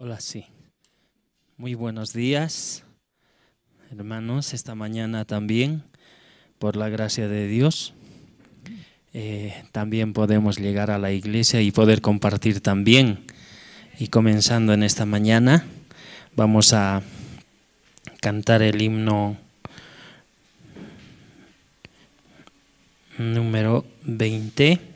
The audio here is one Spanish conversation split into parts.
Hola, sí. Muy buenos días, hermanos, esta mañana también, por la gracia de Dios. También podemos llegar a la iglesia y poder compartir también. Y comenzando en esta mañana, vamos a cantar el himno número 20.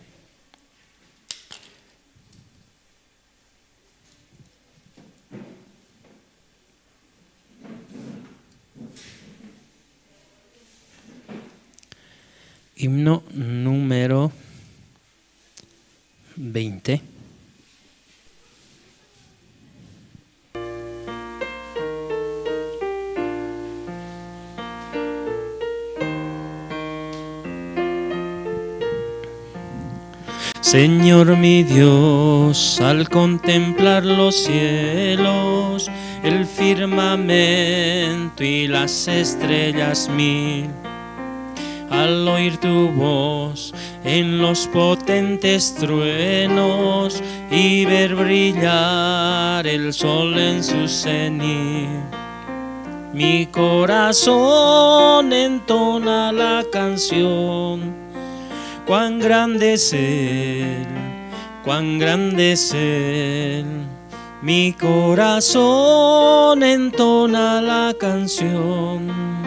Himno número 20. Señor mi Dios, al contemplar los cielos, el firmamento y las estrellas mil, al oír tu voz en los potentes truenos y ver brillar el sol en su cenit, mi corazón entona la canción. Cuán grande es Él, cuán grande es Él. Mi corazón entona la canción.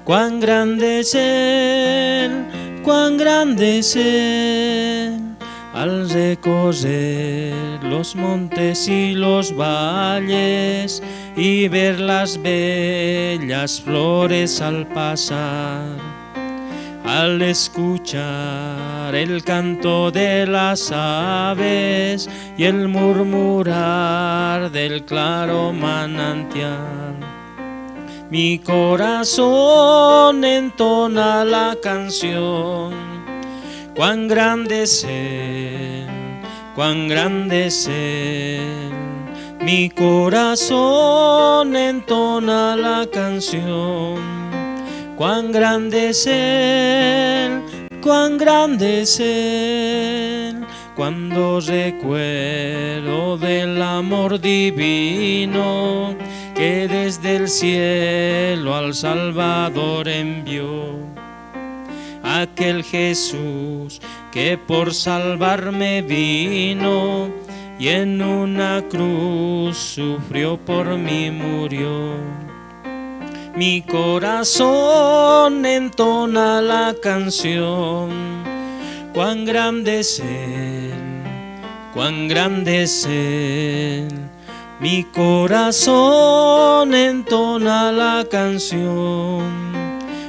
Cuán grande es Él, cuán grande es Él. Al recorrer los montes y los valles y ver las bellas flores al pasar, al escuchar el canto de las aves y el murmurar del claro manantial, mi corazón entona la canción. Cuán grande es Él, cuán grande es Él. Mi corazón entona la canción. Cuán grande es Él, cuán grande es Él. Cuando recuerdo del amor divino que desde el cielo al Salvador envió, aquel Jesús que por salvarme vino y en una cruz sufrió por mí, murió. Mi corazón entona la canción. Cuán grande es Él, cuán grande es Él. Mi corazón entona la canción.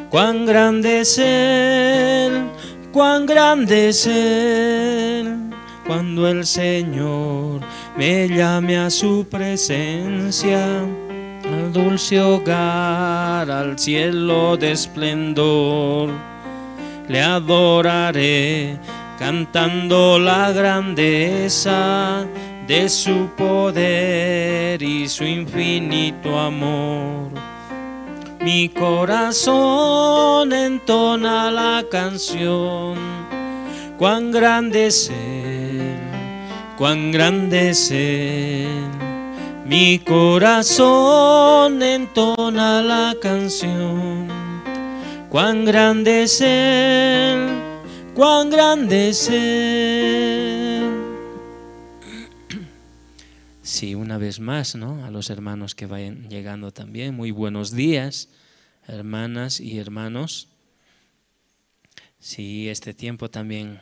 Cuán grande es Él, cuán grande es Él. Cuando el Señor me llame a su presencia, al dulce hogar, al cielo de esplendor, le adoraré cantando la grandeza de su poder y su infinito amor. Mi corazón entona la canción. Cuán grande es Él, cuán grande es Él. Mi corazón entona la canción. Cuán grande es Él, cuán grande es Él. Sí, una vez más, ¿no? A los hermanos que vayan llegando también, muy buenos días, hermanas y hermanos. Sí, este tiempo también,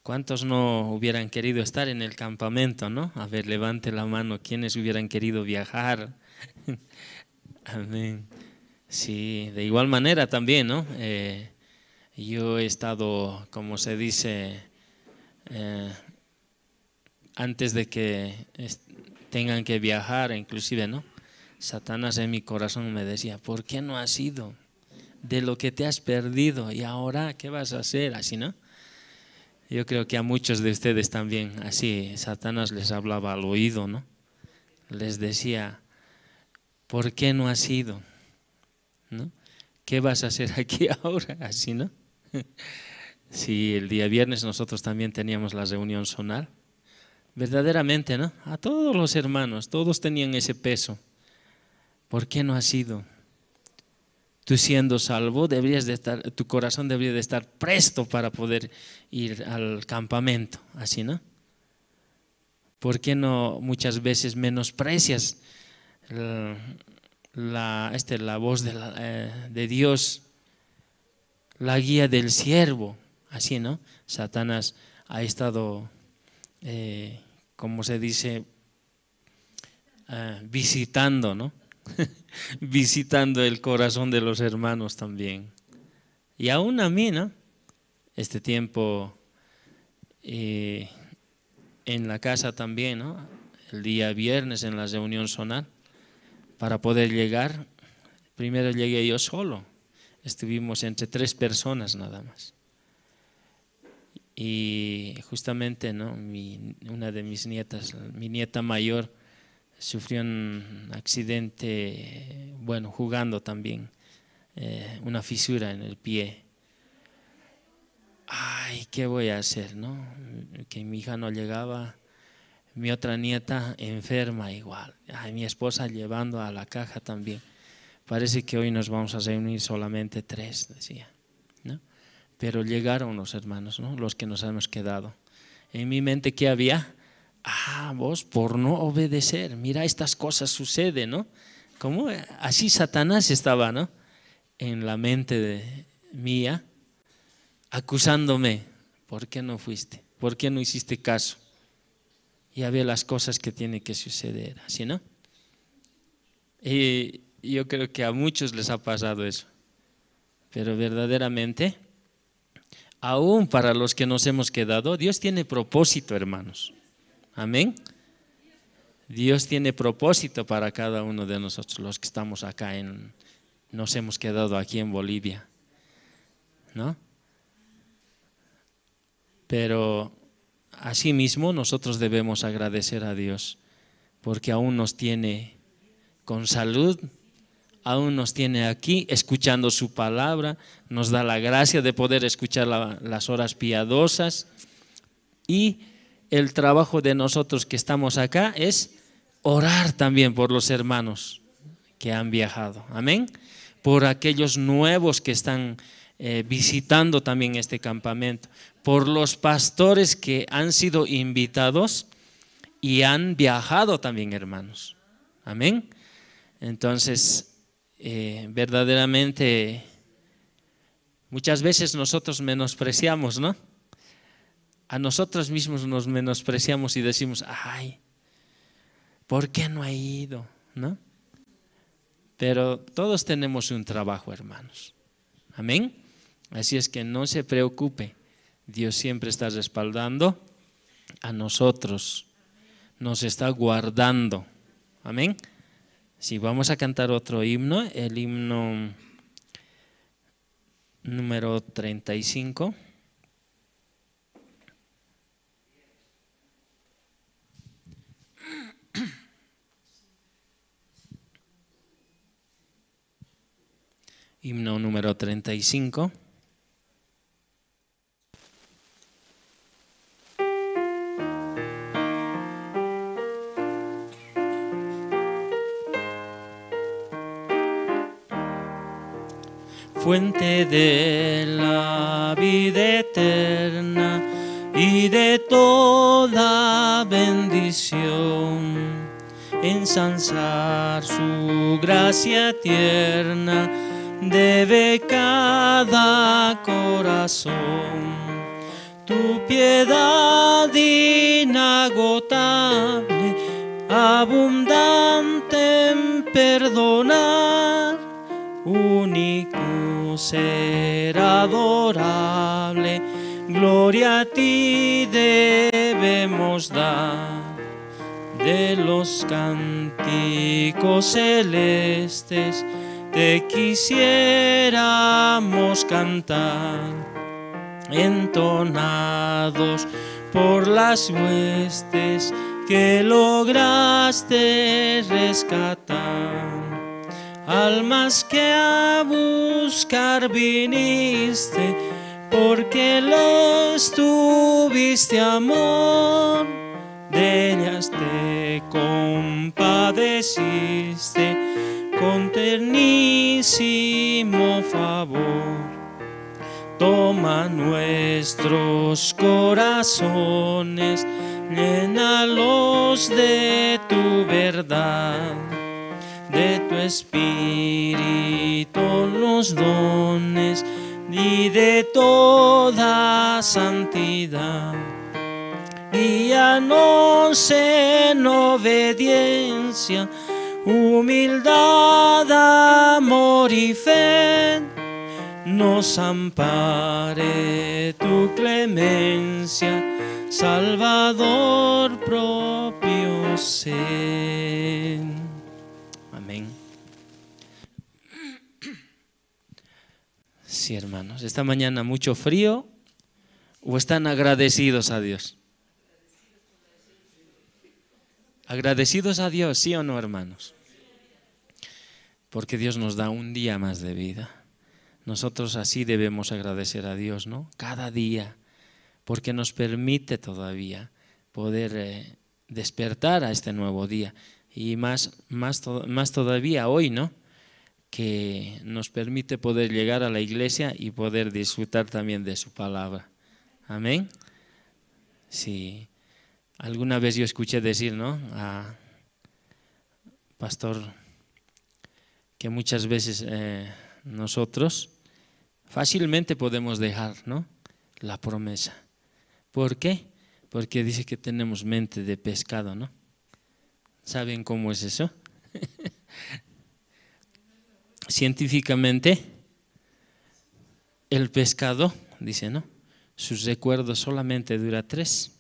¿cuántos no hubieran querido estar en el campamento, no? A ver, levante la mano, ¿quiénes hubieran querido viajar? Amén. Sí, de igual manera también, ¿no? Yo he estado, como se dice, antes de que tengan que viajar, inclusive, ¿no? Satanás en mi corazón me decía, ¿por qué no has ido? De lo que te has perdido, y ahora, ¿qué vas a hacer? Así, ¿no? Yo creo que a muchos de ustedes también, así, Satanás les hablaba al oído, ¿no? Les decía, ¿por qué no has ido? ¿No? ¿Qué vas a hacer aquí ahora? Así, ¿no? Sí, el día viernes nosotros también teníamos la reunión zonal. verdaderamente, ¿no? A todos los hermanos, todos tenían ese peso. ¿Por qué no has sido? Tú siendo salvo, tu corazón debería de estar presto para poder ir al campamento, así, ¿no? ¿Por qué no muchas veces menosprecias la voz de Dios, la guía del siervo? Así, ¿no? Satanás ha estado, como se dice, visitando, ¿no? Visitando el corazón de los hermanos también. Y aún a mí, ¿no? Este tiempo en la casa también, ¿no? El día viernes en la reunión zonal, para poder llegar, primero llegué yo solo. Estuvimos entre 3 personas nada más. Y justamente, ¿no? Una de mis nietas, mi nieta mayor, sufrió un accidente, bueno, jugando también, una fisura en el pie. Ay, ¿qué voy a hacer, no? Que mi hija no llegaba, mi otra nieta enferma igual, ay, mi esposa llevando a la caja también. Parece que hoy nos vamos a reunir solamente 3, decía, ¿no? Pero llegaron los hermanos, ¿no? Los que nos hemos quedado. En mi mente, ¿qué había? Vos por no obedecer, mira, estas cosas suceden, ¿no? Como así Satanás estaba, ¿no? En la mente mía, acusándome. ¿Por qué no fuiste? ¿Por qué no hiciste caso? Ya ve las cosas que tienen que suceder, ¿así, no? Y yo creo que a muchos les ha pasado eso. Pero verdaderamente, aún para los que nos hemos quedado, Dios tiene propósito, hermanos. Amén. Dios tiene propósito para cada uno de nosotros, los que estamos acá, nos hemos quedado aquí en Bolivia, ¿no? Pero asimismo nosotros debemos agradecer a Dios, porque aún nos tiene con salud, aún nos tiene aquí escuchando su palabra, nos da la gracia de poder escuchar las horas piadosas. Y el trabajo de nosotros que estamos acá es orar también por los hermanos que han viajado, amén, por aquellos nuevos que están visitando también este campamento, por los pastores que han sido invitados y han viajado también, hermanos, amén. Entonces, verdaderamente muchas veces nosotros menospreciamos, ¿no? A nosotros mismos nos menospreciamos y decimos, ay, ¿por qué no he ido? ¿No? Pero todos tenemos un trabajo, hermanos. Amén. Así es que no se preocupe. Dios siempre está respaldando a nosotros. Nos está guardando. Amén. Si vamos a cantar otro himno, el himno número 35. Himno número 35. Fuente de la vida eterna y de toda bendición, ensalzar su gracia tierna debe cada corazón. Tu piedad inagotable, abundante en perdonar, único ser adorable, gloria a ti debemos dar. De los cánticos celestes te quisiéramos cantar, entonados por las huestes que lograste rescatar. Almas que a buscar viniste, porque les tuviste amor, de ellas te compadeciste con ternísimo favor. Toma nuestros corazones, llénalos de tu verdad, de tu espíritu los dones y de toda santidad. Guíanos en obediencia, humildad, amor y fe. Nos ampare tu clemencia, Salvador propio sé. Amén. Sí, hermanos, esta mañana mucho frío, ¿o están agradecidos a Dios? Agradecidos a Dios, ¿sí o no, hermanos? Porque Dios nos da un día más de vida. Nosotros así debemos agradecer a Dios, ¿no? Cada día, porque nos permite todavía poder despertar a este nuevo día. Y más todavía hoy, ¿no? Que nos permite poder llegar a la iglesia y poder disfrutar también de su palabra. Amén. Sí. Alguna vez yo escuché decir, ¿no? A pastor, que muchas veces nosotros fácilmente podemos dejar, ¿no? La promesa. ¿Por qué? Porque dice que tenemos mente de pescado, ¿no? ¿Saben cómo es eso? Científicamente, el pescado, dice, ¿no? Sus recuerdos solamente dura 3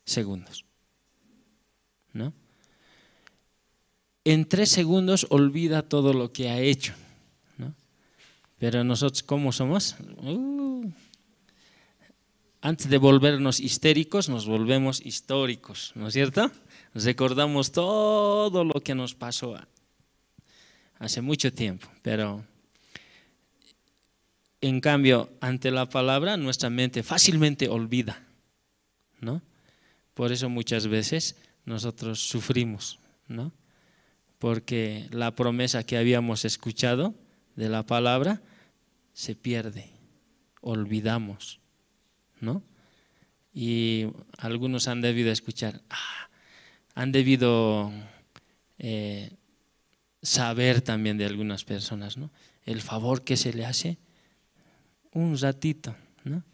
segundos, ¿no? En 3 segundos olvida todo lo que ha hecho, ¿no? Pero nosotros, ¿cómo somos? Antes de volvernos histéricos, nos volvemos históricos, ¿no es cierto? Recordamos todo lo que nos pasó hace mucho tiempo, pero en cambio, ante la palabra, nuestra mente fácilmente olvida, ¿no? Por eso muchas veces nosotros sufrimos, ¿no? Porque la promesa que habíamos escuchado de la palabra se pierde, olvidamos, ¿no? Y algunos han debido escuchar, han debido saber también de algunas personas, ¿no? El favor que se le hace un ratito, ¿no?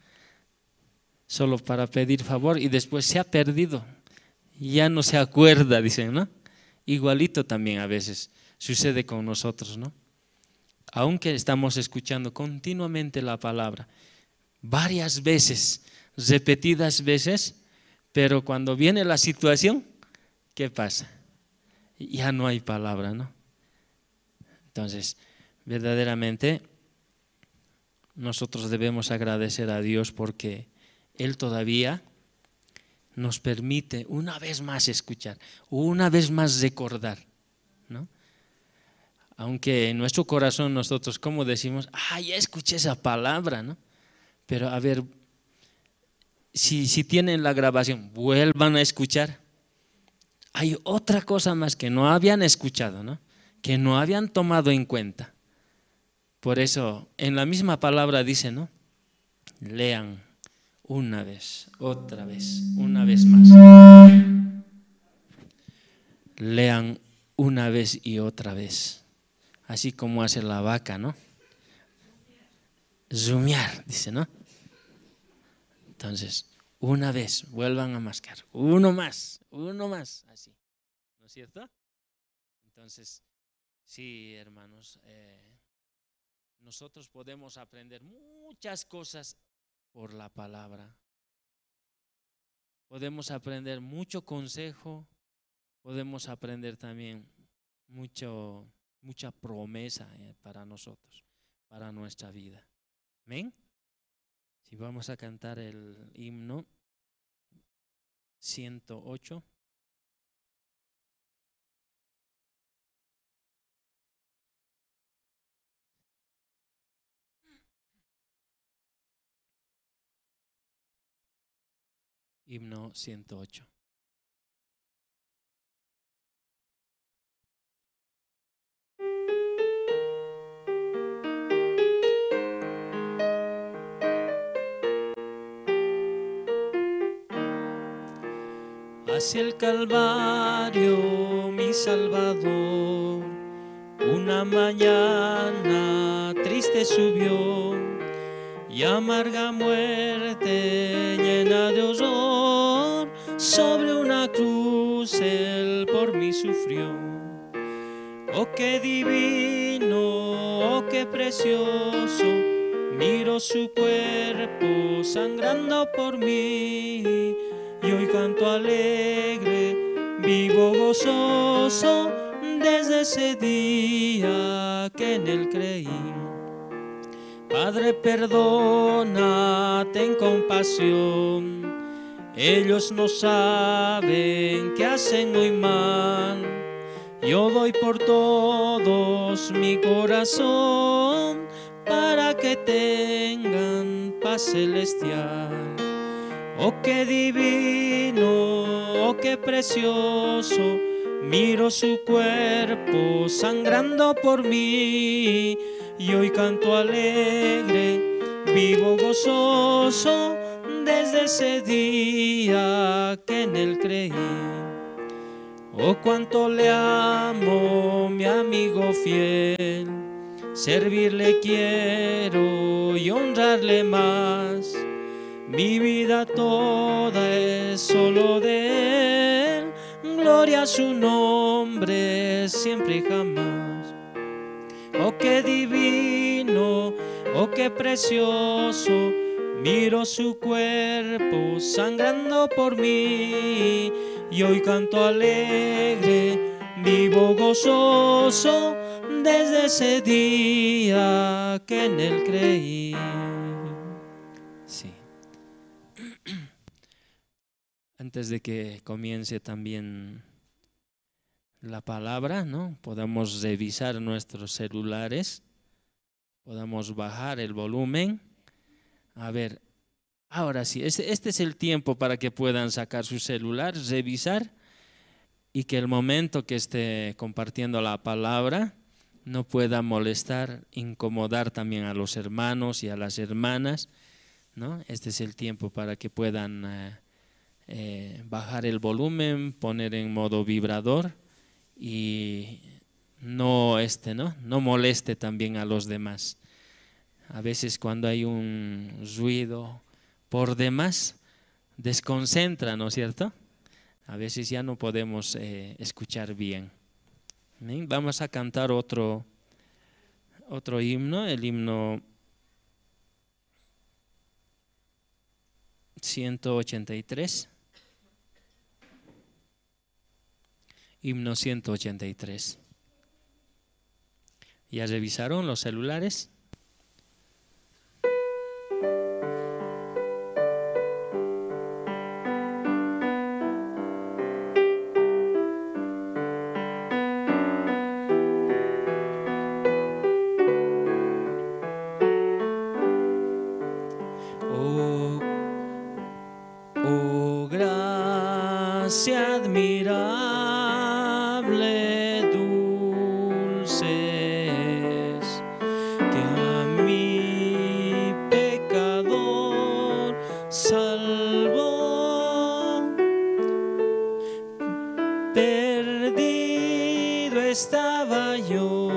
Solo para pedir favor y después se ha perdido, ya no se acuerda, dicen, ¿no? Igualito también a veces sucede con nosotros, ¿no? Aunque estamos escuchando continuamente la palabra, varias veces, repetidas veces, pero cuando viene la situación, ¿qué pasa? Ya no hay palabra, ¿no? Entonces, verdaderamente, nosotros debemos agradecer a Dios porque Él todavía nos permite una vez más escuchar, una vez más recordar, ¿no? Aunque en nuestro corazón nosotros, como decimos, ya escuché esa palabra, ¿no? Pero a ver, si tienen la grabación, vuelvan a escuchar. Hay otra cosa más que no habían escuchado, ¿no? Que no habían tomado en cuenta. Por eso, en la misma palabra dice, ¿no? Lean una vez, otra vez, una vez más. Lean una vez y otra vez. Así como hace la vaca, ¿no? Zumear, dice, ¿no? Entonces, una vez, vuelvan a mascar. Uno más, así. ¿No es cierto? Entonces, sí, hermanos, nosotros podemos aprender muchas cosas por la palabra. Podemos aprender mucho consejo, podemos aprender también mucha promesa para nosotros, para nuestra vida. ¿Amén? Si vamos a cantar el himno 108. Himno 108. Hacia el Calvario, mi Salvador, una mañana triste subió y amarga muerte llena de horror. Sobre una cruz Él por mí sufrió. Oh, qué divino, oh, qué precioso, miro su cuerpo sangrando por mí. Y hoy canto alegre, vivo gozoso, desde ese día que en Él creí. Padre, perdona, ten compasión, ellos no saben que hacen muy mal. Yo doy por todos mi corazón, para que tengan paz celestial. Oh, qué divino, oh, qué precioso, miro su cuerpo sangrando por mí. Y hoy canto alegre, vivo gozoso, desde ese día que en Él creí. Oh, cuánto le amo, mi amigo fiel, servirle quiero y honrarle más. Mi vida toda es solo de Él, gloria a su nombre siempre y jamás. Oh, qué divino, oh, qué precioso, miro su cuerpo sangrando por mí. Y hoy canto alegre, vivo gozoso, desde ese día que en Él creí. Sí. Antes de que comience también la palabra, ¿no? Podamos revisar nuestros celulares, podamos bajar el volumen. A ver, ahora sí, este es el tiempo para que puedan sacar su celular, revisar, y que el momento que esté compartiendo la palabra no pueda molestar, incomodar también a los hermanos y a las hermanas, ¿no? Este es el tiempo para que puedan bajar el volumen, poner en modo vibrador y no moleste también a los demás. A veces cuando hay un ruido por demás desconcentra, ¿no es cierto? A veces ya no podemos escuchar bien. ¿Bien? Vamos a cantar otro himno, el himno 183. Himno 183. ¿Ya revisaron los celulares? Oh, gracia admirable, dulces, que a mi pecador salvó. Perdido estaba yo,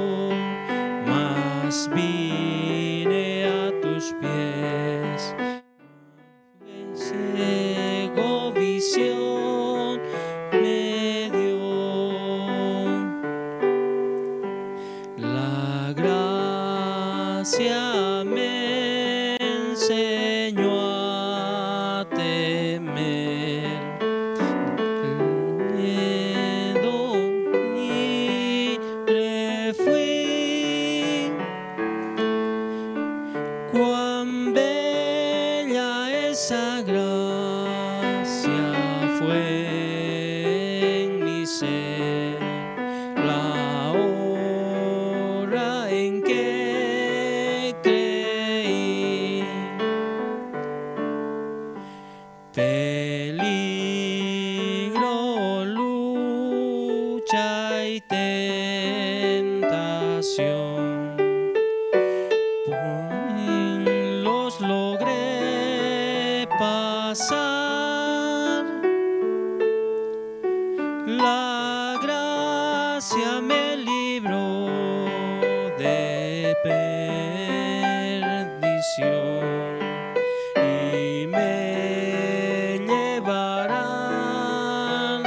mas vine a tus pies. Ciego visión me dio, la gracia me enseñó a temer. Libre fui, cuán bella esa gracia fue en mi ser, la hora en que creí. Peligro, lucha y tentación años logré pasar, la gracia me libró de perdición y me llevará al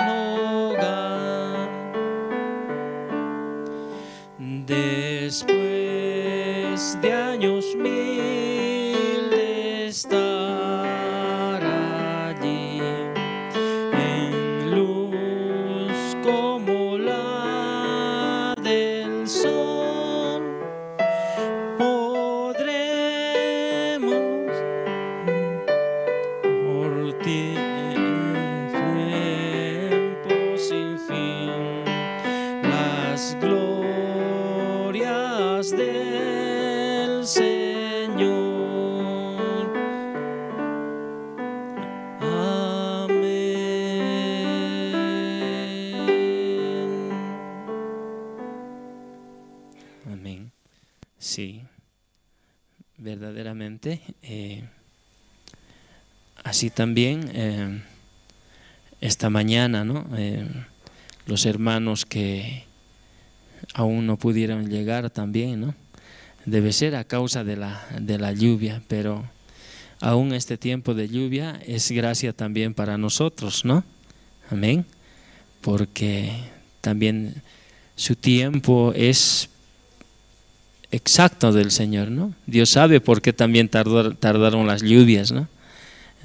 hogar. Después de años mil de estar allí, en luz como la del sol, podremos por tiempo sin fin las glorias del Señor. Amén. Amén. Sí, verdaderamente. Así también esta mañana, ¿no? Los hermanos que aún no pudieron llegar también, ¿no? Debe ser a causa de la lluvia, pero aún este tiempo de lluvia es gracia también para nosotros, ¿no? Amén. Porque también su tiempo es exacto del Señor, ¿no? Dios sabe por qué también tardaron las lluvias, ¿no?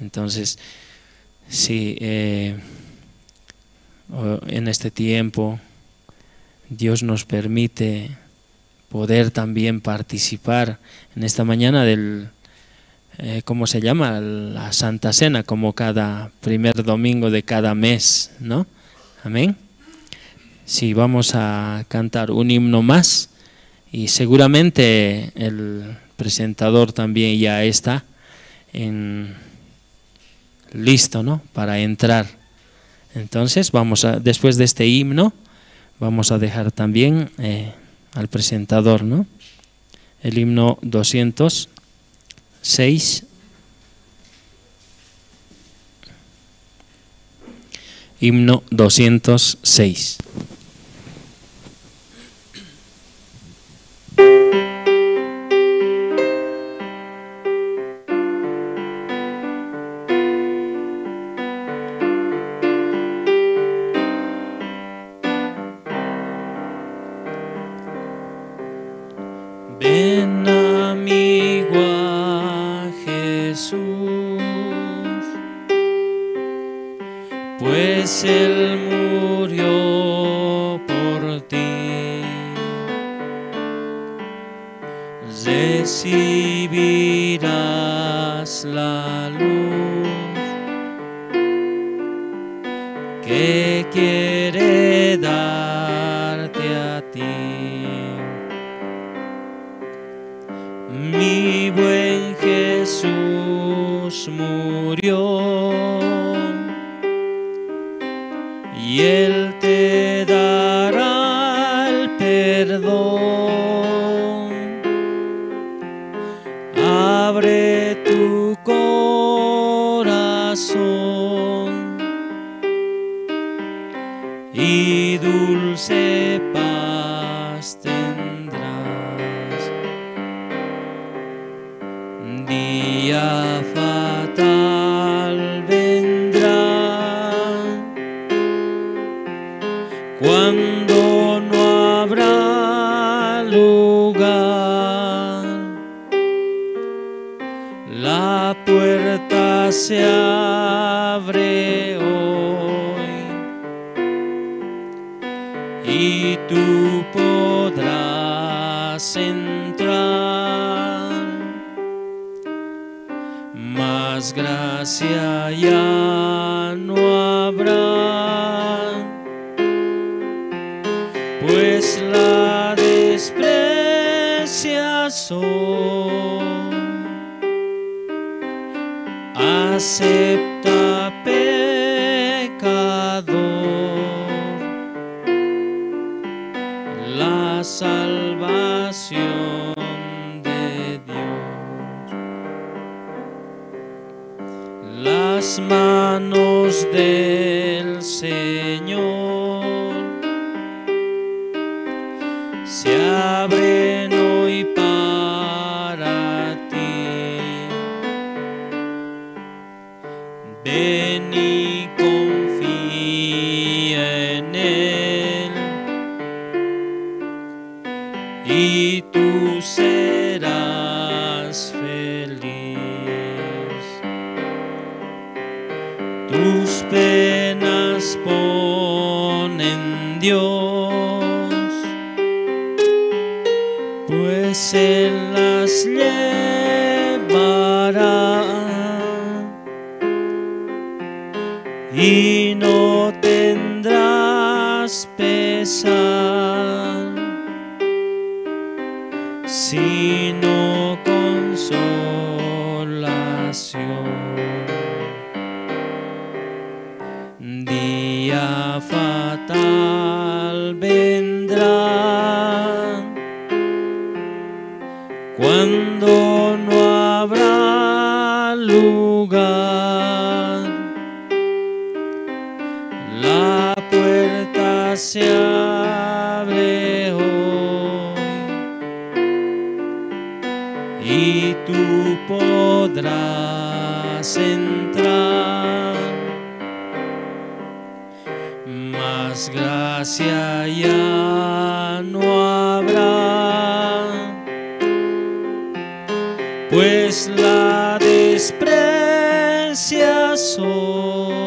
Entonces, sí, en este tiempo Dios nos permite poder también participar en esta mañana del, ¿cómo se llama? La Santa Cena, como cada primer domingo de cada mes, ¿no? Amén. Sí, vamos a cantar un himno más y seguramente el presentador también ya está listo, ¿no? Para entrar. Entonces después de este himno vamos a dejar también al presentador, ¿no? El himno 206. Himno 206. Ven, amigo, a Jesús, pues Él murió por ti. Recibirás la luz que quiere darte a ti. Mi buen Jesús murió y Él te dará el perdón. Abre tu corazón y dulce paz tendrás. Día fatal vendrá cuando no habrá lugar. La puerta se abre hoy y tú podrás entrar. Más gracia ya no habrá, pues la desprecias hoy. Acepta, pecador, la salvación de Dios. las manos del Señor se abren hoy para ti. Ven y confía en Él, y tú serás feliz. Tus penas pon en Dios, pues Él las llevará y no tendrás pesar, sino consolación. Día fatal vendrá cuando no habrá lugar. La puerta se abre hoy y tú podrás entrar, mas gracia ya no habrá, pues la desprecias hoy.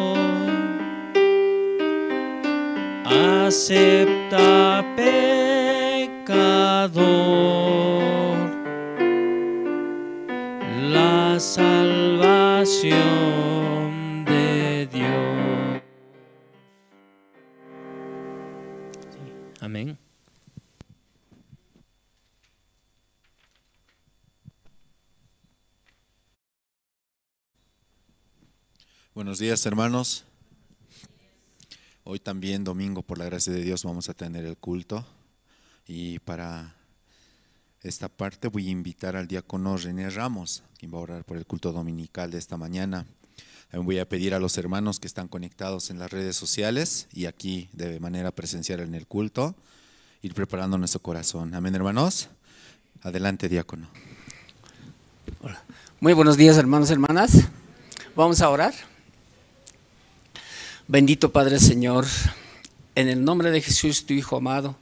Acepta, pecador, la salvación de Dios. Amén. Buenos días, hermanos. Hoy también, domingo, por la gracia de Dios, vamos a tener el culto. Y para esta parte voy a invitar al diácono René Ramos, quien va a orar por el culto dominical de esta mañana. También voy a pedir a los hermanos que están conectados en las redes sociales y aquí de manera presencial en el culto, ir preparando nuestro corazón. Amén, hermanos. Adelante, diácono. Hola. Muy buenos días, hermanos y hermanas. Vamos a orar. Bendito Padre Señor, en el nombre de Jesús, tu Hijo amado,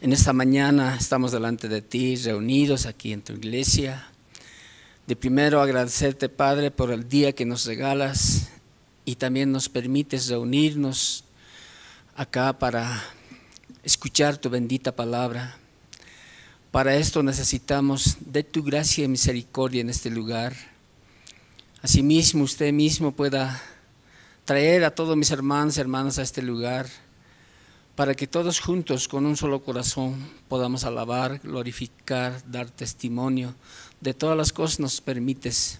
en esta mañana estamos delante de ti, reunidos aquí en tu iglesia. De primero agradecerte, Padre, por el día que nos regalas y también nos permites reunirnos acá para escuchar tu bendita palabra. Para esto necesitamos de tu gracia y misericordia en este lugar. Asimismo, usted mismo pueda traer a todos mis hermanos y hermanas a este lugar, para que todos juntos con un solo corazón podamos alabar, glorificar, dar testimonio de todas las cosas que nos permites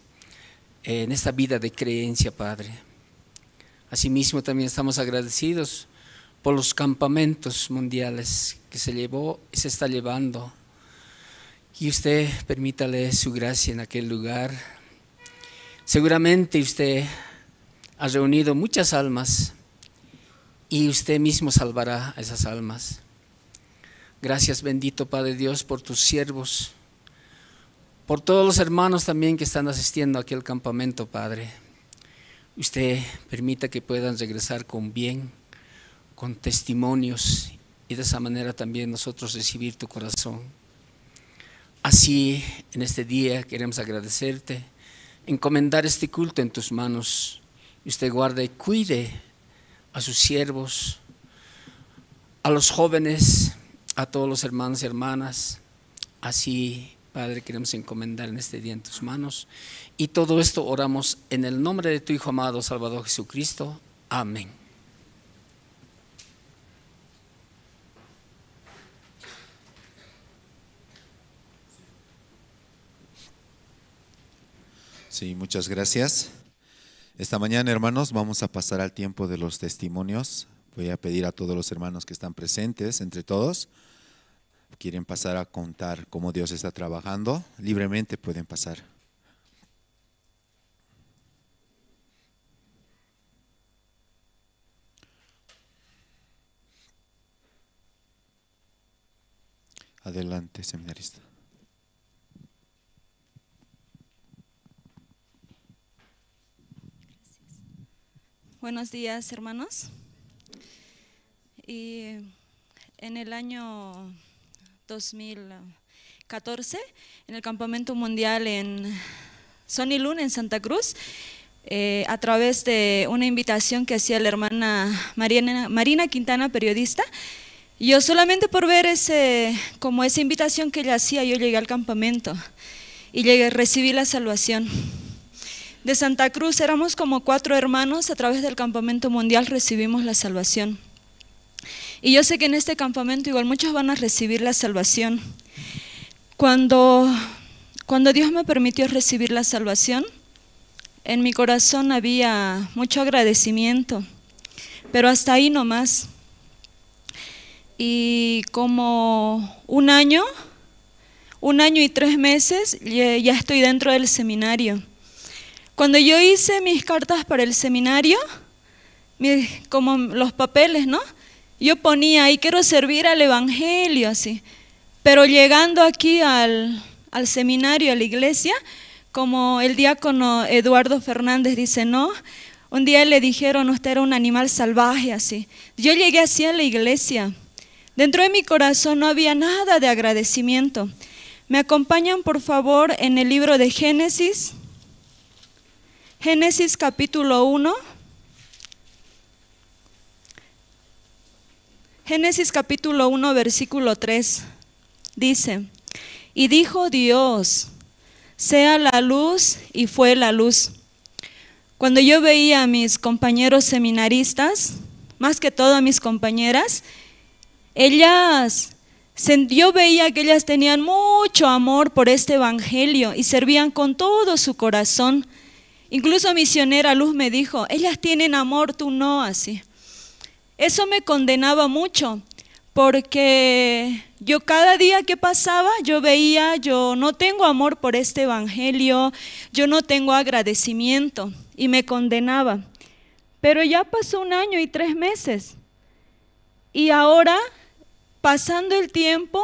en esta vida de creencia, Padre. Asimismo también estamos agradecidos por los campamentos mundiales que se llevó y se está llevando, y usted permítale su gracia en aquel lugar. Seguramente usted ha reunido muchas almas y usted mismo salvará a esas almas. Gracias, bendito Padre Dios, por tus siervos, por todos los hermanos también que están asistiendo a aquel campamento, Padre. Usted permita que puedan regresar con bien, con testimonios, y de esa manera también nosotros recibir tu corazón. Así, en este día queremos agradecerte, encomendar este culto en tus manos. Usted guarde y cuide a sus siervos, a los jóvenes, a todos los hermanos y hermanas. Así, Padre, queremos encomendar en este día en tus manos. Y todo esto oramos en el nombre de tu Hijo amado, Salvador Jesucristo. Amén. Sí, muchas gracias. Esta mañana, hermanos, vamos a pasar al tiempo de los testimonios. Voy a pedir a todos los hermanos que están presentes, entre todos, quieren pasar a contar cómo Dios está trabajando, libremente pueden pasar. Adelante, seminarista. Buenos días, hermanos. Y en el año 2014, en el Campamento Mundial en Sonilún, en Santa Cruz, a través de una invitación que hacía la hermana Marina Quintana, periodista, yo solamente por ver como esa invitación que ella hacía, yo llegué al campamento y recibí la salvación. De Santa Cruz éramos como 4 hermanos, a través del Campamento Mundial recibimos la salvación. Y yo sé que en este campamento igual muchos van a recibir la salvación. Cuando Dios me permitió recibir la salvación, en mi corazón había mucho agradecimiento, pero hasta ahí nomás. Y como un año y 3 meses, ya estoy dentro del seminario. Cuando yo hice mis cartas para el seminario, como los papeles, ¿no? Yo ponía ahí, quiero servir al evangelio, así. Pero llegando aquí al seminario, a la iglesia, como el diácono Eduardo Fernández dice, no, un día le dijeron, usted era un animal salvaje, así. Yo llegué así a la iglesia. Dentro de mi corazón no había nada de agradecimiento. ¿Me acompañan, por favor, en el libro de Génesis? Génesis capítulo 1. Génesis capítulo 1, versículo 3. Dice, y dijo Dios, sea la luz, y fue la luz. Cuando yo veía a mis compañeros seminaristas, más que todo a mis compañeras, yo veía que ellas tenían mucho amor por este evangelio y servían con todo su corazón. Incluso misionera Luz me dijo, ellas tienen amor, tú no, así. Eso me condenaba mucho, porque yo cada día que pasaba, yo veía, yo no tengo amor por este evangelio, yo no tengo agradecimiento, y me condenaba. Pero ya pasó 1 año y 3 meses, y ahora, pasando el tiempo,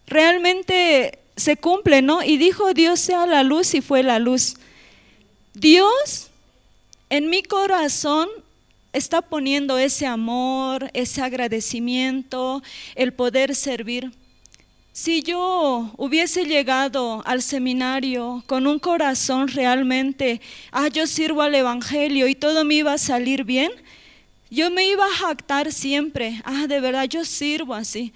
realmente se cumple, ¿no? Y dijo Dios sea la luz, y fue la luz. Dios en mi corazón está poniendo ese amor, ese agradecimiento, el poder servir. Si yo hubiese llegado al seminario con un corazón realmente, yo sirvo al evangelio y todo me iba a salir bien, yo me iba a jactar siempre, de verdad yo sirvo así.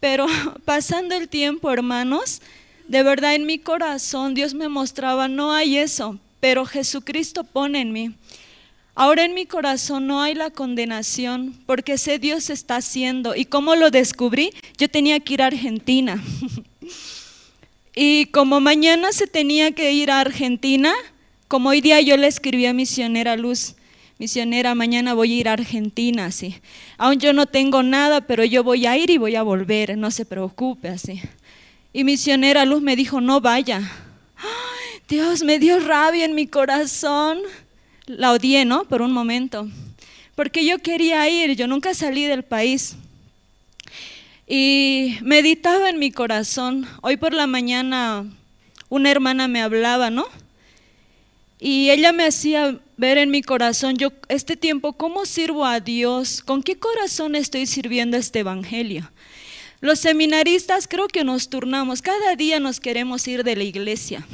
Pero pasando el tiempo, hermanos, de verdad en mi corazón Dios me mostraba, no hay eso, pero Jesucristo pone en mí. Ahora en mi corazón no hay la condenación, porque sé Dios está haciendo. ¿Y cómo lo descubrí? Yo tenía que ir a Argentina. Y como mañana se tenía que ir a Argentina, como hoy día yo le escribí a misionera Luz, misionera, mañana voy a ir a Argentina, así. Aún yo no tengo nada, pero yo voy a ir y voy a volver, no se preocupe, así. Y misionera Luz me dijo, no vaya. ¡Ay, Dios, me dio rabia en mi corazón! La odié, ¿no? Por un momento, porque yo quería ir, yo nunca salí del país. Y meditaba en mi corazón. Hoy por la mañana una hermana me hablaba, ¿no? Y ella me hacía ver en mi corazón, yo este tiempo, ¿cómo sirvo a Dios? ¿Con qué corazón estoy sirviendo este evangelio? Los seminaristas creo que nos turnamos, cada día nos queremos ir de la iglesia.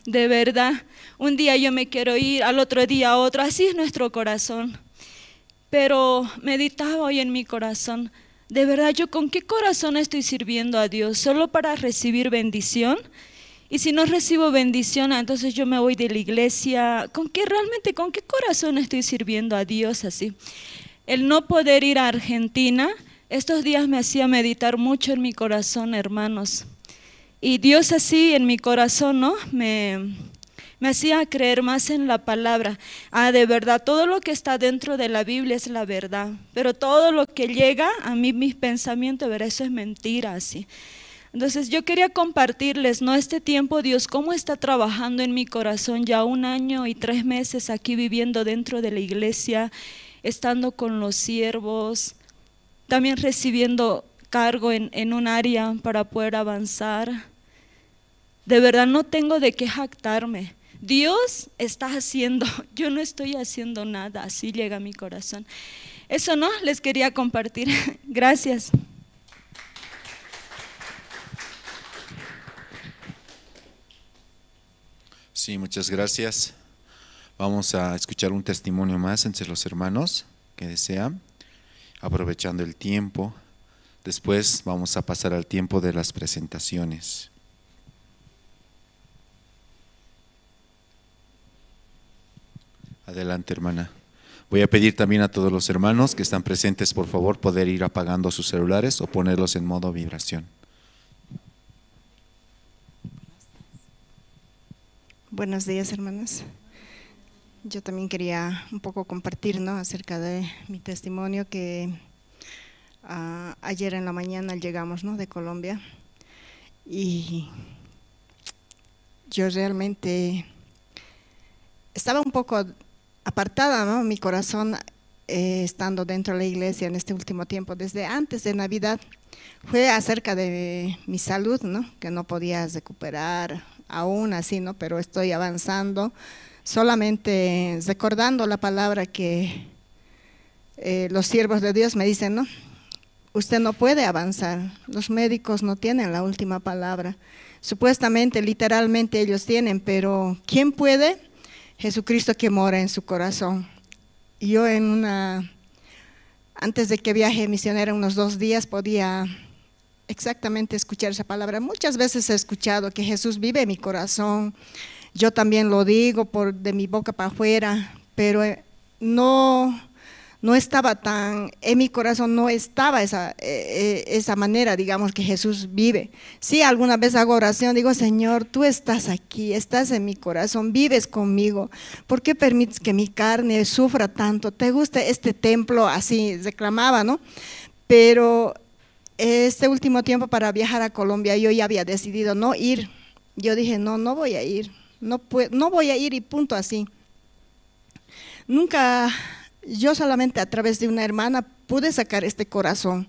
De verdad, un día yo me quiero ir, al otro día otro, así es nuestro corazón. Pero meditaba hoy en mi corazón, de verdad, ¿yo con qué corazón estoy sirviendo a Dios? ¿Solo para recibir bendición? Y si no recibo bendición, entonces yo me voy de la iglesia. ¿Con qué corazón estoy sirviendo a Dios así? El no poder ir a Argentina, estos días me hacía meditar mucho en mi corazón, hermanos. Y Dios así en mi corazón, ¿no? Me hacía creer más en la palabra. De verdad, todo lo que está dentro de la Biblia es la verdad, pero todo lo que llega a mí, mis pensamientos, ver, eso es mentira, así. Entonces yo quería compartirles, ¿no? Este tiempo Dios, cómo está trabajando en mi corazón, ya 1 año y 3 meses aquí viviendo dentro de la iglesia, estando con los siervos, también recibiendo cargo en un área para poder avanzar. De verdad no tengo de qué jactarme. Dios está haciendo, yo no estoy haciendo nada, así llega a mi corazón. Eso no, les quería compartir. Gracias. Sí, muchas gracias. Vamos a escuchar un testimonio más entre los hermanos que desean, aprovechando el tiempo. Después vamos a pasar al tiempo de las presentaciones. Adelante, hermana. Voy a pedir también a todos los hermanos que están presentes, por favor, poder ir apagando sus celulares o ponerlos en modo vibración. Buenos días, hermanos. Yo también quería un poco compartir, ¿no?, acerca de mi testimonio, que ayer en la mañana llegamos, ¿no?, de Colombia, y yo realmente estaba un poco apartada, ¿no?, mi corazón, estando dentro de la iglesia en este último tiempo, desde antes de Navidad. Fue acerca de mi salud, ¿no?, que no podía recuperar aún así, ¿no?, pero estoy avanzando, solamente recordando la palabra que los siervos de Dios me dicen, ¿no?, usted no puede avanzar, los médicos no tienen la última palabra. Supuestamente, literalmente ellos tienen, pero ¿quién puede? Jesucristo que mora en su corazón. Yo antes de que viaje misionera, unos 2 días, podía exactamente escuchar esa palabra. Muchas veces he escuchado que Jesús vive en mi corazón, yo también lo digo de mi boca para afuera, pero no estaba tan, en mi corazón no estaba esa manera, digamos, que Jesús vive. Sí, alguna vez hago oración, digo, Señor, tú estás aquí, estás en mi corazón, vives conmigo, ¿por qué permites que mi carne sufra tanto? ¿Te gusta este templo? Así reclamaba, ¿no? Pero este último tiempo, para viajar a Colombia, yo ya había decidido no ir. Yo dije, no voy a ir, no voy a ir, y punto, así. Nunca, yo solamente a través de una hermana pude sacar este corazón,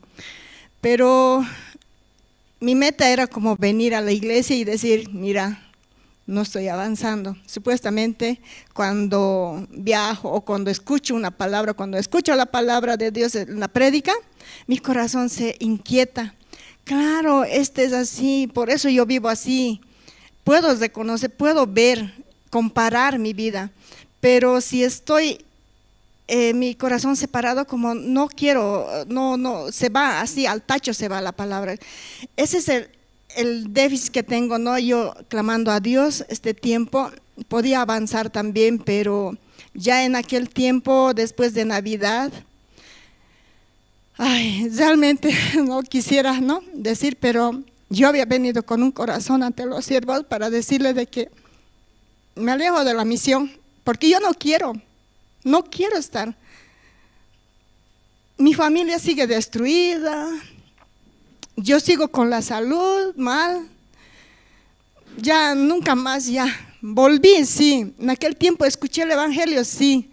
pero mi meta era como venir a la iglesia y decir, mira, no estoy avanzando. Supuestamente cuando viajo o cuando escucho una palabra, cuando escucho la palabra de Dios en la prédica, mi corazón se inquieta. Claro, este es así, por eso yo vivo así. Puedo reconocer, puedo ver, comparar mi vida, pero si estoy mi corazón separado, como no quiero, no, se va así, al tacho se va la palabra. Ese es el déficit que tengo, ¿no? Yo clamando a Dios este tiempo, podía avanzar también, pero ya en aquel tiempo, después de Navidad, realmente no quisiera, ¿no?, decir, pero yo había venido con un corazón ante los siervos para decirles de que me alejo de la misión, porque yo no quiero estar. Mi familia sigue destruida, yo sigo con la salud mal, ya nunca más, ya volví, sí, en aquel tiempo escuché el evangelio, sí.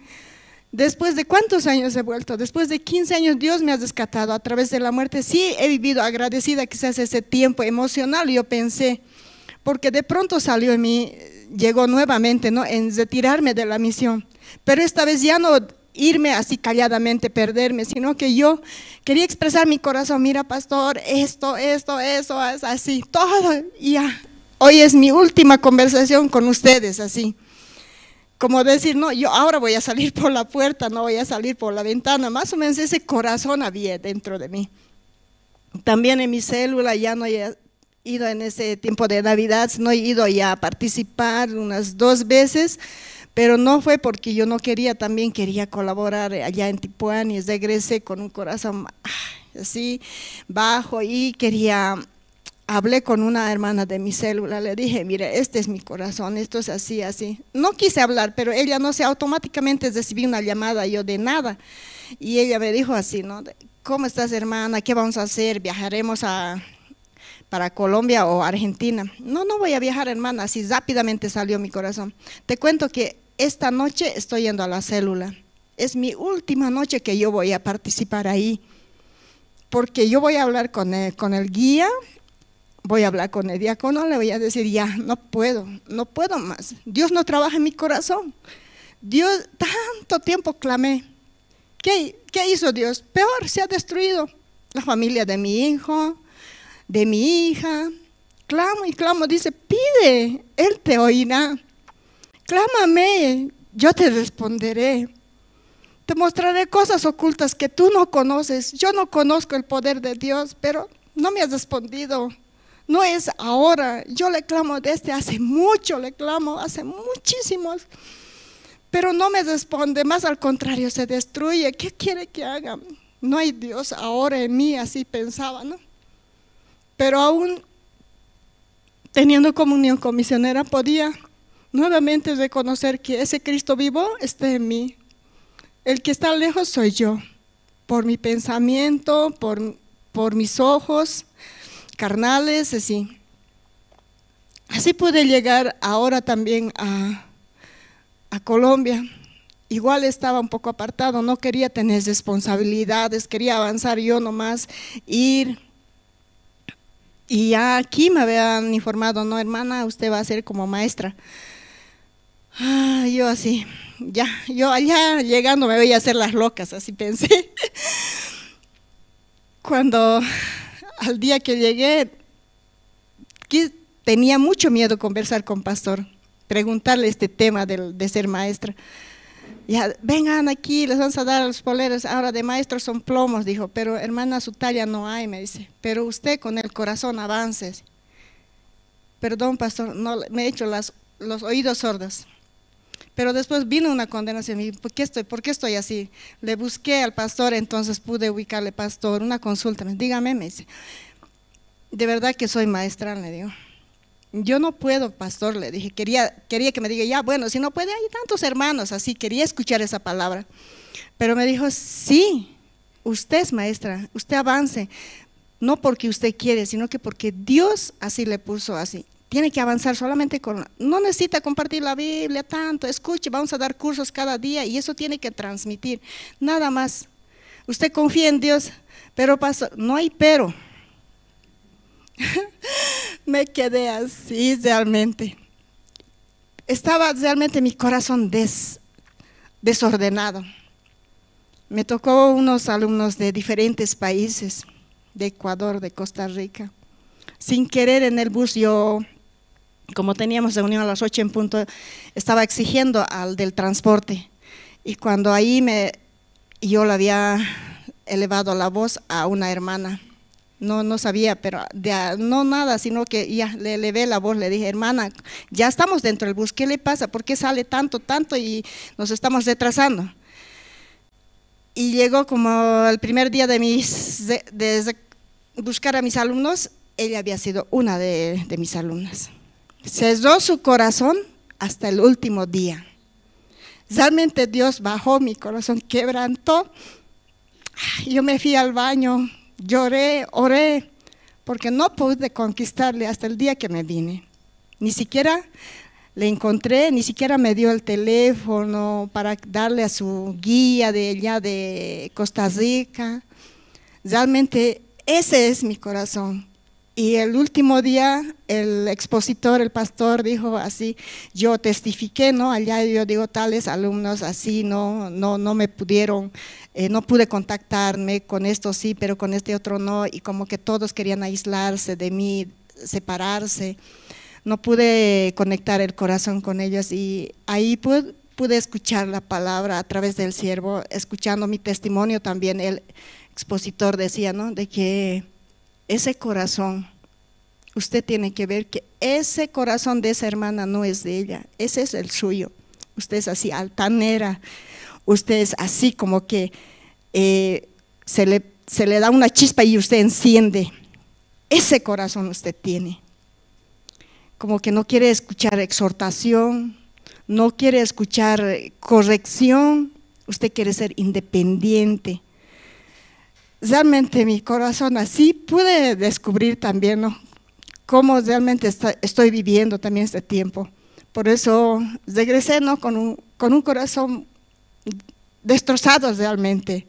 Después de ¿cuántos años he vuelto? Después de 15 años Dios me ha rescatado a través de la muerte. Sí, he vivido agradecida quizás ese tiempo emocional, yo pensé, porque de pronto salió en mí, llegó nuevamente, ¿no?, en retirarme de la misión, pero esta vez ya no irme así calladamente, perderme, sino que yo quería expresar mi corazón, mira pastor, esto, así, todo, y ya, hoy es mi última conversación con ustedes, así. Como decir, no, yo ahora voy a salir por la puerta, no voy a salir por la ventana, más o menos ese corazón había dentro de mí. También en mi célula ya no he ido en ese tiempo de Navidad, no he ido ya a participar unas 2 veces, pero no fue porque yo no quería, también quería colaborar allá en Tipuán, y regresé con un corazón así bajo y hablé con una hermana de mi célula, le dije, mire, este es mi corazón, esto es así, así. No quise hablar, pero ella, no sé, automáticamente recibí una llamada, yo de nada, y ella me dijo así, ¿no?, ¿cómo estás, hermana? ¿Qué vamos a hacer? ¿Viajaremos para Colombia o Argentina? No voy a viajar, hermana, así rápidamente salió mi corazón. Te cuento que esta noche estoy yendo a la célula, es mi última noche que yo voy a participar ahí. porque yo voy a hablar con el guía, voy a hablar con el diácono, le voy a decir, ya, no puedo más. Dios no trabaja en mi corazón. Dios, tanto tiempo clamé. ¿Qué hizo Dios? Peor, se ha destruido la familia de mi hijo, de mi hija. Clamo y clamo, dice, pide, Él te oirá. Clámame, yo te responderé. Te mostraré cosas ocultas que tú no conoces. Yo no conozco el poder de Dios, pero no me has respondido. No es ahora. Yo le clamo desde hace mucho, le clamo hace muchísimos. Pero no me responde, más al contrario, se destruye. ¿Qué quiere que haga? No hay Dios ahora en mí, así pensaba, ¿no? Pero aún teniendo comunión con misionera, podía nuevamente reconocer que ese Cristo vivo está en mí. El que está lejos soy yo, por mi pensamiento, por mis ojos carnales, así. Así pude llegar ahora también a Colombia. Igual estaba un poco apartado, no quería tener responsabilidades, quería avanzar yo nomás, ir. Y ya aquí me habían informado, no, hermana, usted va a ser como maestra. Yo así, ya, yo allá llegando me voy a hacer las locas, así pensé. Cuando al día que llegué, tenía mucho miedo conversar con pastor, preguntarle este tema de ser maestra. Ya, vengan aquí, les vamos a dar los poleros, ahora de maestros son plomos, dijo, pero hermana, su talla no hay, me dice, pero usted con el corazón avance. Perdón, pastor, no, me he hecho los oídos sordos. Pero después vino una condenación, ¿por qué estoy así? Le busqué al pastor, entonces pude ubicarle, pastor, una consulta, dígame, me dice, de verdad que soy maestra, le digo. Yo no puedo, pastor, le dije, quería que me diga, ya, bueno, si no puede, hay tantos hermanos, así, quería escuchar esa palabra. Pero me dijo, sí, usted es maestra, usted avance, no porque usted quiere, sino que porque Dios así le puso así. Tiene que avanzar solamente no necesita compartir la Biblia tanto, escuche, vamos a dar cursos cada día y eso tiene que transmitir, nada más. Usted confía en Dios, pero pastor, no hay pero. Me quedé así realmente. Estaba realmente mi corazón desordenado. Me tocó unos alumnos de diferentes países, de Ecuador, de Costa Rica. Sin querer en el bus yo, como teníamos reunión a las 8 en punto, estaba exigiendo al del transporte. Y cuando ahí yo le había elevado la voz a una hermana. No sabía, pero no nada, sino que ya le elevé la voz, le dije, hermana, ya estamos dentro del bus, ¿qué le pasa? ¿Por qué sale tanto y nos estamos retrasando? Y llegó como el primer día de buscar a mis alumnos, ella había sido una de mis alumnas. Cerró su corazón hasta el último día. Realmente Dios bajó mi corazón, quebrantó. Yo me fui al baño, lloré, oré, porque no pude conquistarle hasta el día que me vine. Ni siquiera le encontré, ni siquiera me dio el teléfono para darle a su guía de allá de Costa Rica. Realmente ese es mi corazón. Y el último día el expositor, el pastor dijo así, yo testifiqué, ¿no? Allá yo digo, tales alumnos así no me pudieron, no pude contactarme, con esto sí, pero con este otro no, y como que todos querían aislarse de mí, separarse, no pude conectar el corazón con ellos y ahí pude escuchar la palabra a través del siervo, escuchando mi testimonio también, el expositor decía, ¿no? De que ese corazón, usted tiene que ver que ese corazón de esa hermana no es de ella, ese es el suyo. Usted es así altanera, usted es así como que se le da una chispa y usted enciende. Ese corazón usted tiene. Como que no quiere escuchar exhortación, no quiere escuchar corrección, usted quiere ser independiente. Realmente mi corazón así pude descubrir también, ¿no? Cómo realmente estoy viviendo también este tiempo. Por eso regresé, ¿no? con un corazón destrozado realmente,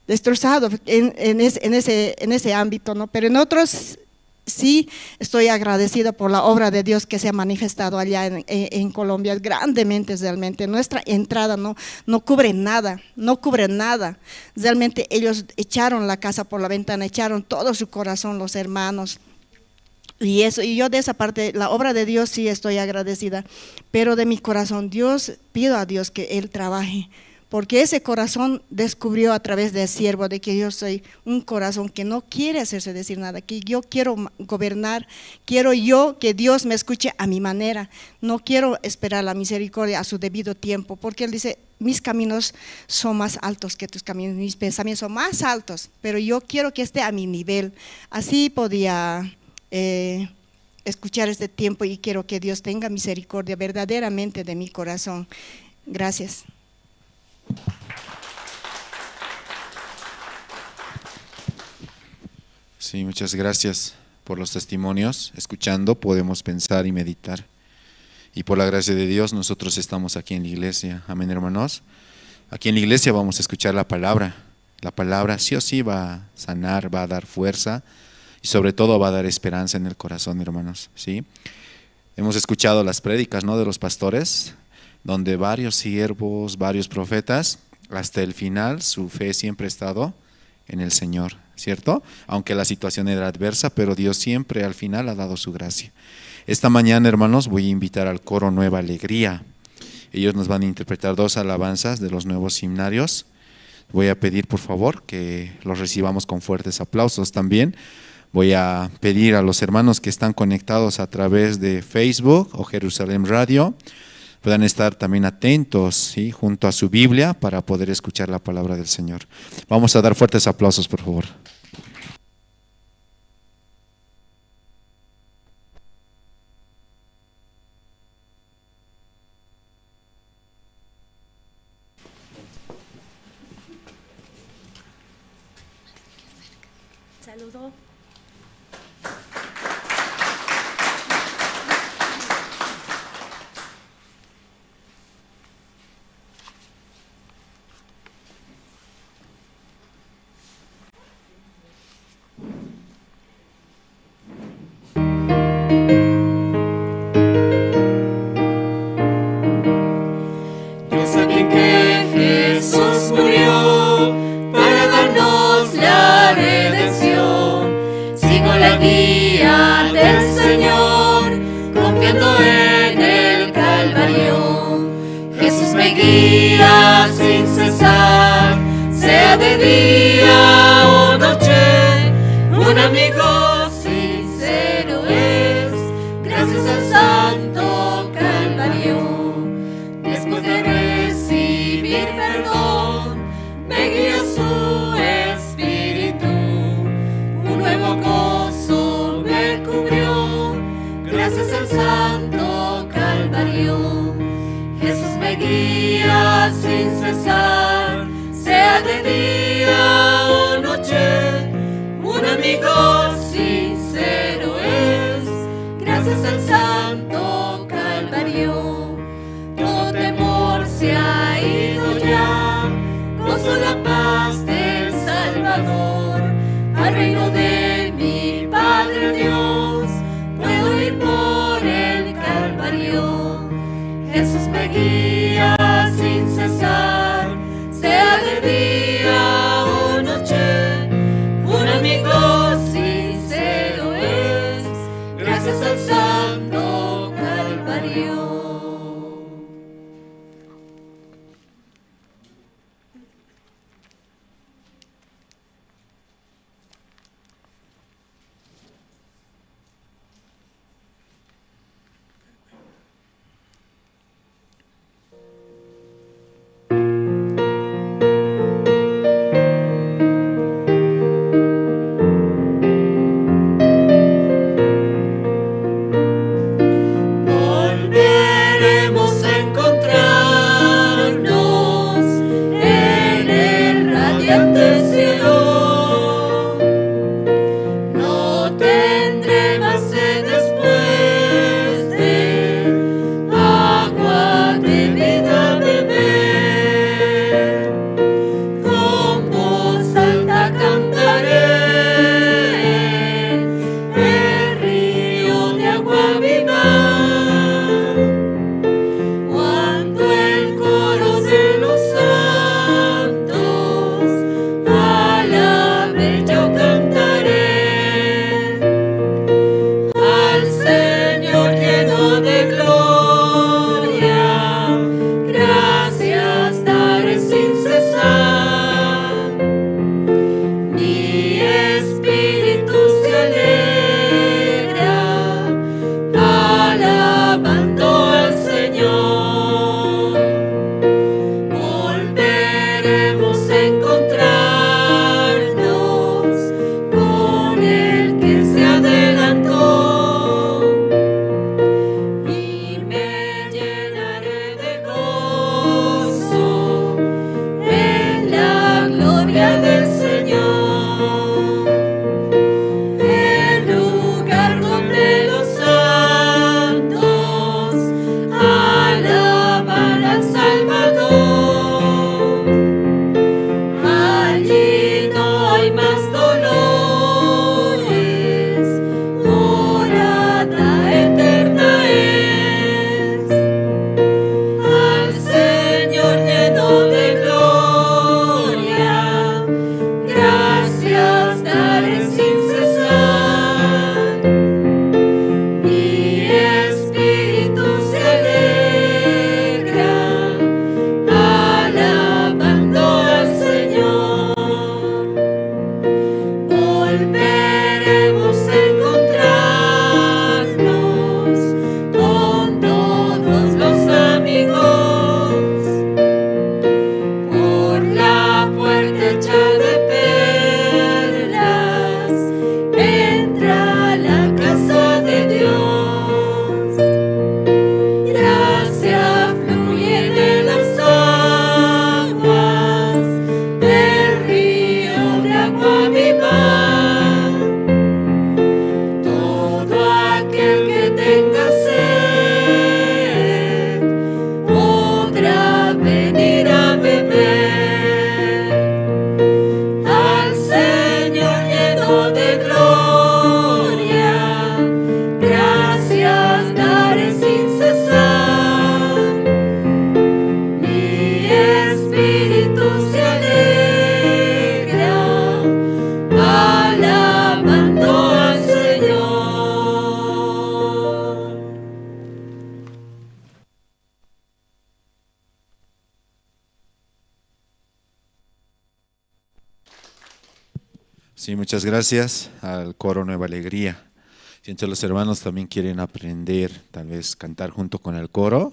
destrozado en ese ámbito, ¿no? Pero en otros sí estoy agradecida por la obra de Dios que se ha manifestado allá en Colombia grandemente realmente. Nuestra entrada no cubre nada, no cubre nada. Realmente ellos echaron la casa por la ventana, echaron todo su corazón los hermanos. Y yo de esa parte, la obra de Dios sí estoy agradecida, pero de mi corazón pido a Dios que Él trabaje, porque ese corazón descubrió a través del siervo de que yo soy un corazón que no quiere hacerse decir nada, que yo quiero gobernar, quiero yo que Dios me escuche a mi manera, no quiero esperar la misericordia a su debido tiempo, porque Él dice, mis caminos son más altos que tus caminos, mis pensamientos son más altos, pero yo quiero que esté a mi nivel. Así podía escuchar este tiempo y quiero que Dios tenga misericordia verdaderamente de mi corazón. Gracias. Sí, muchas gracias por los testimonios. Escuchando podemos pensar y meditar. Y por la gracia de Dios nosotros estamos aquí en la iglesia. Amén, hermanos. Aquí en la iglesia vamos a escuchar la palabra. La palabra sí o sí va a sanar, va a dar fuerza y sobre todo va a dar esperanza en el corazón, hermanos. ¿Sí? Hemos escuchado las prédicas, ¿no?, de los pastores, donde varios siervos, varios profetas, hasta el final su fe siempre ha estado en el Señor, ¿cierto? Aunque la situación era adversa, pero Dios siempre al final ha dado su gracia. Esta mañana, hermanos, voy a invitar al coro Nueva Alegría. Ellos nos van a interpretar 2 alabanzas de los nuevos himnarios. Voy a pedir, por favor, que los recibamos con fuertes aplausos también. Voy a pedir a los hermanos que están conectados a través de Facebook o Jerusalén Radio, puedan estar también atentos, ¿sí?, junto a su Biblia para poder escuchar la palabra del Señor. Vamos a dar fuertes aplausos, por favor. Saludo. Sea de día o noche, un amigo sin Sí, muchas gracias al coro Nueva Alegría. Si entre los hermanos también quieren aprender, tal vez cantar junto con el coro,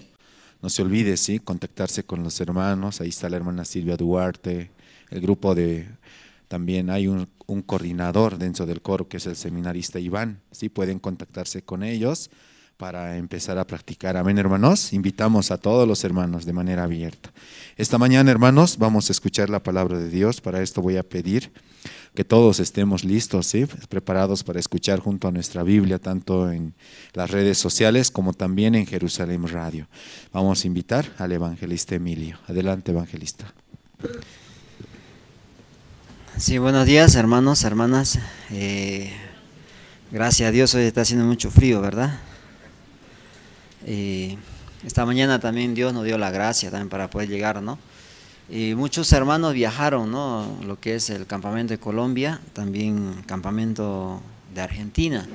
no se olvide, ¿sí? Contactarse con los hermanos. Ahí está la hermana Silvia Duarte, el grupo de... También hay un coordinador dentro del coro que es el seminarista Iván. ¿Sí? Pueden contactarse con ellos para empezar a practicar. Amén, hermanos. Invitamos a todos los hermanos de manera abierta. Esta mañana, hermanos, vamos a escuchar la palabra de Dios. Para esto voy a pedir que todos estemos listos, ¿sí? Preparados para escuchar junto a nuestra Biblia, tanto en las redes sociales como también en Jerusalén Radio. Vamos a invitar al evangelista Emilio. Adelante, evangelista. Sí, buenos días, hermanos, hermanas. Gracias a Dios, hoy está haciendo mucho frío, ¿verdad? Esta mañana también Dios nos dio la gracia también para poder llegar, ¿no? Y muchos hermanos viajaron, ¿no? Lo que es el campamento de Colombia, también campamento de Argentina.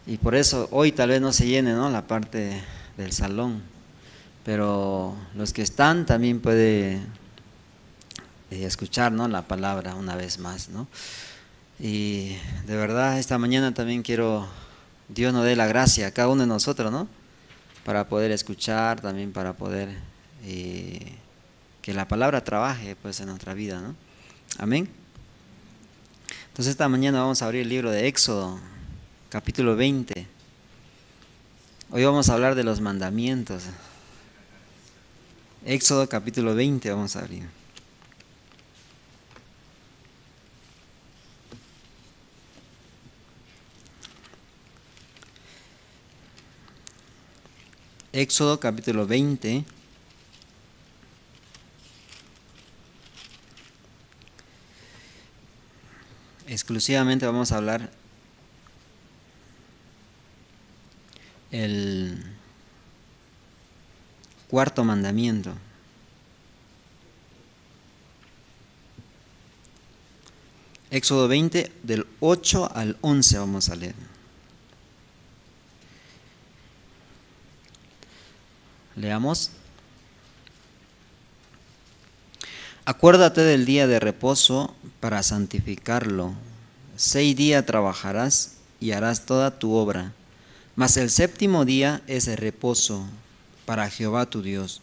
Y por eso hoy tal vez no se llene, ¿no? La parte del salón. Pero los que están también pueden escuchar, ¿no? La palabra una vez más, ¿no? Y de verdad esta mañana también quiero, Dios nos dé la gracia a cada uno de nosotros, ¿no? Para poder escuchar, también para poder que la palabra trabaje pues en nuestra vida, ¿no? Amén. Entonces esta mañana vamos a abrir el libro de Éxodo, capítulo 20. Hoy vamos a hablar de los mandamientos. Éxodo capítulo 20 vamos a abrir. Éxodo capítulo 20. Exclusivamente vamos a hablar el cuarto mandamiento. Éxodo 20, del 8 al 11 vamos a leer. Leamos. Acuérdate del día de reposo para santificarlo. 6 días trabajarás y harás toda tu obra, mas el séptimo día es el reposo para Jehová tu Dios.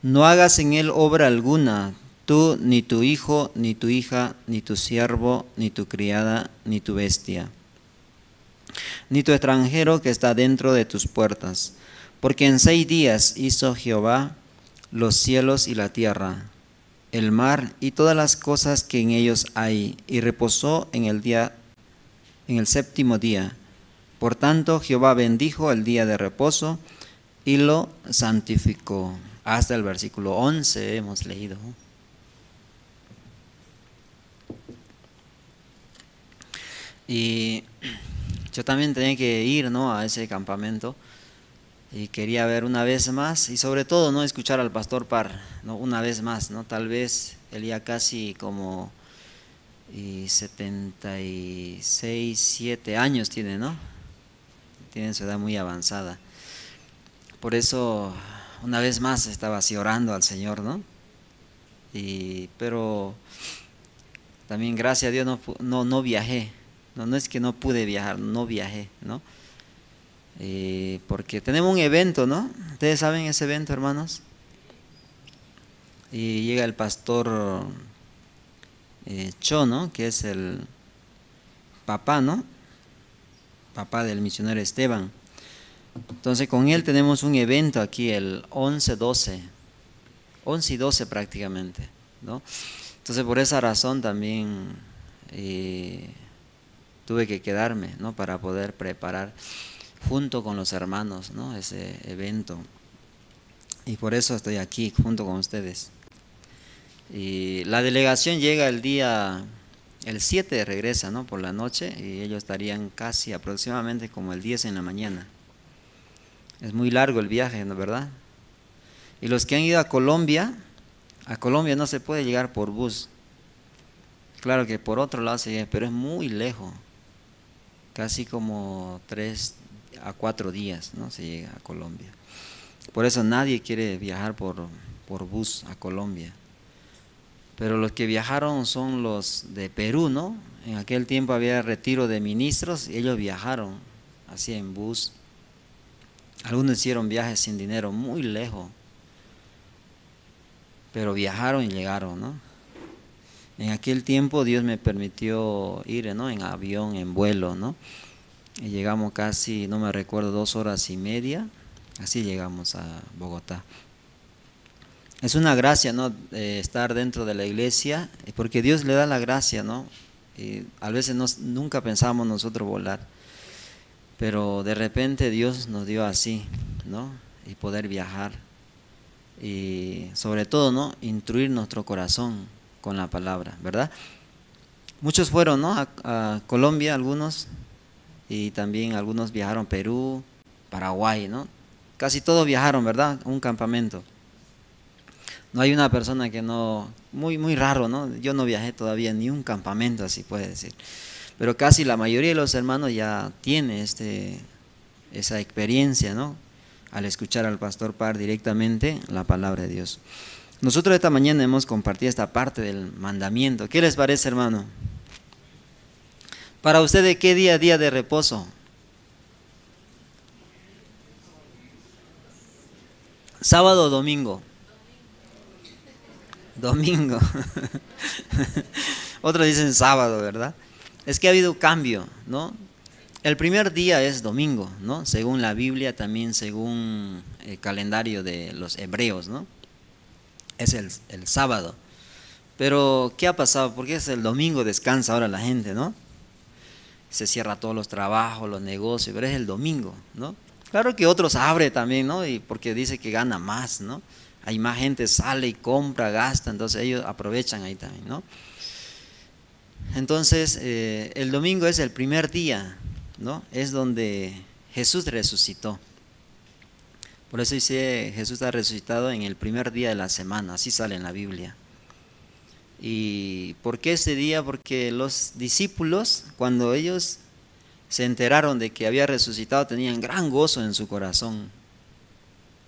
No hagas en él obra alguna, tú, ni tu hijo, ni tu hija, ni tu siervo, ni tu criada, ni tu bestia, ni tu extranjero que está dentro de tus puertas. Porque en 6 días hizo Jehová los cielos y la tierra, el mar y todas las cosas que en ellos hay, y reposó en el séptimo día. Por tanto, Jehová bendijo el día de reposo y lo santificó. Hasta el versículo 11 hemos leído. Y yo también tenía que ir, ¿no?, a ese campamento. Y quería ver una vez más, y sobre todo, ¿no?, escuchar al pastor Parr, ¿no?, una vez más, ¿no? Tal vez él ya casi como 76, 7 años tiene, ¿no? Tiene su edad muy avanzada. Por eso, una vez más estaba así orando al Señor, ¿no? Pero también gracias a Dios no viajé. No es que no pude viajar, no viajé, ¿no? Porque tenemos un evento, ¿no? ¿Ustedes saben ese evento, hermanos? Y llega el pastor Cho, ¿no?, que es el papá, ¿no?, papá del misionero Esteban. Entonces con él tenemos un evento aquí el 11 y 12 prácticamente, ¿no? Entonces por esa razón también tuve que quedarme, ¿no?, para poder preparar junto con los hermanos, ¿no?, ese evento. Y por eso estoy aquí junto con ustedes. Y la delegación llega el 7 regresa, ¿no?, por la noche, y ellos estarían casi aproximadamente como el 10 en la mañana. Es muy largo el viaje, ¿no?, ¿verdad? Y los que han ido a Colombia no se puede llegar por bus. Claro que por otro lado se llega, pero es muy lejos. Casi como 3 a 4 días, ¿no?, se llega a Colombia. Por eso nadie quiere viajar por bus a Colombia. Pero los que viajaron son los de Perú, ¿no? En aquel tiempo había retiro de ministros y ellos viajaron así en bus. Algunos hicieron viajes sin dinero, muy lejos, pero viajaron y llegaron, ¿no? En aquel tiempo Dios me permitió ir, ¿no?, en avión, en vuelo, ¿no? Y llegamos casi, no me recuerdo, 2 horas y media, así llegamos a Bogotá. Es una gracia, ¿no?, estar dentro de la iglesia, porque Dios le da la gracia, ¿no? Y a veces nunca pensamos nosotros volar, pero de repente Dios nos dio así, ¿no? Y poder viajar, y sobre todo, ¿no?, instruir nuestro corazón con la palabra, ¿verdad? Muchos fueron, ¿no?, a Colombia, algunos, y también algunos viajaron a Perú, Paraguay, ¿no? Casi todos viajaron, ¿verdad?, a un campamento. No hay una persona que no, muy raro, ¿no? Yo no viajé todavía ni un campamento, así puede decir. Pero casi la mayoría de los hermanos ya tiene esa experiencia, ¿no?, al escuchar al pastor Parr directamente la palabra de Dios. Nosotros esta mañana hemos compartido esta parte del mandamiento. ¿Qué les parece, hermano? Para ustedes, ¿qué día es día de reposo? ¿Sábado o domingo? Domingo. Otros dicen sábado, ¿verdad? Es que ha habido cambio, ¿no? El primer día es domingo, ¿no? Según la Biblia, también según el calendario de los hebreos, ¿no? Es el sábado. Pero, ¿qué ha pasado? Porque es el domingo, descansa ahora la gente, ¿no? Se cierra todos los trabajos, los negocios, pero es el domingo, ¿no? Claro que otros abren también, ¿no? Y porque dice que gana más, ¿no? Hay más gente, sale y compra, gasta, entonces ellos aprovechan ahí también, ¿no? Entonces, el domingo es el primer día, ¿no? Es donde Jesús resucitó. Por eso dice, Jesús está resucitado en el primer día de la semana, así sale en la Biblia. ¿Y por qué ese día? Porque los discípulos, cuando ellos se enteraron de que había resucitado, tenían gran gozo en su corazón,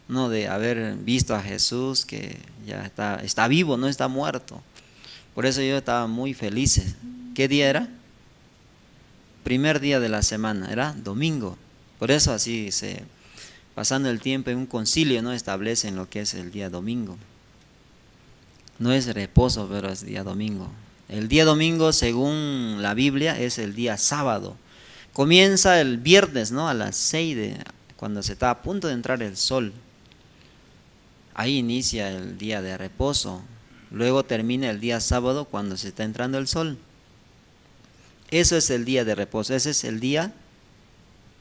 no de haber visto a Jesús, que ya está vivo, no está muerto. Por eso ellos estaban muy felices. ¿Qué día era? Primer día de la semana, era domingo. Por eso así pasando el tiempo en un concilio, no establecen lo que es el día domingo. No es reposo, pero es día domingo. El día domingo, según la Biblia, es el día sábado. Comienza el viernes, ¿no?, a las 6 cuando se está a punto de entrar el sol. Ahí inicia el día de reposo. Luego termina el día sábado cuando se está entrando el sol. Eso es el día de reposo. Ese es el día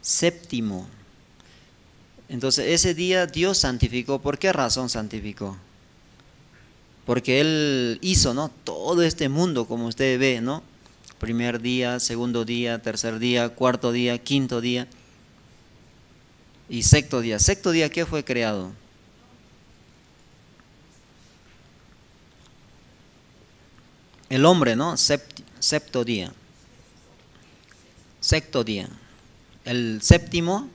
séptimo. Entonces ese día Dios santificó. ¿Por qué razón santificó? Porque Él hizo, ¿no?, todo este mundo, como usted ve, ¿no? Primer día, segundo día, tercer día, cuarto día, quinto día y sexto día. ¿Sexto día qué fue creado? El hombre, ¿no? Sexto día. Sexto día. El séptimo,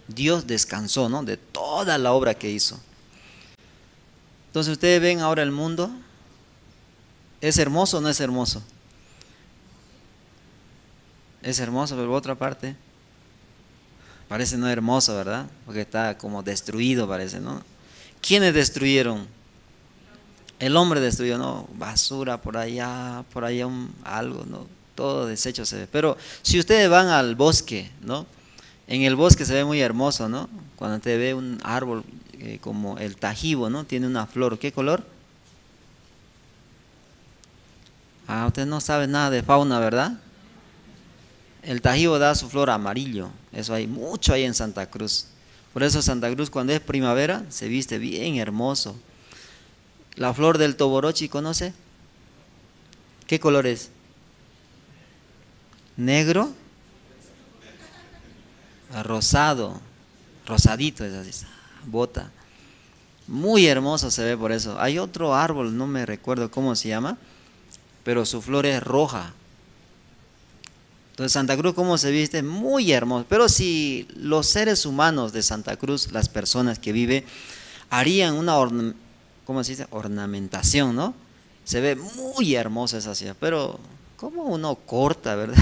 Dios descansó, ¿no?, de toda la obra que hizo. Entonces ustedes ven ahora el mundo. ¿Es hermoso o no es hermoso? Es hermoso, pero por otra parte parece no hermoso, ¿verdad? Porque está como destruido, parece, ¿no? ¿Quiénes destruyeron? El hombre destruyó, ¿no? Basura por allá algo, ¿no? Todo deshecho se ve. Pero si ustedes van al bosque, ¿no? En el bosque se ve muy hermoso, ¿no? Cuando te ve un árbol como el tajibo, ¿no? Tiene una flor. ¿Qué color? Usted no sabe nada de fauna, ¿verdad? El tajibo da su flor amarillo. Eso hay mucho ahí en Santa Cruz. Por eso Santa Cruz, cuando es primavera, se viste bien hermoso. La flor del toborochi, ¿conoce? ¿Qué color es? ¿Negro? Rosado. Rosadito es así. Bota. Muy hermoso se ve por eso. Hay otro árbol, no me recuerdo cómo se llama, pero su flor es roja. Entonces Santa Cruz, ¿cómo se viste? Muy hermoso. Pero si los seres humanos de Santa Cruz, las personas que viven, harían una ¿cómo se dice? Ornamentación, ¿no? Se ve muy hermosa esa ciudad, pero ¿Cómo uno corta, verdad?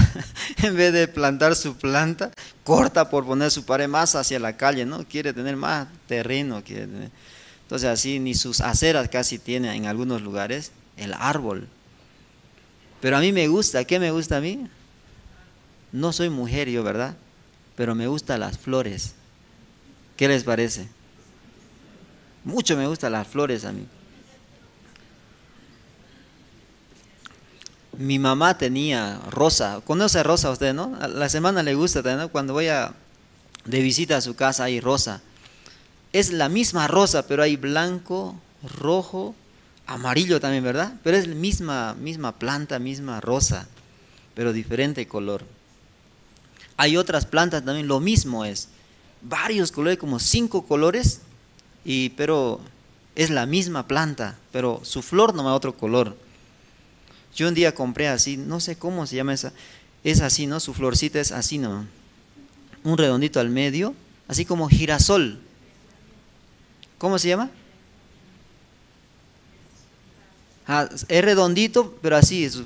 En vez de plantar su planta, corta por poner su pared más hacia la calle, ¿no? Quiere tener más terreno. Quiere tener. Entonces así ni sus aceras casi tiene en algunos lugares el árbol. Pero a mí me gusta, ¿qué me gusta a mí? No soy mujer yo, ¿verdad? Pero me gustan las flores. ¿Qué les parece? Mucho me gustan las flores a mí. Mi mamá tenía rosa. ¿Conoce rosa usted, no? A la semana le gusta también, ¿no? Cuando voy de visita a su casa hay rosa. Es la misma rosa, pero hay blanco, rojo, amarillo también, ¿verdad? Pero es la misma planta, misma rosa, pero diferente color. Hay otras plantas también, lo mismo es. Varios colores, como 5 colores, pero es la misma planta, pero su flor no va otro color. Yo un día compré así, no sé cómo se llama esa, es así, ¿no? Su florcita es así, ¿no? Un redondito al medio, así como girasol. ¿Cómo se llama? Es redondito, pero así es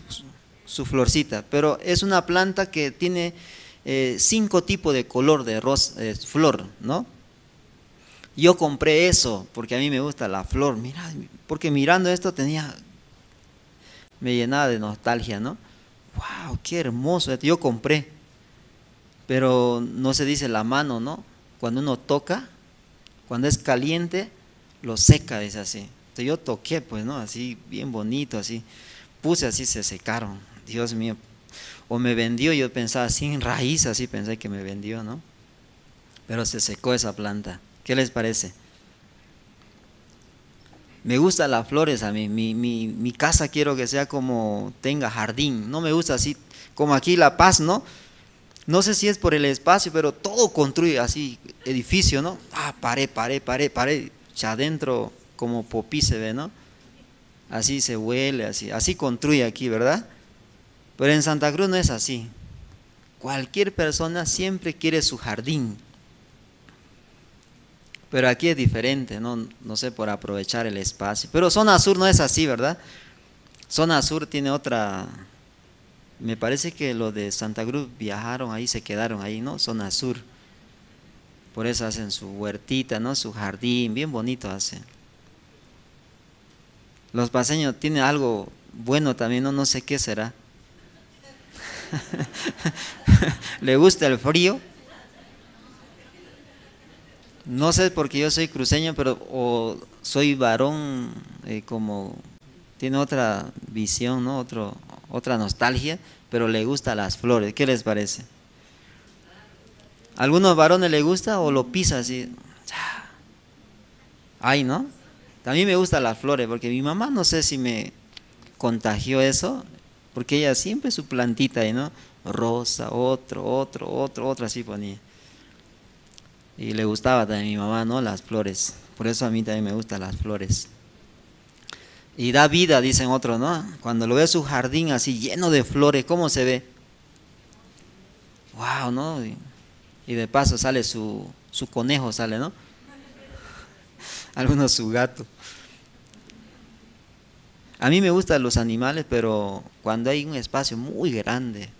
su florcita. Pero es una planta que tiene 5 tipos de color de flor, ¿no? Yo compré eso porque a mí me gusta la flor. Mira, porque mirando esto me llenaba de nostalgia, ¿no? ¡Wow! ¡Qué hermoso! Yo compré, pero no se dice la mano, ¿no? Cuando uno toca, cuando es caliente, lo seca, dice así. Entonces yo toqué, pues, ¿no? Así, bien bonito, así. Puse así, se secaron. Dios mío. O me vendió, yo pensaba, sin raíz, así pensé que me vendió, ¿no? Pero se secó esa planta. ¿Qué les parece? Me gustan las flores a mí. Mi casa quiero que sea como tenga jardín. No me gusta así, como aquí La Paz, ¿no? No sé si es por el espacio, pero todo construye así, edificio, ¿no? Pared. Ya adentro como popí se ve, ¿no? Así se huele, así construye aquí, ¿verdad? Pero en Santa Cruz no es así. Cualquier persona siempre quiere su jardín. Pero aquí es diferente, no sé, por aprovechar el espacio. Pero Zona Sur no es así, ¿verdad? Zona Sur tiene otra. Me parece que los de Santa Cruz viajaron ahí, se quedaron ahí, ¿no? Zona Sur. Por eso hacen su huertita, ¿no? Su jardín, bien bonito hacen. Los paseños tienen algo bueno también, no sé qué será. ¿Le gusta el frío? No sé, porque yo soy cruceño, pero o soy varón, como tiene otra visión, ¿no? Otra nostalgia, pero le gustan las flores. ¿Qué les parece? ¿A algunos varones le gusta o lo pisa así? Ay, ¿no? También me gustan las flores, porque mi mamá no sé si me contagió eso, porque ella siempre su plantita ahí, ¿no? Rosa, otro, así ponía. Y le gustaba también a mi mamá, ¿no? Las flores. Por eso a mí también me gustan las flores. Y da vida, dicen otros, ¿no? Cuando lo ve su jardín así lleno de flores, ¿cómo se ve? ¡Wow!, ¿no? Y de paso sale su conejo, sale, ¿no? Algunos su gato. A mí me gustan los animales, pero cuando hay un espacio muy grande.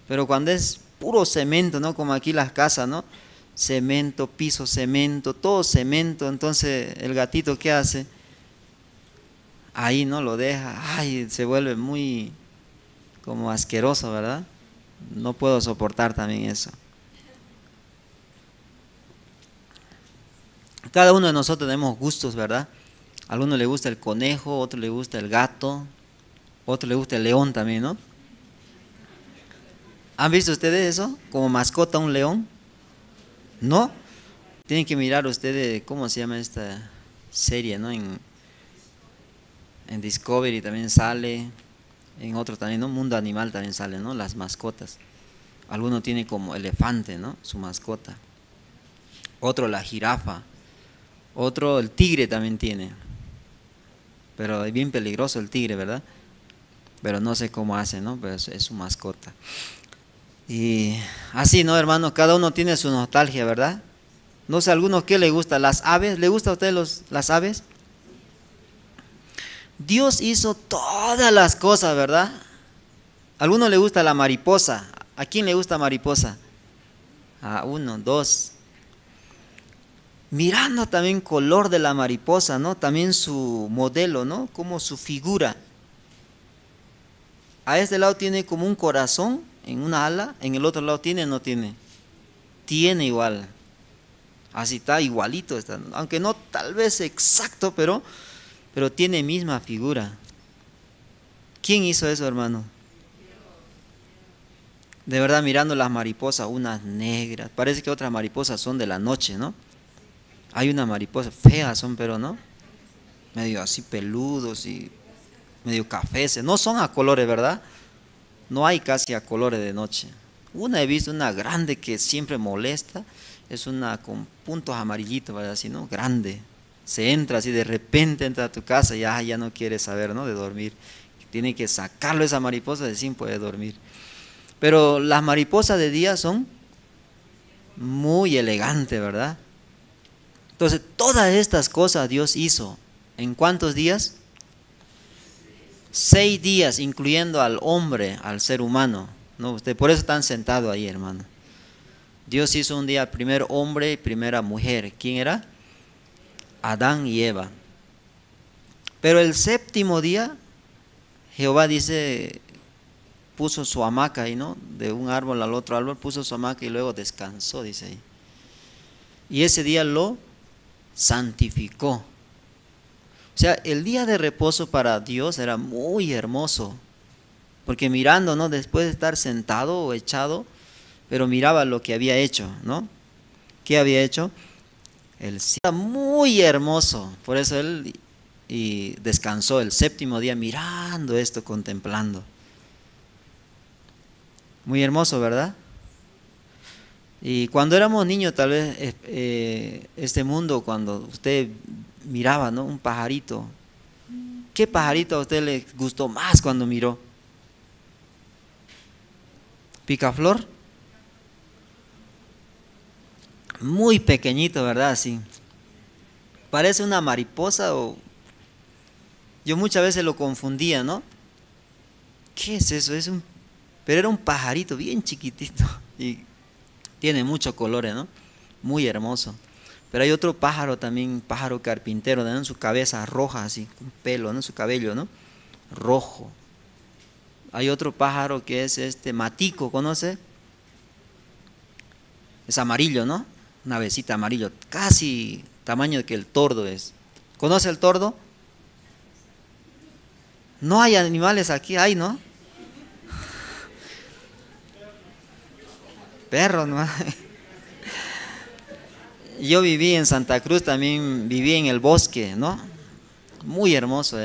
Pero cuando es puro cemento, ¿no? Como aquí las casas, ¿no? Cemento, piso, cemento, todo cemento. Entonces el gatito, ¿qué hace? Ahí no lo deja. Ay, se vuelve muy como asqueroso, ¿verdad? No puedo soportar también eso. Cada uno de nosotros tenemos gustos, ¿verdad? A alguno le gusta el conejo, a otro le gusta el gato, a otro le gusta el león también, ¿no? ¿Han visto ustedes eso? Como mascota un león. ¿No? Tienen que mirar ustedes cómo se llama esta serie, ¿no? En Discovery también sale, en otro también, ¿no? Mundo Animal también sale, ¿no? Las mascotas. Alguno tiene como elefante, ¿no? Su mascota. Otro la jirafa. Otro el tigre también tiene. Pero es bien peligroso el tigre, ¿verdad? Pero no sé cómo hace, ¿no? Pero es su mascota. Y así, ¿no, hermanos? Cada uno tiene su nostalgia, ¿verdad? No sé, ¿a alguno qué le gusta? ¿Las aves? ¿Le gusta a usted las aves? Dios hizo todas las cosas, ¿verdad? ¿A alguno le gusta la mariposa? ¿A quién le gusta mariposa? A uno, dos. Mirando también color de la mariposa, ¿no? También su modelo, ¿no? Como su figura. A este lado tiene como un corazón en una ala, en el otro lado tiene, no tiene. Tiene igual. Así está, igualito está. Aunque no tal vez exacto, pero tiene misma figura. ¿Quién hizo eso, hermano? De verdad, mirando las mariposas, unas negras. Parece que otras mariposas son de la noche, ¿no? Hay una mariposa, feas son, pero no. Medio así peludos y medio cafés. No son a colores, ¿verdad? No hay casi a colores de noche. Una he visto, una grande que siempre molesta. Es una con puntos amarillitos, ¿verdad? Así, ¿no? Grande. Se entra así, de repente entra a tu casa y ya no quiere saber, ¿no? De dormir. Tiene que sacarlo esa mariposa de sin poder dormir. Pero las mariposas de día son muy elegantes, ¿verdad? Entonces, todas estas cosas Dios hizo. ¿En cuántos días? 6 días, incluyendo al hombre, al ser humano. ¿No? Usted por eso están sentados ahí, hermano. Dios hizo un día primer hombre y primera mujer. ¿Quién era? Adán y Eva. Pero el séptimo día, Jehová dice, puso su hamaca ahí, ¿no? De un árbol al otro árbol, puso su hamaca y luego descansó, dice ahí. Y ese día lo santificó. O sea, el día de reposo para Dios era muy hermoso. Porque mirando, ¿no? Después de estar sentado o echado, pero miraba lo que había hecho, ¿no? ¿Qué había hecho? El cielo era muy hermoso. Por eso él y descansó el séptimo día mirando esto, contemplando. Muy hermoso, ¿verdad? Y cuando éramos niños, tal vez este mundo, cuando usted miraba, ¿no? Un pajarito. ¿Qué pajarito a usted le gustó más cuando miró? ¿Picaflor? Muy pequeñito, ¿verdad? Así. Parece una mariposa o... Yo muchas veces lo confundía, ¿no? ¿Qué es eso? Pero era un pajarito bien chiquitito y tiene muchos colores, ¿no? Muy hermoso. Pero hay otro pájaro también, pájaro carpintero, ¿no? En su cabeza roja así, con pelo, ¿no? Su cabello, ¿no? Rojo. Hay otro pájaro que es matico, ¿conoce? Es amarillo, ¿no? Una avecita amarillo, casi tamaño que el tordo es. ¿Conoce el tordo? No hay animales aquí, hay, ¿no? Perro, ¿no? Yo viví en Santa Cruz, también viví en el bosque, ¿no? Muy hermoso,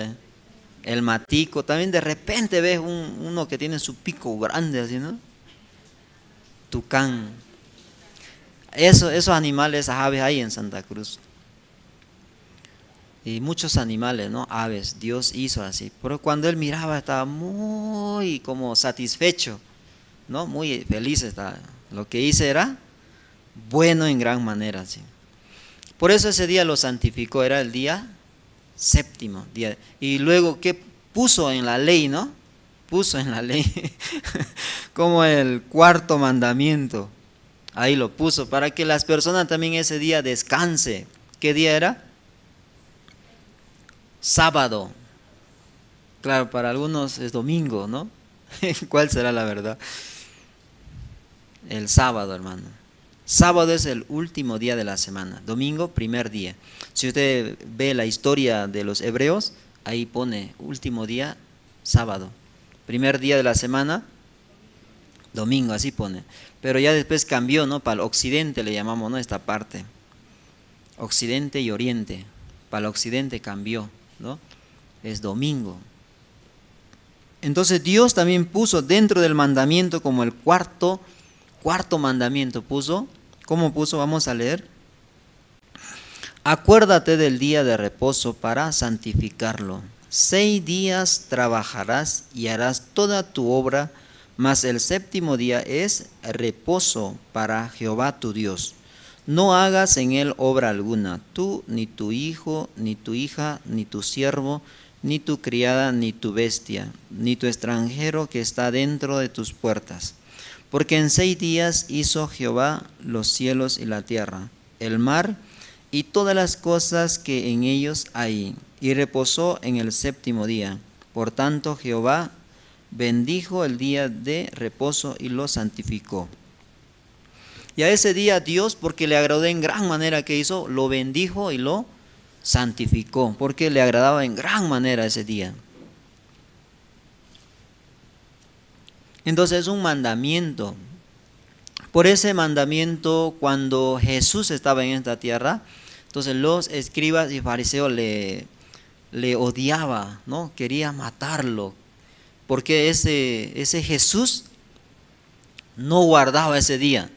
El matico, también de repente ves uno que tiene su pico grande así, ¿no? Tucán. Esos animales, esas aves hay en Santa Cruz. Y muchos animales, ¿no? Aves, Dios hizo así. Pero cuando él miraba estaba muy como satisfecho, ¿no? Muy feliz estaba. Lo que hice era bueno en gran manera, ¿sí? Por eso ese día lo santificó, era el día séptimo día. Y luego, ¿qué puso en la ley, no? Puso en la ley como el 4.º mandamiento. Ahí lo puso para que las personas también ese día descansen. ¿Qué día era? Sábado. Claro, para algunos es domingo, ¿no? ¿Cuál será la verdad? El sábado, hermano. Sábado es el último día de la semana. Domingo, primer día. Si usted ve la historia de los hebreos, ahí pone último día, sábado. Primer día de la semana, domingo, así pone. Pero ya después cambió, ¿no? Para el occidente le llamamos, ¿no? Esta parte. Occidente y oriente. Para el occidente cambió, ¿no? Es domingo. Entonces Dios también puso dentro del mandamiento como el cuarto mandamiento puso. ¿Cómo puso? Vamos a leer. Acuérdate del día de reposo para santificarlo. 6 días trabajarás y harás toda tu obra, mas el séptimo día es reposo para Jehová tu Dios. No hagas en él obra alguna, tú, ni tu hijo, ni tu hija, ni tu siervo, ni tu criada, ni tu bestia, ni tu extranjero que está dentro de tus puertas. Porque en 6 días hizo Jehová los cielos y la tierra, el mar y todas las cosas que en ellos hay, y reposó en el 7º día. Por tanto, Jehová bendijo el día de reposo y lo santificó. Y a ese día Dios, porque le agradó en gran manera que hizo, lo bendijo y lo santificó, porque le agradaba en gran manera ese día. Entonces es un mandamiento. Por ese mandamiento, cuando Jesús estaba en esta tierra, entonces los escribas y fariseos le odiaba, ¿no? Quería matarlo, porque ese Jesús no guardaba ese día.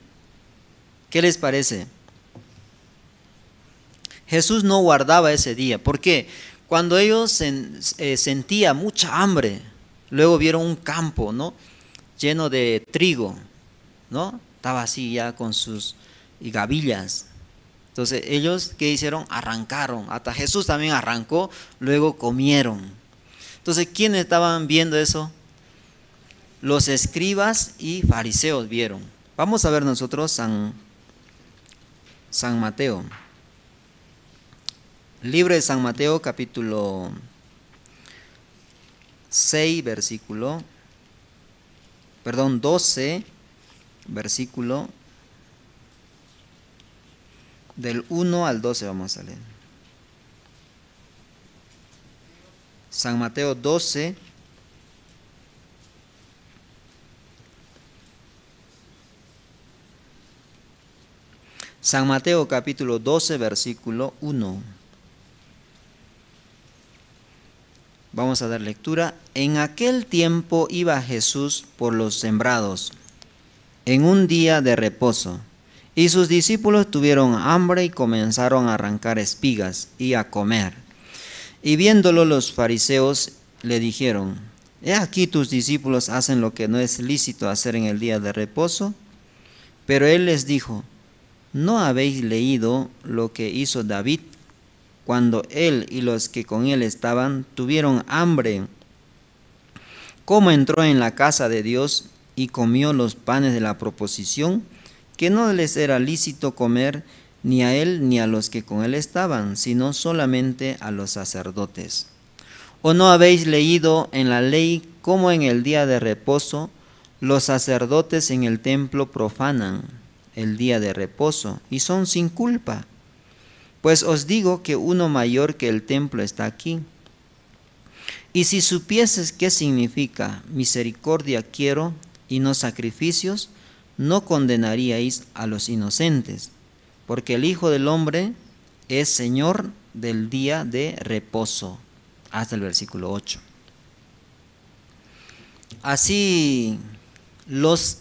¿Qué les parece? Jesús no guardaba ese día. ¿Por qué? Cuando ellos sentían mucha hambre, luego vieron un campo, ¿no?, lleno de trigo, ¿no? Estaba así ya con sus gavillas. Entonces ellos, ¿qué hicieron? Arrancaron. Hasta Jesús también arrancó, luego comieron. Entonces, ¿quiénes estaban viendo eso? Los escribas y fariseos vieron. Vamos a ver nosotros San Mateo. Libro de San Mateo, capítulo 12, versículo del 1 al 12 vamos a leer. San Mateo 12, San Mateo capítulo 12, versículo 1. Vamos a dar lectura. En aquel tiempo iba Jesús por los sembrados, en un día de reposo, y sus discípulos tuvieron hambre y comenzaron a arrancar espigas y a comer. Y viéndolo los fariseos le dijeron: he aquí tus discípulos hacen lo que no es lícito hacer en el día de reposo. Pero él les dijo: ¿no habéis leído lo que hizo David cuando él y los que con él estaban tuvieron hambre? ¿Cómo entró en la casa de Dios y comió los panes de la proposición, que no les era lícito comer ni a él ni a los que con él estaban, sino solamente a los sacerdotes? ¿O no habéis leído en la ley cómo en el día de reposo los sacerdotes en el templo profanan el día de reposo y son sin culpa? Pues os digo que uno mayor que el templo está aquí. Y si supieses qué significa misericordia quiero y no sacrificios, no condenaríais a los inocentes, porque el Hijo del Hombre es Señor del día de reposo. Hasta el versículo 8. Así los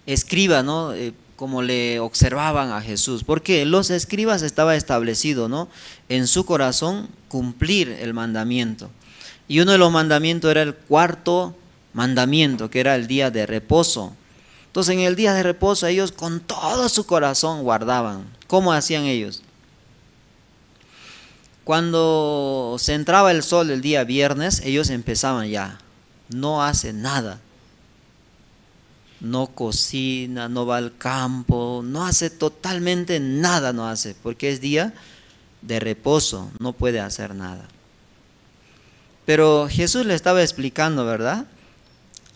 escribas, ¿no?, como le observaban a Jesús, porque los escribas estaba establecido, ¿no?, en su corazón cumplir el mandamiento. Y uno de los mandamientos era el 4º mandamiento, que era el día de reposo. Entonces, en el día de reposo ellos con todo su corazón guardaban. ¿Cómo hacían ellos? Cuando se entraba el sol el día viernes, ellos empezaban ya, no hacen nada. No cocina, no va al campo, no hace totalmente nada, no hace, porque es día de reposo, no puede hacer nada. Pero Jesús le estaba explicando, ¿verdad?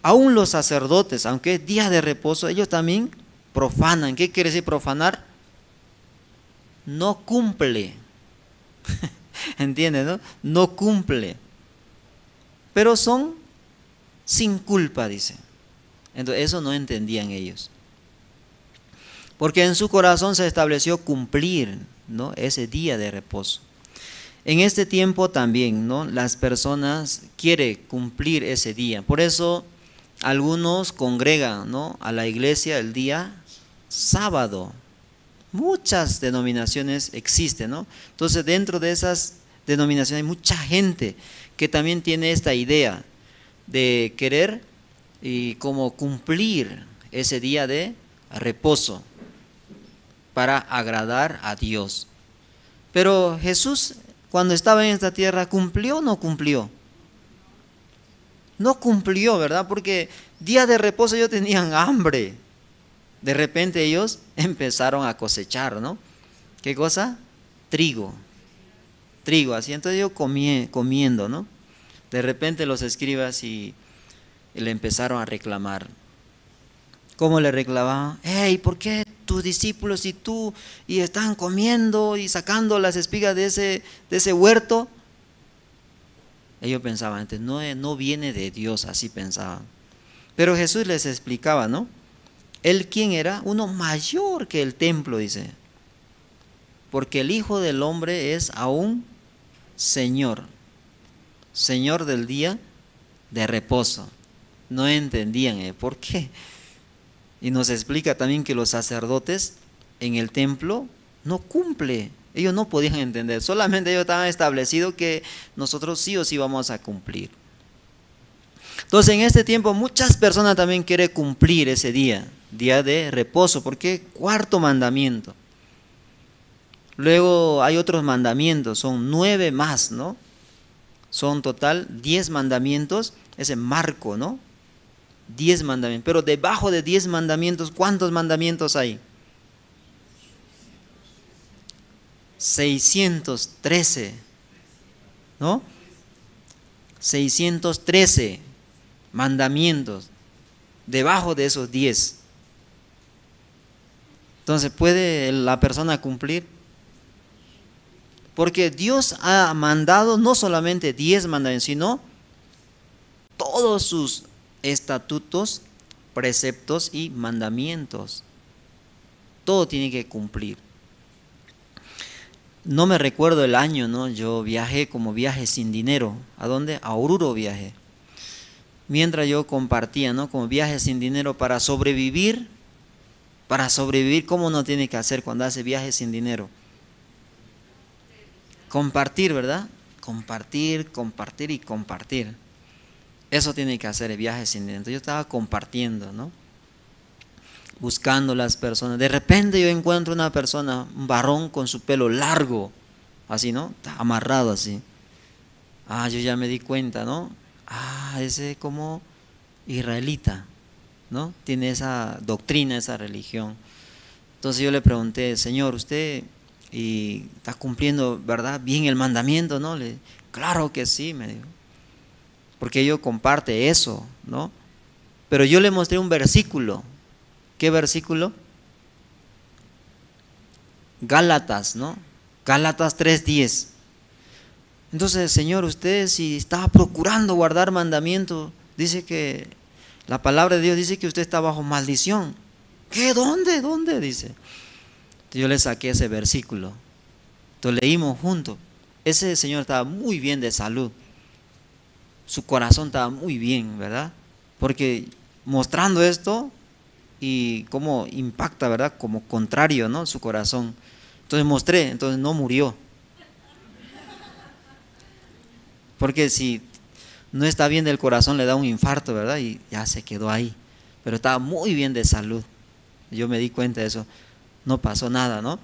Aún los sacerdotes, aunque es día de reposo, ellos también profanan. ¿Qué quiere decir profanar? No cumple. ¿Entiendes, no? No cumple. Pero son sin culpa, dice. Entonces eso no entendían ellos, porque en su corazón se estableció cumplir, ¿no?, ese día de reposo. En este tiempo también, ¿no?, las personas quieren cumplir ese día. Por eso algunos congregan, ¿no?, a la iglesia el día sábado. Muchas denominaciones existen, ¿no? Entonces dentro de esas denominaciones hay mucha gente que también tiene esta idea de querer y como cumplir ese día de reposo para agradar a Dios. Pero Jesús cuando estaba en esta tierra, ¿cumplió o no cumplió? No cumplió, ¿verdad? Porque día de reposo ellos tenían hambre. De repente ellos empezaron a cosechar, ¿no? ¿Qué cosa? Trigo. Trigo, así. Entonces ellos comiendo, ¿no? De repente los escribas y le empezaron a reclamar. ¿Cómo le reclamaban? Hey, ¿por qué tus discípulos y tú y están comiendo y sacando las espigas de ese huerto? Ellos pensaban, no viene de Dios, así pensaban. Pero Jesús les explicaba, ¿no? Él, ¿quién era? Uno mayor que el templo, dice. Porque el Hijo del Hombre es aún Señor. Señor del día de reposo. No entendían, ¿por qué? Y nos explica también que los sacerdotes en el templo no cumplen. Ellos no podían entender. Solamente ellos estaban establecidos que nosotros sí o sí vamos a cumplir. Entonces en este tiempo muchas personas también quieren cumplir ese día de reposo. ¿Por qué? Cuarto mandamiento. Luego hay otros mandamientos, son 9 más, ¿no? Son total 10 mandamientos, ese marco, ¿no? 10 mandamientos, pero debajo de 10 mandamientos, ¿cuántos mandamientos hay? 613, ¿no? 613 mandamientos debajo de esos 10. Entonces, ¿puede la persona cumplir? Porque Dios ha mandado no solamente 10 mandamientos, sino todos sus estatutos, preceptos y mandamientos. Todo tiene que cumplir. No me recuerdo el año, ¿no? Yo viajé como viaje sin dinero. ¿A dónde? A Oruro viajé. Mientras yo compartía, ¿no? Como viaje sin dinero para sobrevivir. Para sobrevivir, ¿cómo uno tiene que hacer cuando hace viaje sin dinero? Compartir, ¿verdad? Compartir, compartir y compartir. Eso tiene que hacer el viaje sin dinero. Entonces yo estaba compartiendo, ¿no? Buscando las personas. De repente yo encuentro una persona, un varón con su pelo largo, así, ¿no? Está amarrado así. Yo ya me di cuenta, ¿no? Ese como israelita, ¿no? Tiene esa doctrina, esa religión. Entonces yo le pregunté, Señor, usted y está cumpliendo, ¿verdad? Bien el mandamiento, ¿no? Claro que sí, me dijo. Porque ellos comparte eso, ¿no? Pero yo le mostré un versículo. ¿Qué versículo? Gálatas, ¿no? Gálatas 3:10. Entonces, Señor, usted si está procurando guardar mandamientos, dice que la palabra de Dios dice que usted está bajo maldición. ¿Qué? ¿Dónde? ¿Dónde? Dice. Yo le saqué ese versículo. Entonces leímos juntos. Ese señor estaba muy bien de salud. Su corazón estaba muy bien, ¿verdad? Porque mostrando esto y cómo impacta, ¿verdad? Como contrario, ¿no? Su corazón. Entonces mostré, entonces no murió. Porque si no está bien del corazón le da un infarto, ¿verdad? Y ya se quedó ahí. Pero estaba muy bien de salud. Yo me di cuenta de eso. No pasó nada, ¿no?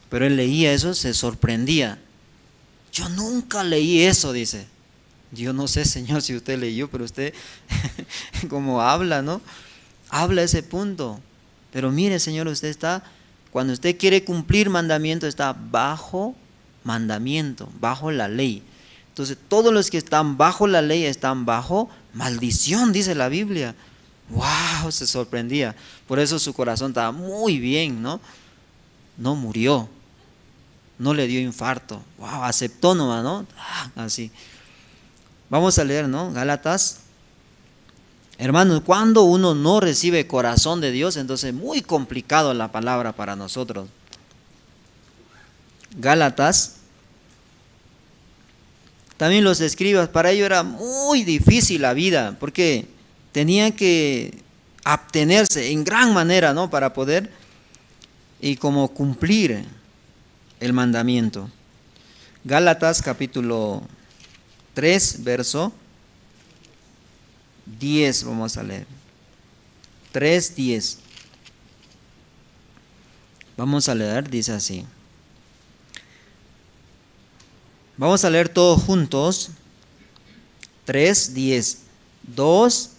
Pero él leía eso, se sorprendía. Yo nunca leí eso, dice. Yo no sé, Señor, si usted leyó, pero usted como habla, ¿no? Habla ese punto. Pero mire, Señor, usted está, cuando usted quiere cumplir mandamiento, está bajo mandamiento, bajo la ley. Entonces, todos los que están bajo la ley están bajo maldición, dice la Biblia. ¡Wow! Se sorprendía. Por eso su corazón estaba muy bien, ¿no? No murió. No le dio infarto. ¡Wow! Aceptó nomás, ¿no? Así. Vamos a leer, ¿no? Gálatas. Hermanos, cuando uno no recibe corazón de Dios, entonces es muy complicado la palabra para nosotros. Gálatas. También los escribas, para ellos era muy difícil la vida, porque tenían que abstenerse en gran manera, ¿no? Para poder y como cumplir el mandamiento. Gálatas capítulo 3, verso 10, vamos a leer. 3:10. Vamos a leer, dice así. Vamos a leer todos juntos. 3, 10. 2,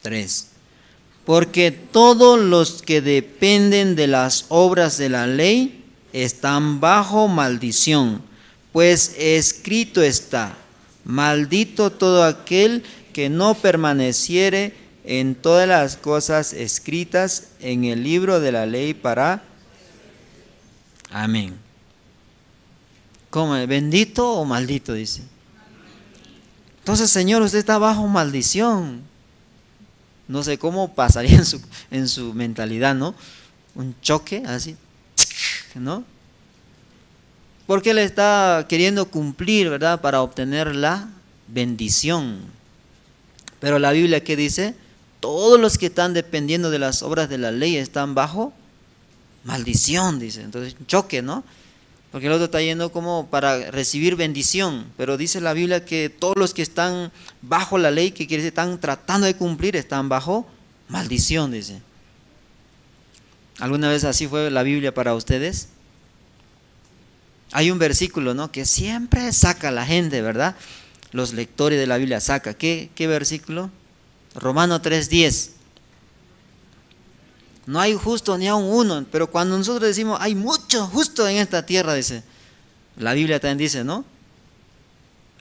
3. Porque todos los que dependen de las obras de la ley están bajo maldición, pues escrito está: maldito todo aquel que no permaneciere en todas las cosas escritas en el libro de la ley para... Amén. ¿Cómo? ¿Bendito o maldito? Dice. Entonces, Señor, usted está bajo maldición. No sé cómo pasaría en su mentalidad, ¿no? Un choque así, ¿no? Porque Él está queriendo cumplir, ¿verdad? Para obtener la bendición. Pero la Biblia, ¿qué dice? Todos los que están dependiendo de las obras de la ley están bajo maldición, dice. Entonces, un choque, ¿no? Porque el otro está yendo como para recibir bendición, pero dice la Biblia que todos los que están bajo la ley, que quiere decir están tratando de cumplir, están bajo maldición, dice. ¿Alguna vez así fue la Biblia para ustedes? Hay un versículo, ¿no?, que siempre saca la gente, ¿verdad? Los lectores de la Biblia saca. ¿Qué versículo? Romanos 3:10. No hay justo ni aun uno, pero cuando nosotros decimos hay mucho justo en esta tierra, dice, la Biblia también dice, ¿no?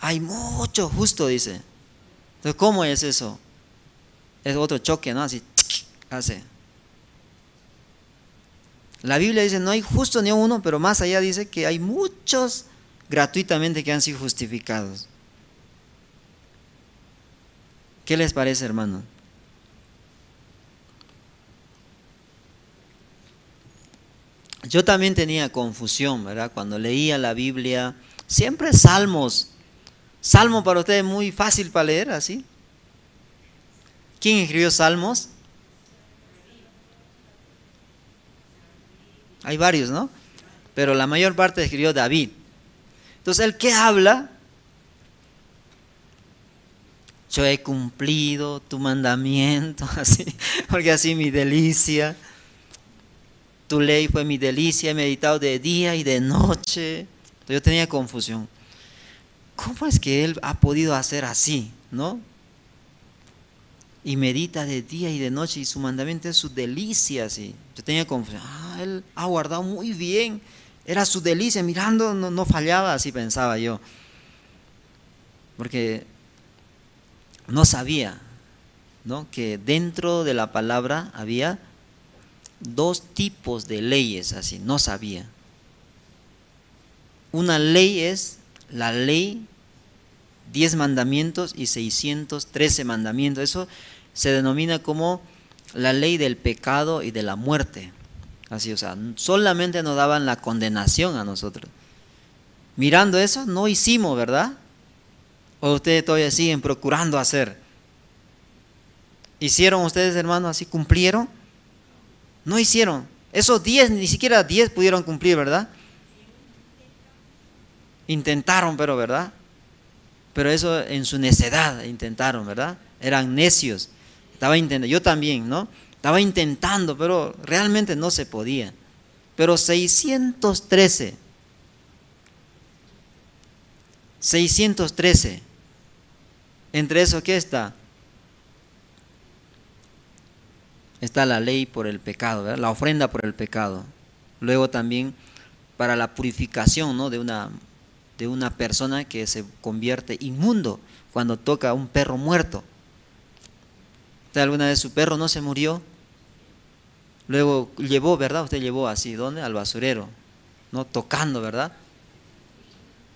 Hay mucho justo, dice. Entonces, ¿cómo es eso? Es otro choque, ¿no? Así, hace. La Biblia dice no hay justo ni aun uno, pero más allá dice que hay muchos gratuitamente que han sido justificados. ¿Qué les parece, hermano? Yo también tenía confusión, ¿verdad? Cuando leía la Biblia, siempre salmos. Salmo para ustedes muy fácil para leer, así. ¿Quién escribió salmos? Hay varios, ¿no? Pero la mayor parte escribió David. Entonces, ¿el qué habla? Yo he cumplido tu mandamiento, así, porque así mi delicia. Tu ley fue mi delicia, he meditado de día y de noche. Yo tenía confusión. ¿Cómo es que él ha podido hacer así, no? Y medita de día y de noche y su mandamiento es su delicia, así. Yo tenía confusión. Él ha guardado muy bien. Era su delicia, mirando, no fallaba, así pensaba yo. Porque no sabía, ¿no?, que dentro de la palabra había dos tipos de leyes, así, no sabía. Una ley es la ley 10 mandamientos y 613 mandamientos. Eso se denomina como la ley del pecado y de la muerte. Así, o sea, solamente nos daban la condenación a nosotros. Mirando eso, no hicimos, ¿verdad? ¿O ustedes todavía siguen procurando hacer? ¿Hicieron ustedes, hermanos, así? ¿Cumplieron? No hicieron. Esos 10, ni siquiera 10 pudieron cumplir, ¿verdad? Intentaron, pero, ¿verdad? Pero eso en su necedad intentaron, ¿verdad? Eran necios. Estaba intentando, yo también, ¿no? Estaba intentando, pero realmente no se podía. Pero 613. Entre eso, ¿qué está? Está la ley por el pecado, ¿verdad? La ofrenda por el pecado. Luego también para la purificación, ¿no?, de una persona que se convierte inmundo cuando toca a un perro muerto. ¿Usted alguna vez su perro no se murió? Luego llevó, ¿verdad? Usted llevó así, ¿dónde? Al basurero, ¿no? Tocando, ¿verdad?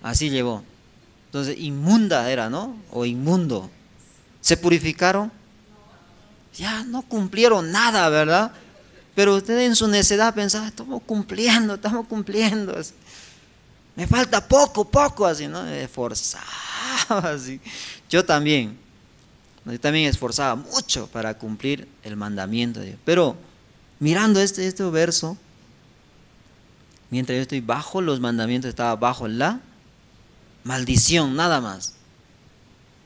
Así llevó. Entonces, inmunda era, ¿no? O inmundo. ¿Se purificaron? Ya no cumplieron nada, ¿verdad? Pero usted en su necedad pensaba, estamos cumpliendo. Así. Me falta poco, así, ¿no? Esforzaba, así. Yo también esforzaba mucho para cumplir el mandamiento de Dios. Pero mirando este verso, mientras yo estoy bajo los mandamientos, estaba bajo la maldición, nada más.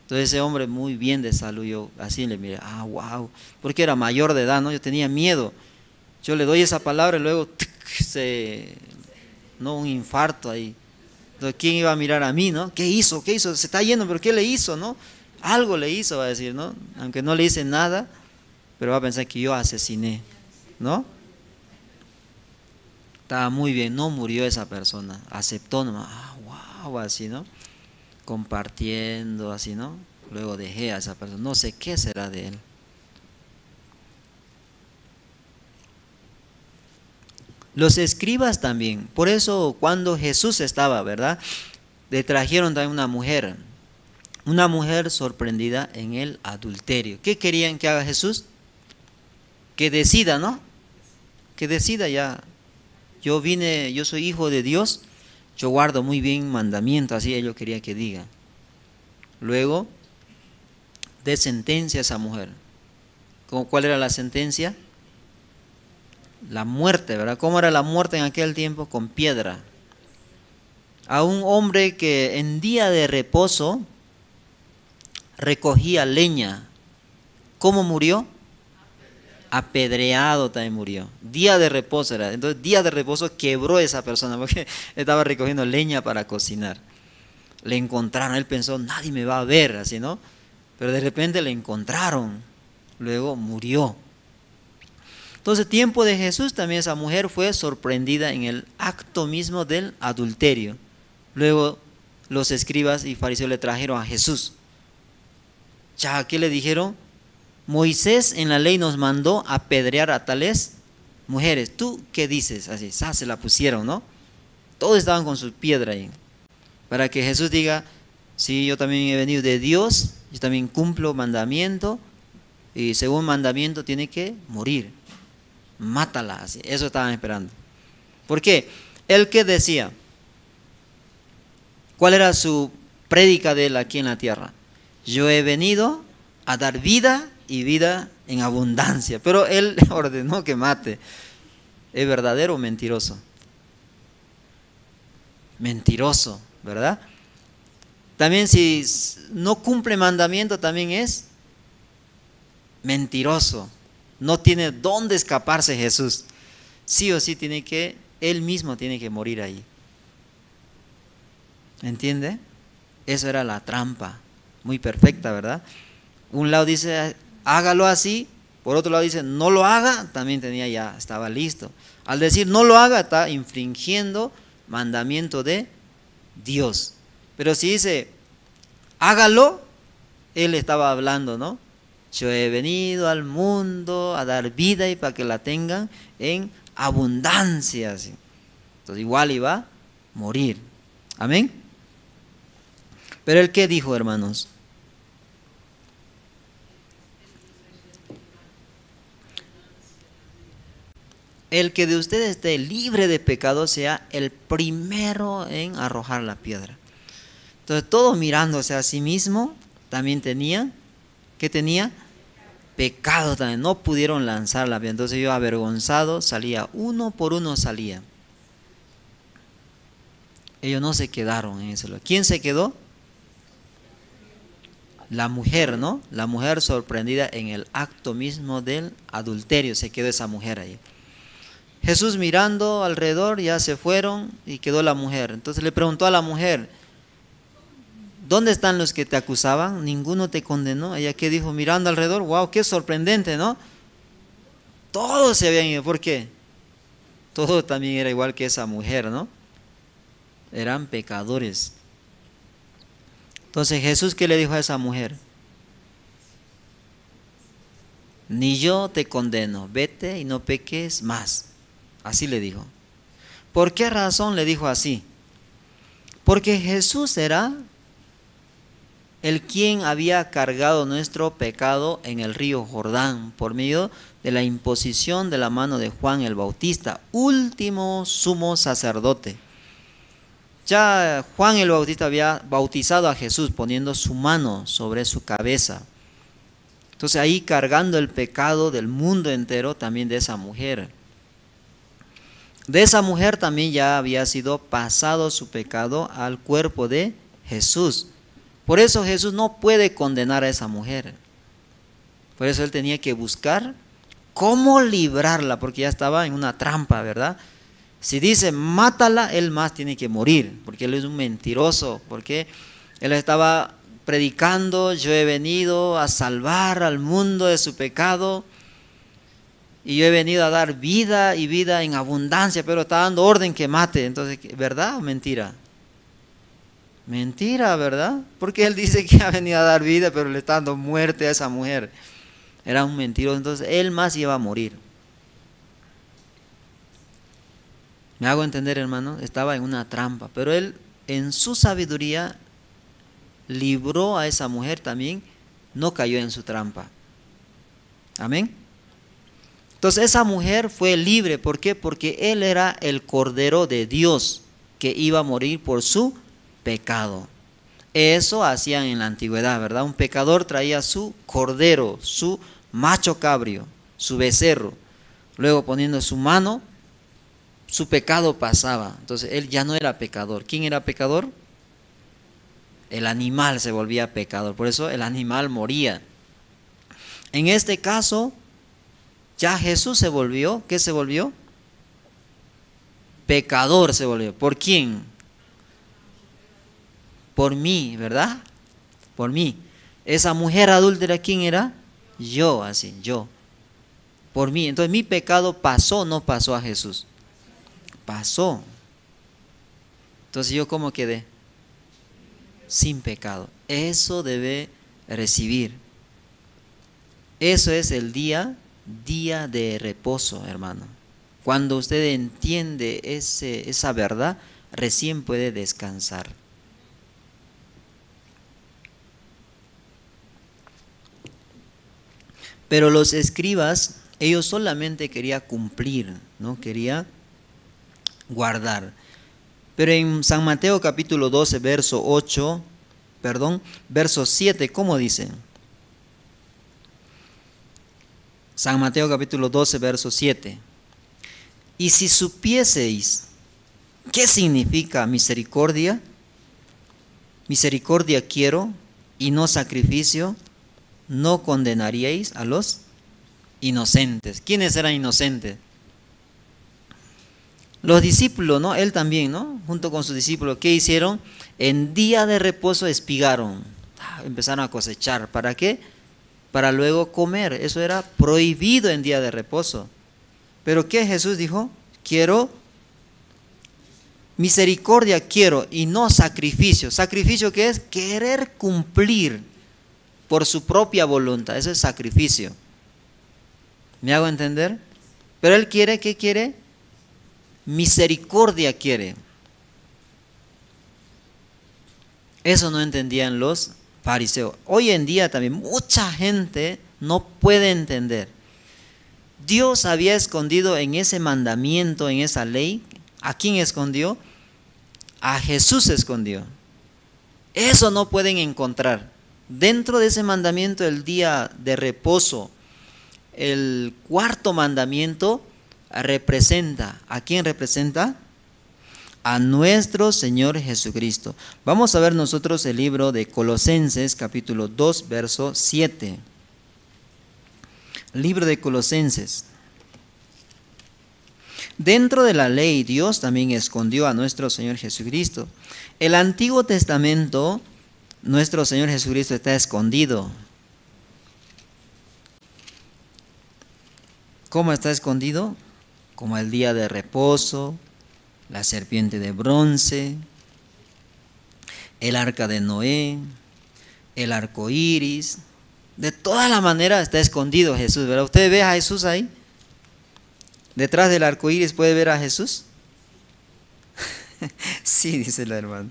Entonces ese hombre muy bien de salud, yo así le miré, wow, porque era mayor de edad, ¿no? Yo tenía miedo. Yo le doy esa palabra y luego, un infarto ahí. Entonces, ¿quién iba a mirar a mí, no? ¿Qué hizo? ¿Qué hizo? Se está yendo, pero ¿qué le hizo, no? Algo le hizo, va a decir, ¿no? Aunque no le hice nada, pero va a pensar que yo asesiné, ¿no? Estaba muy bien, no murió esa persona, aceptó nomás, wow, así, ¿no? Compartiendo, así, ¿no? Luego dejé a esa persona, no sé qué será de él. Los escribas también, por eso cuando Jesús estaba, ¿verdad? Le trajeron también una mujer sorprendida en el adulterio. ¿Qué querían que haga Jesús? Que decida, ¿no? Que decida ya. Yo soy hijo de Dios, yo guardo muy bien mandamientos, así ellos querían que diga. Luego, de sentencia a esa mujer. ¿Cuál era la sentencia? La muerte, ¿verdad? ¿Cómo era la muerte en aquel tiempo? Con piedra. A un hombre que en día de reposo recogía leña. ¿Cómo murió? Apedreado también murió. Día de reposo era. Entonces, día de reposo quebró esa persona porque estaba recogiendo leña para cocinar. Le encontraron, él pensó, nadie me va a ver, así, ¿no? Pero de repente le encontraron. Luego murió. Entonces, tiempo de Jesús, también esa mujer fue sorprendida en el acto mismo del adulterio. Luego, los escribas y fariseos le trajeron a Jesús. Ya, ¿qué le dijeron? Moisés en la ley nos mandó apedrear a tales mujeres. ¿Tú qué dices? Así, se la pusieron, ¿no? Todos estaban con su piedra ahí. Para que Jesús diga, sí, yo también he venido de Dios, yo también cumplo mandamiento, y según mandamiento tiene que morir. Mátala, así. Eso estaban esperando. ¿Por qué? Él que decía, ¿cuál era su prédica de él aquí en la tierra? Yo he venido a dar vida y vida en abundancia. Pero él ordenó que mate. ¿Es verdadero o mentiroso? Mentiroso, ¿verdad? También si no cumple mandamiento también es mentiroso. No tiene dónde escaparse Jesús. Sí o sí él mismo tiene que morir ahí. ¿Entiende? Eso era la trampa. Muy perfecta, ¿verdad? Un lado dice, hágalo así. Por otro lado dice, no lo haga. También estaba listo. Al decir no lo haga, está infringiendo mandamiento de Dios. Pero si dice, hágalo, él estaba hablando, ¿no? Yo he venido al mundo a dar vida y para que la tengan en abundancia. ¿Sí? Entonces igual iba a morir. Amén. Pero él ¿qué dijo, hermanos? El que de ustedes esté libre de pecado sea el primero en arrojar la piedra. Entonces todos mirándose a sí mismo también tenían, ¿qué tenía? Pecado también, no pudieron lanzar la piedra. Entonces yo avergonzado salía, uno por uno salía. Ellos no se quedaron en ese lugar. ¿Quién se quedó? La mujer, ¿no? La mujer sorprendida en el acto mismo del adulterio, se quedó esa mujer ahí. Jesús mirando alrededor, ya se fueron y quedó la mujer. Entonces le preguntó a la mujer, ¿dónde están los que te acusaban? Ninguno te condenó. Ella que dijo, mirando alrededor, wow, qué sorprendente, ¿no? Todos se habían ido. ¿Por qué? Todo también era igual que esa mujer, ¿no? Eran pecadores. Entonces Jesús, ¿qué le dijo a esa mujer? Ni yo te condeno, vete y no peques más. Así le dijo. ¿Por qué razón le dijo así? Porque Jesús era el quien había cargado nuestro pecado en el río Jordán por medio de la imposición de la mano de Juan el Bautista, último sumo sacerdote. Ya Juan el Bautista había bautizado a Jesús poniendo su mano sobre su cabeza. Entonces ahí cargando el pecado del mundo entero, también de esa mujer. De esa mujer también ya había sido pasado su pecado al cuerpo de Jesús. Por eso Jesús no puede condenar a esa mujer. Por eso él tenía que buscar cómo librarla, porque ya estaba en una trampa, ¿verdad? Si dice mátala, él más tiene que morir, porque él es un mentiroso, porque él estaba predicando, yo he venido a salvar al mundo de su pecado, y yo he venido a dar vida y vida en abundancia, pero está dando orden que mate. Entonces, ¿verdad o mentira? Mentira, ¿verdad? Porque él dice que ha venido a dar vida, pero le está dando muerte a esa mujer. Era un mentiroso, entonces él más iba a morir. ¿Me hago entender, hermano? Estaba en una trampa, pero él en su sabiduría libró a esa mujer también, no cayó en su trampa. Amén. Entonces esa mujer fue libre. ¿Por qué? Porque él era el Cordero de Dios que iba a morir por su pecado. Eso hacían en la antigüedad, ¿verdad? Un pecador traía su cordero, su macho cabrio, su becerro. Luego poniendo su mano, su pecado pasaba. Entonces él ya no era pecador. ¿Quién era pecador? El animal se volvía pecador. Por eso el animal moría. En este caso, ya Jesús se volvió, ¿qué se volvió? Pecador se volvió. ¿Por quién? Por mí, ¿verdad? Por mí. Esa mujer adúltera, ¿quién era? Yo, así, yo. Por mí. Entonces mi pecado pasó, no pasó a Jesús. Pasó. Entonces yo ¿cómo quedé? Sin pecado. Eso debe recibir. Eso es el día de reposo, hermano. Cuando usted entiende esa verdad, recién puede descansar. Pero los escribas, ellos solamente querían cumplir, no querían guardar. Pero en San Mateo capítulo 12, verso 7, ¿cómo dice? San Mateo capítulo 12, verso 7. Y si supieseis qué significa misericordia, misericordia quiero y no sacrificio, no condenaríais a los inocentes. ¿Quiénes eran inocentes? Los discípulos, ¿no? Él también, ¿no? Junto con sus discípulos, ¿qué hicieron? En día de reposo espigaron, empezaron a cosechar. ¿Para qué? Para luego comer. Eso era prohibido en día de reposo. Pero ¿qué Jesús dijo? Quiero misericordia, quiero, y no sacrificio. ¿Sacrificio qué es? Querer cumplir por su propia voluntad. Eso es sacrificio. ¿Me hago entender? Pero él quiere, ¿qué quiere? Misericordia quiere. Eso no entendían los fariseos. Hoy en día también mucha gente no puede entender. Dios había escondido en ese mandamiento, en esa ley. ¿A quién escondió? A Jesús escondió. Eso no pueden encontrar. Dentro de ese mandamiento, el día de reposo, el cuarto mandamiento representa. ¿A quién representa? A nuestro Señor Jesucristo. Vamos a ver nosotros el libro de Colosenses, capítulo 2, verso 7. Libro de Colosenses. Dentro de la ley, Dios también escondió a nuestro Señor Jesucristo. El Antiguo Testamento, nuestro Señor Jesucristo está escondido. ¿Cómo está escondido? Como el día de reposo, la serpiente de bronce, el arca de Noé, el arco iris. De toda la manera está escondido Jesús, ¿verdad? ¿Usted ve a Jesús ahí? ¿Detrás del arco iris puede ver a Jesús? Sí, dice la hermana.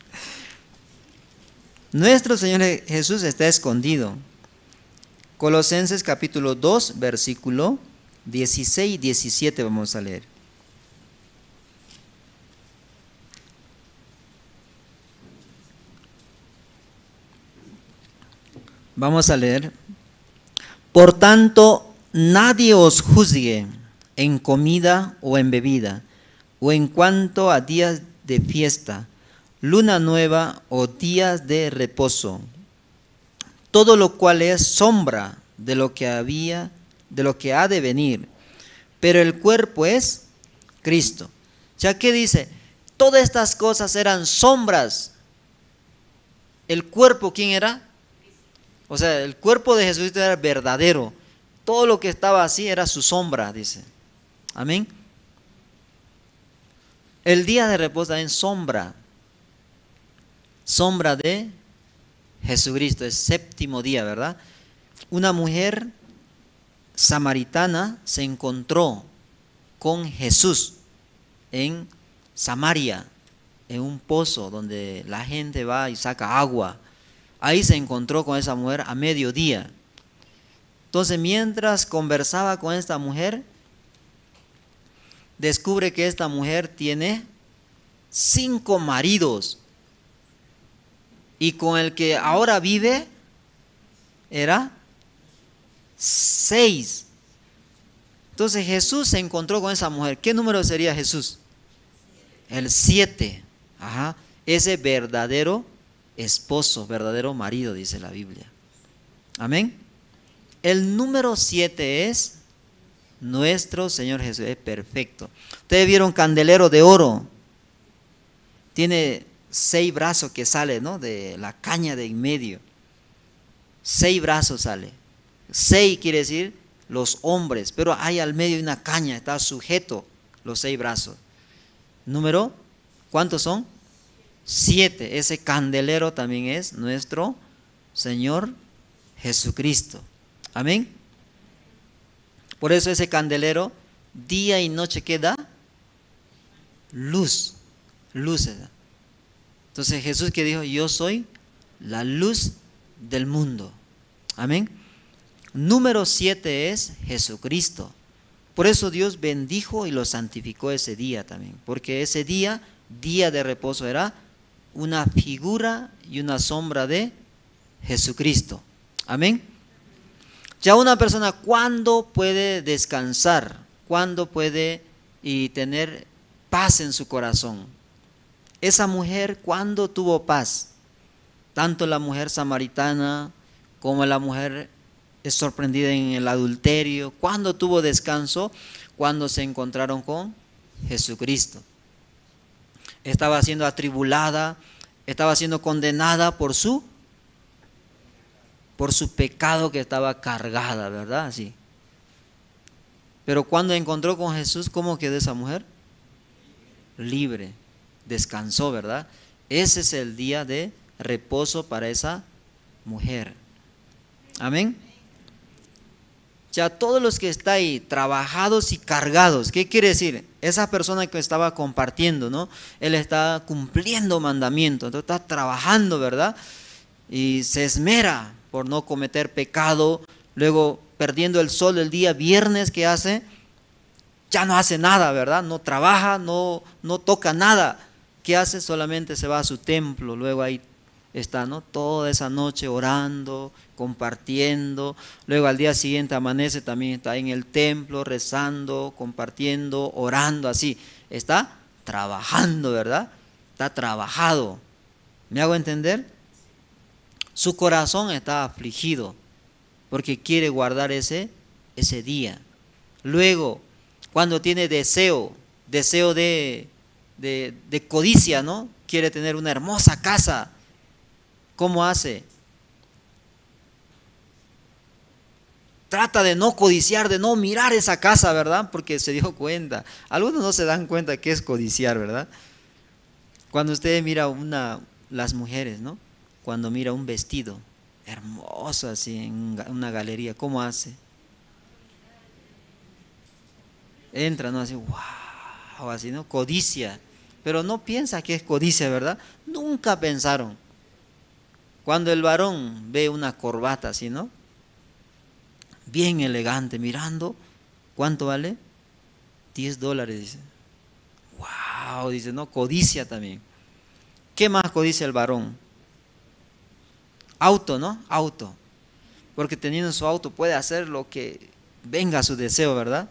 Nuestro Señor Jesús está escondido. Colosenses capítulo 2, versículo 16 y 17 vamos a leer. Vamos a leer. Por tanto, nadie os juzgue en comida o en bebida, o en cuanto a días de fiesta, luna nueva o días de reposo, todo lo cual es sombra de lo que ha de venir, pero el cuerpo es Cristo. Ya que dice, todas estas cosas eran sombras. ¿El cuerpo quién era? O sea, el cuerpo de Jesucristo era verdadero. Todo lo que estaba así era su sombra, dice. Amén. El día de reposo en sombra. Sombra de Jesucristo, es séptimo día, ¿verdad? Una mujer samaritana se encontró con Jesús en Samaria, en un pozo donde la gente va y saca agua. Ahí se encontró con esa mujer a mediodía. Entonces, mientras conversaba con esta mujer, descubre que esta mujer tiene 5 maridos. Y con el que ahora vive era 6. Entonces Jesús se encontró con esa mujer. ¿Qué número sería Jesús? El 7. Ajá. Ese verdadero esposo, verdadero marido, dice la Biblia. Amén. El número 7 es nuestro Señor Jesús. Es perfecto. Ustedes vieron candelero de oro. Tiene 6 brazos que sale, ¿no? De la caña de en medio. 6 brazos sale. 6 quiere decir los hombres, pero hay al medio una caña, está sujeto los 6 brazos. Número, ¿cuántos son? 7. Ese candelero también es nuestro Señor Jesucristo. Amén. Por eso ese candelero, día y noche, ¿qué da? Luz. Luces. Entonces Jesús que dijo, yo soy la luz del mundo. Amén. Número 7 es Jesucristo. Por eso Dios bendijo y lo santificó ese día también. Porque ese día, día de reposo, era una figura y una sombra de Jesucristo. Amén. Ya una persona, ¿cuándo puede descansar? ¿Cuándo puede y tener paz en su corazón? Esa mujer, ¿cuándo tuvo paz? Tanto la mujer samaritana como la mujer sorprendida en el adulterio. ¿Cuándo tuvo descanso? Cuando se encontraron con Jesucristo. Estaba siendo atribulada, estaba siendo condenada por su pecado que estaba cargada, ¿verdad? Así. Pero cuando encontró con Jesús, ¿cómo quedó esa mujer? Libre. Descansó, ¿verdad? Ese es el día de reposo para esa mujer. Amén. Ya todos los que están ahí trabajados y cargados, ¿qué quiere decir? Esa persona que estaba compartiendo, ¿no? Él está cumpliendo mandamientos, entonces está trabajando, ¿verdad? Y se esmera por no cometer pecado, luego perdiendo el sol el día viernes, ¿qué hace? Ya no hace nada, ¿verdad? No trabaja, no toca nada. ¿Qué hace? Solamente se va a su templo, luego ahí está, ¿no? Toda esa noche orando, compartiendo, luego al día siguiente amanece, también está en el templo rezando, compartiendo, orando, así. Está trabajando, ¿verdad? Está trabajado. ¿Me hago entender? Su corazón está afligido porque quiere guardar ese día. Luego, cuando tiene deseo de codicia, ¿no? Quiere tener una hermosa casa. ¿Cómo hace? Trata de no codiciar, de no mirar esa casa, ¿verdad? Porque se dio cuenta. Algunos no se dan cuenta qué es codiciar, ¿verdad? Cuando usted mira las mujeres, ¿no? Cuando mira un vestido hermoso así en una galería, ¿cómo hace? Entra, ¿no? Así, wow, así, ¿no? Codicia. Pero no piensa que es codicia, ¿verdad? Nunca pensaron. Cuando el varón ve una corbata así, ¿no? Bien elegante, mirando, ¿cuánto vale? $10, dice. Wow, dice, ¿no? Codicia también. ¿Qué más codicia el varón? Auto, ¿no? Auto. Porque teniendo su auto puede hacer lo que venga a su deseo, ¿verdad?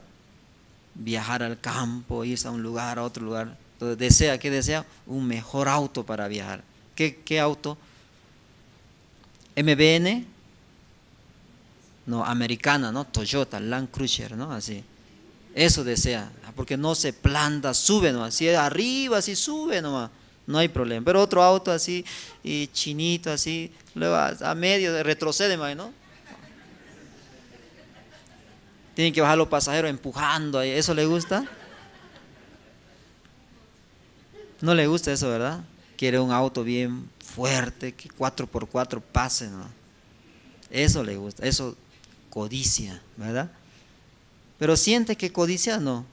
Viajar al campo, irse a un lugar, a otro lugar. Entonces desea, ¿qué desea? Un mejor auto para viajar. ¿Qué auto? MBN, no, americana, ¿no? Toyota, Land Cruiser, ¿no? Así. Eso desea, porque no se planta, sube nomás. Si es arriba, si sube nomás, no hay problema. Pero otro auto así, y chinito así, luego a medio retrocede más, ¿no? Tienen que bajar los pasajeros empujando ahí. ¿Eso le gusta? No le gusta eso, ¿verdad? Quiere un auto bien fuerte, que 4x4 pase, ¿no? Eso le gusta, eso codicia, ¿verdad? Pero siente que codicia, no.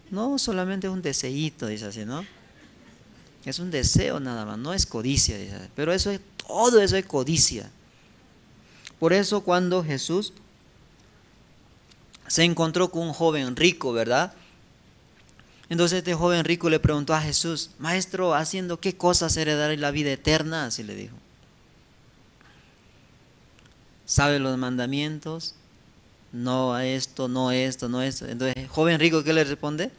No, solamente es un deseíto, dice así, ¿no? Es un deseo nada más, no es codicia, dice. Pero eso es, todo eso es codicia. Por eso cuando Jesús se encontró con un joven rico, ¿verdad? Entonces este joven rico le preguntó a Jesús: Maestro, ¿haciendo qué cosas heredaré la vida eterna? Así le dijo. ¿Sabe los mandamientos? No a esto, no esto, no esto. Entonces el joven rico, ¿qué le responde?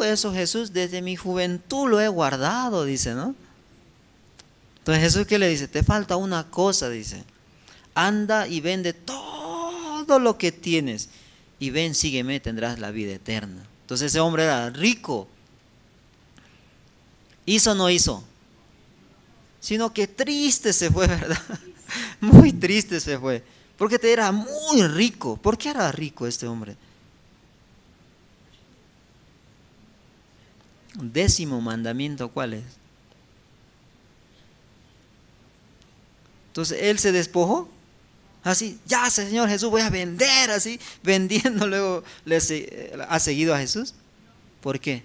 Eso Jesús, desde mi juventud lo he guardado, dice, ¿no? Entonces Jesús, ¿qué le dice? Te falta una cosa, dice. Anda y vende todo lo que tienes y ven, sígueme, tendrás la vida eterna. Entonces ese hombre era rico. ¿Hizo o no hizo? Sino que triste se fue, ¿verdad? Muy triste se fue. Porque era muy rico. ¿Por qué era rico este hombre? 10º mandamiento, ¿cuál es? Entonces él se despojó. Así, ya Señor Jesús, voy a vender, así, vendiendo, luego ha seguido a Jesús. ¿Por qué?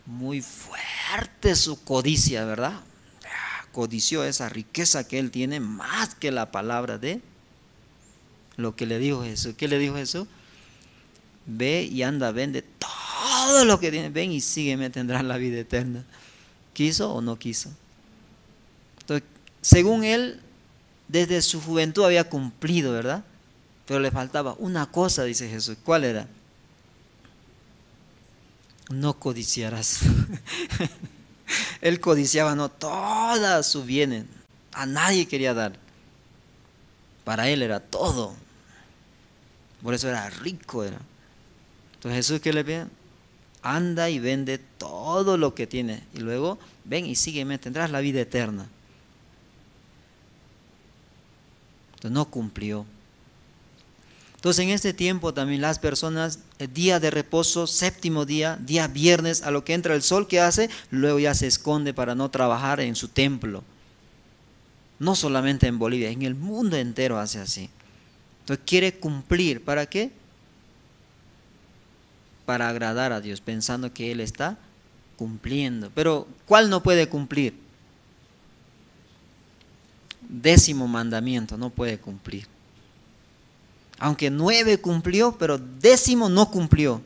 Muy fuerte su codicia, ¿verdad? Codició esa riqueza que él tiene más que la palabra de lo que le dijo Jesús. ¿Qué le dijo Jesús? Ve y anda, vende todo lo que tienes, ven y sígueme, tendrás la vida eterna. ¿Quiso o no quiso? Entonces, según él, desde su juventud había cumplido, ¿verdad? Pero le faltaba una cosa, dice Jesús. ¿Cuál era? No codiciarás. Él codiciaba, no, todas sus bienes. A nadie quería dar. Para él era todo. Por eso era rico, era. Entonces Jesús, ¿qué le pide? Anda y vende todo lo que tienes. Y luego, ven y sígueme, tendrás la vida eterna. Entonces no cumplió. Entonces en este tiempo también las personas, el día de reposo, 7º día, día viernes, a lo que entra el sol, ¿qué hace? Luego ya se esconde para no trabajar en su templo. No solamente en Bolivia, en el mundo entero hace así. Entonces quiere cumplir, ¿para qué? Para agradar a Dios, pensando que Él está cumpliendo. Pero ¿cuál no puede cumplir? 10º mandamiento, no puede cumplir. Aunque 9 cumplió, pero 10º no cumplió.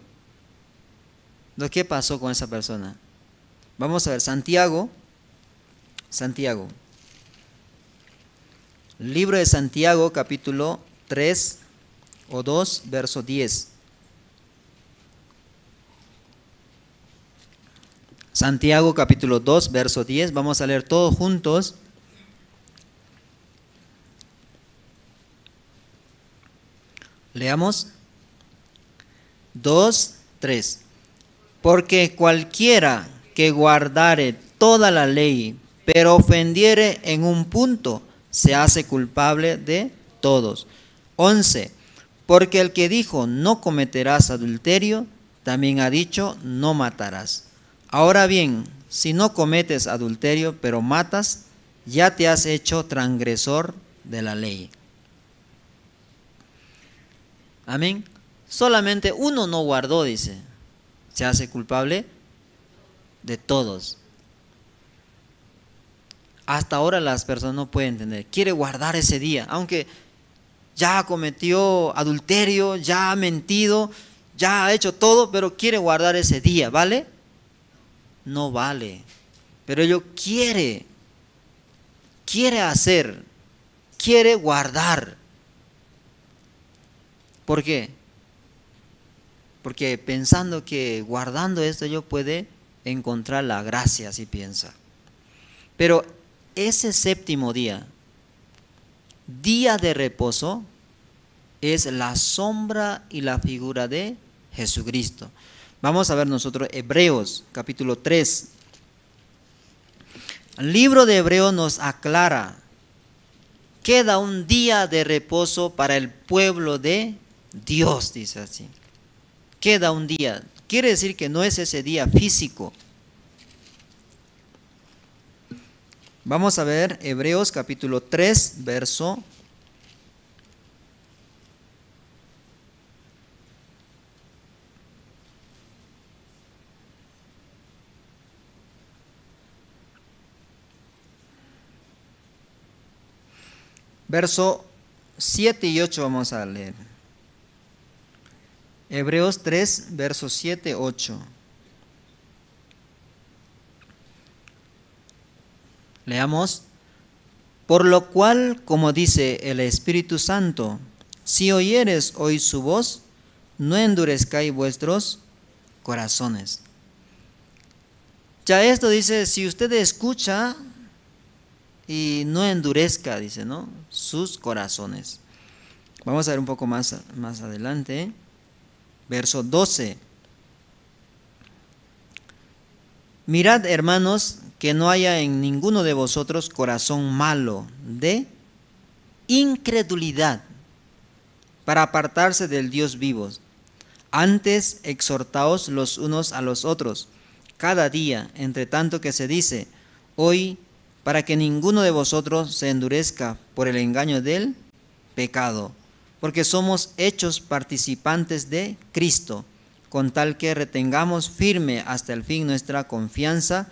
Entonces, ¿qué pasó con esa persona? Vamos a ver, Santiago. Libro de Santiago, capítulo 3 o 2, verso 10. Santiago, capítulo 2, verso 10. Vamos a leer todos juntos. Leamos. 2, 3. Porque cualquiera que guardare toda la ley, pero ofendiere en un punto, se hace culpable de todos. 11. Porque el que dijo no cometerás adulterio, también ha dicho no matarás. Ahora bien, si no cometes adulterio, pero matas, ya te has hecho transgresor de la ley. Amén. Solamente uno no guardó, dice. Se hace culpable de todos. Hasta ahora las personas no pueden entender. Quiere guardar ese día, aunque ya cometió adulterio, ya ha mentido, ya ha hecho todo, pero quiere guardar ese día, ¿vale? No vale. Pero ellos quiere hacer, quiere guardar. ¿Por qué? Porque pensando que guardando esto yo puede encontrar la gracia, así piensa. Pero ese 7º día, día de reposo, es la sombra y la figura de Jesucristo. Vamos a ver nosotros Hebreos capítulo 3. El libro de Hebreos nos aclara, queda un día de reposo para el pueblo de Dios, dice así. Queda un día. Quiere decir que no es ese día físico. Vamos a ver Hebreos capítulo 3, verso 7 y 8 vamos a leer. Hebreos 3, versos 7 y 8. Leamos. Por lo cual, como dice el Espíritu Santo, si oyeres hoy su voz, no endurezcáis vuestros corazones. Ya esto dice, si usted escucha y no endurezca, dice, ¿no?, sus corazones. Vamos a ver un poco más adelante. Verso 12. Mirad, hermanos, que no haya en ninguno de vosotros corazón malo de incredulidad para apartarse del Dios vivo. Antes exhortaos los unos a los otros cada día, entre tanto que se dice hoy, para que ninguno de vosotros se endurezca por el engaño del pecado, porque somos hechos participantes de Cristo, con tal que retengamos firme hasta el fin nuestra confianza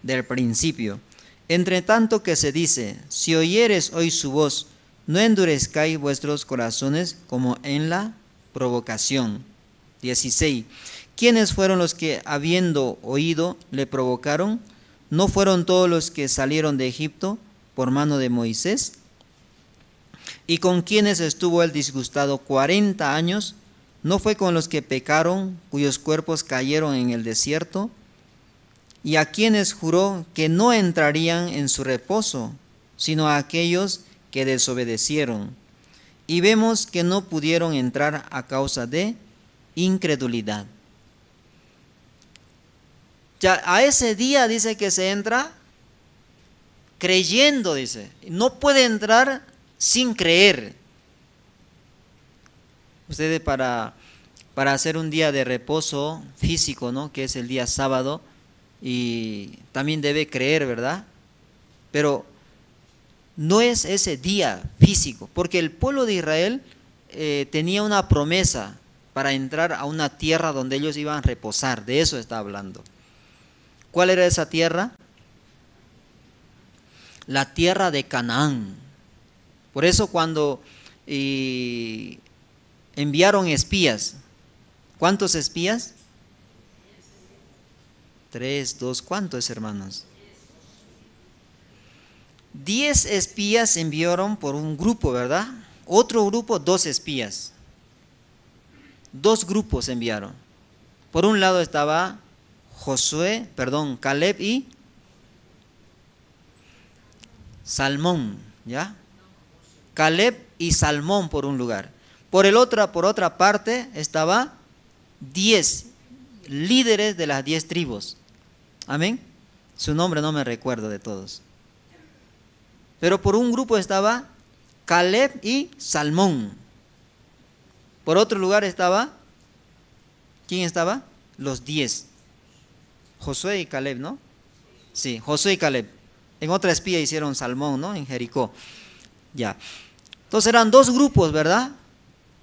del principio. Entre tanto que se dice, si oyeres hoy su voz, no endurezcáis vuestros corazones como en la provocación. 16. ¿Quiénes fueron los que, habiendo oído, le provocaron? ¿No fueron todos los que salieron de Egipto por mano de Moisés? ¿Y con quienes estuvo él disgustado 40 años? ¿No fue con los que pecaron, cuyos cuerpos cayeron en el desierto? ¿Y a quienes juró que no entrarían en su reposo, sino a aquellos que desobedecieron? Y vemos que no pudieron entrar a causa de incredulidad. Ya a ese día dice que se entra creyendo, dice. No puede entrar sin creer. Ustedes para hacer un día de reposo físico, ¿no?, que es el día sábado, y también debe creer, ¿verdad? Pero no es ese día físico, porque el pueblo de Israel tenía una promesa para entrar a una tierra donde ellos iban a reposar. De eso está hablando. ¿Cuál era esa tierra? La tierra de Canaán. Por eso cuando enviaron espías, ¿cuántos espías? 3, 2, ¿cuántos, hermanos? 10 espías enviaron por un grupo, ¿verdad? Otro grupo, 2 espías. 2 grupos enviaron. Por un lado estaba Caleb y Salmón, ¿ya? Caleb y Salmón por un lugar. Por otra parte estaba 10 líderes de las 10 tribus. Amén. Su nombre no me recuerdo de todos. Pero por un grupo estaba Caleb y Salmón. Por otro lugar estaba, ¿quién estaba? Los 10. Josué y Caleb, ¿no? Sí, Josué y Caleb. En otra espía hicieron Salmón, ¿no? En Jericó. Ya. Entonces eran 2 grupos, ¿verdad?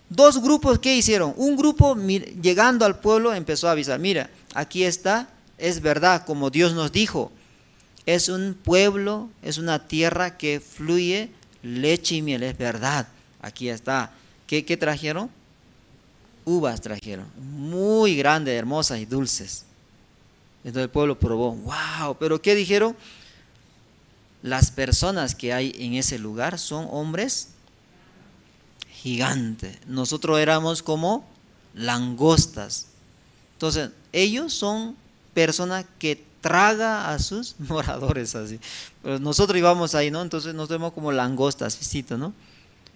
2 grupos, ¿qué hicieron? Un grupo llegando al pueblo empezó a avisar, mira, aquí está, es verdad, como Dios nos dijo. Es un pueblo, es una tierra que fluye leche y miel, es verdad. Aquí está. ¿Qué trajeron? Uvas trajeron, muy grandes, hermosas y dulces. Entonces el pueblo probó, wow, pero ¿qué dijeron? Las personas que hay en ese lugar son hombres gigantes. Nosotros éramos como langostas. Entonces ellos son personas que traga a sus moradores así. Pero nosotros íbamos ahí, ¿no? Entonces nos vemos como langostas, ¿no?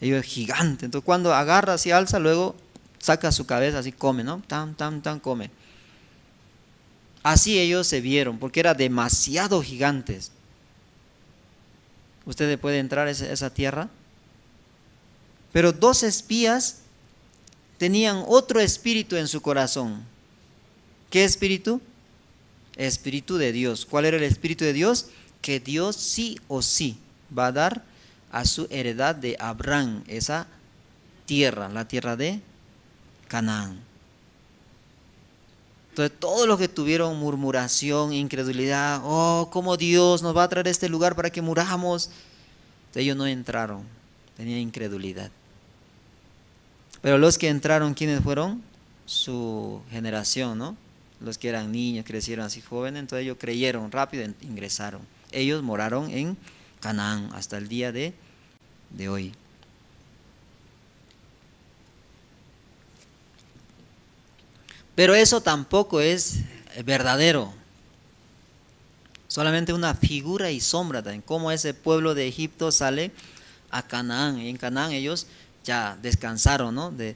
Ellos gigantes. Entonces cuando agarra así, alza, luego saca su cabeza así, come, ¿no? Tan, come. Así ellos se vieron, porque eran demasiado gigantes. ¿Ustedes pueden entrar a esa tierra? Pero 2 espías tenían otro espíritu en su corazón. ¿Qué espíritu? Espíritu de Dios. ¿Cuál era el espíritu de Dios? Que Dios sí o sí va a dar a su heredad de Abraham esa tierra, la tierra de Canaán. Entonces todos los que tuvieron murmuración, incredulidad, oh, ¿cómo Dios nos va a traer a este lugar para que muramos? Ellos no entraron, tenían incredulidad. Pero los que entraron, ¿quiénes fueron? Su generación, ¿no? Los que eran niños, crecieron así jóvenes, entonces ellos creyeron rápido, ingresaron. Ellos moraron en Canaán hasta el día de hoy. Pero eso tampoco es verdadero. Solamente una figura y sombra también. Como ese pueblo de Egipto sale a Canaán. Y en Canaán ellos ya descansaron, ¿no? De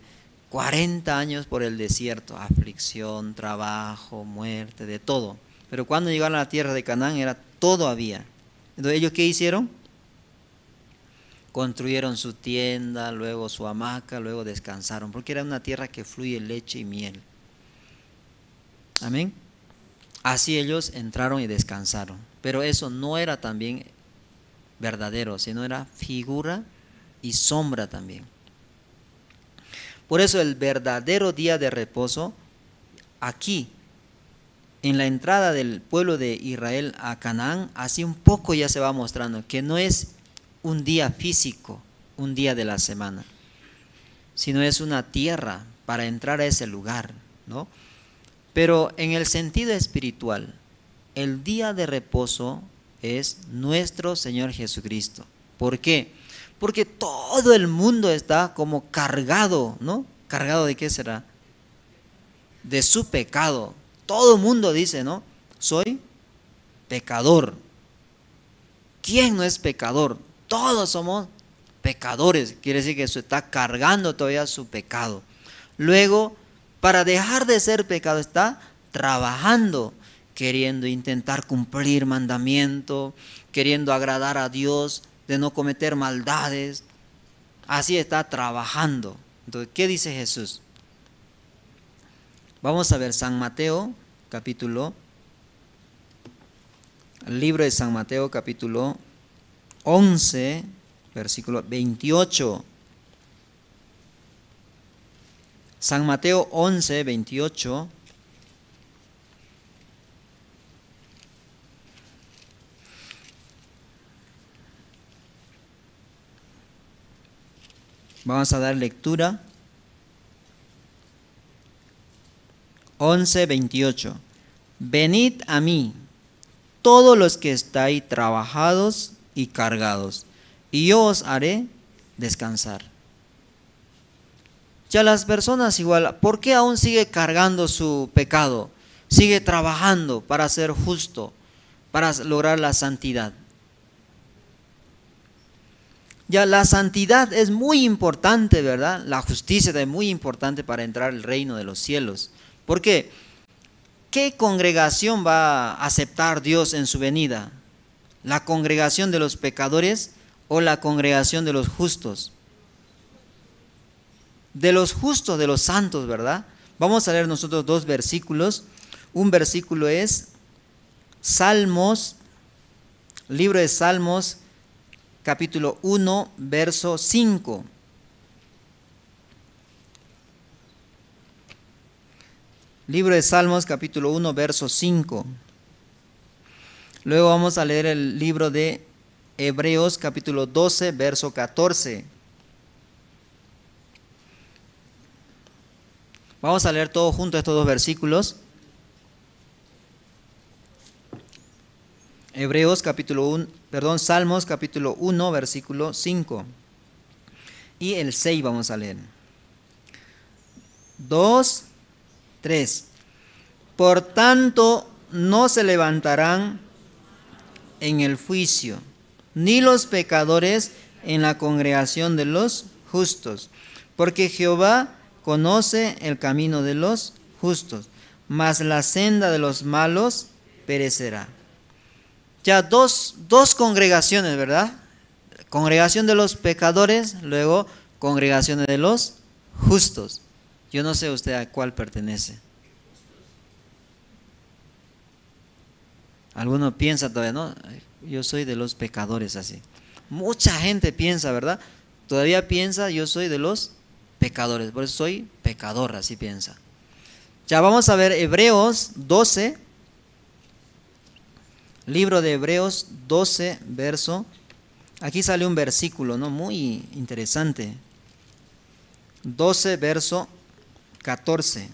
40 años por el desierto. Aflicción, trabajo, muerte, de todo. Pero cuando llegaron a la tierra de Canaán era todo había. Entonces ellos ¿qué hicieron? Construyeron su tienda, luego su hamaca, luego descansaron. Porque era una tierra que fluye leche y miel. Amén. Así ellos entraron y descansaron. Pero eso no era también verdadero, sino era figura y sombra también. Por eso el verdadero día de reposo, aquí, en la entrada del pueblo de Israel a Canaán, así un poco ya se va mostrando que no es un día físico, un día de la semana, sino es una tierra para entrar a ese lugar, ¿no? Pero en el sentido espiritual, el día de reposo es nuestro Señor Jesucristo. ¿Por qué? Porque todo el mundo está como cargado, ¿no? ¿Cargado de qué será? De su pecado. Todo el mundo dice, ¿no? Soy pecador. ¿Quién no es pecador? Todos somos pecadores. Quiere decir que se está cargando todavía su pecado. Luego, para dejar de ser pecado está trabajando, queriendo intentar cumplir mandamientos, queriendo agradar a Dios, de no cometer maldades. Así está trabajando. Entonces, ¿qué dice Jesús? Vamos a ver San Mateo, el libro de San Mateo, capítulo 11, versículo 28. San Mateo 11, 28. Vamos a dar lectura. 11, 28. Venid a mí, todos los que estáis trabajados y cargados, y yo os haré descansar. Ya las personas igual, ¿por qué aún sigue cargando su pecado? Sigue trabajando para ser justo, para lograr la santidad. Ya la santidad es muy importante, ¿verdad? La justicia es muy importante para entrar al reino de los cielos. ¿Por qué? ¿Qué congregación va a aceptar Dios en su venida? ¿La congregación de los pecadores o la congregación de los justos? De los justos, de los santos, ¿verdad? Vamos a leer nosotros 2 versículos. Un versículo es Salmos, libro de Salmos, capítulo 1, verso 5. Libro de Salmos, capítulo 1, verso 5. Luego vamos a leer el libro de Hebreos, capítulo 12, verso 14. Vamos a leer todos juntos estos 2 versículos. Salmos capítulo 1, versículo 5. Y el 6 vamos a leer. 2, 3. Por tanto, no se levantarán en el juicio, ni los pecadores en la congregación de los justos, porque Jehová conoce el camino de los justos, mas la senda de los malos perecerá. Ya dos congregaciones, ¿verdad? Congregación de los pecadores, luego congregación de los justos. Yo no sé usted a cuál pertenece. Alguno piensa todavía, no, yo soy de los pecadores así. Mucha gente piensa, ¿verdad? Todavía piensa, yo soy de los pecadores, por eso soy pecador, así piensa. Ya vamos a ver Hebreos 12, libro de Hebreos 12, verso. Aquí sale un versículo, ¿no? Muy interesante. 12, verso 14.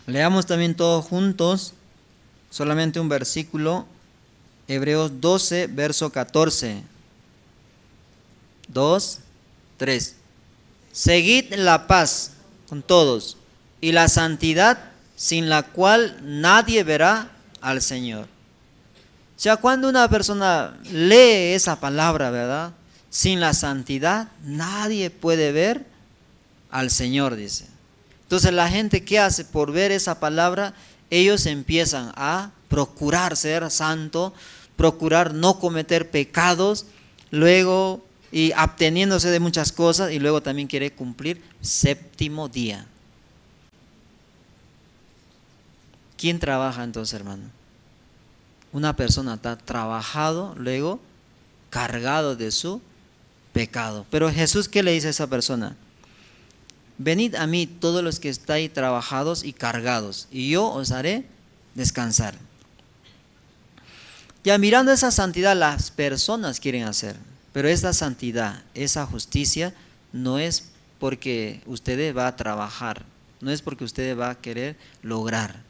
Leamos también todos juntos, solamente un versículo, Hebreos 12, verso 14. 2, 3. Seguid la paz con todos y la santidad, sin la cual nadie verá al Señor. O sea, cuando una persona lee esa palabra, ¿verdad? Sin la santidad, nadie puede ver al Señor, dice. Entonces la gente, ¿qué hace? Por ver esa palabra, ellos empiezan a procurar ser santo, procurar no cometer pecados, luego y absteniéndose de muchas cosas, y luego también quiere cumplir séptimo día. ¿Quién trabaja entonces, hermano? Una persona está trabajado, luego cargado de su pecado. Pero Jesús, ¿qué le dice a esa persona? Venid a mí todos los que estáis trabajados y cargados, y yo os haré descansar. Ya mirando esa santidad, las personas quieren hacer, pero esa santidad, esa justicia, no es porque usted va a trabajar, no es porque usted va a querer lograr.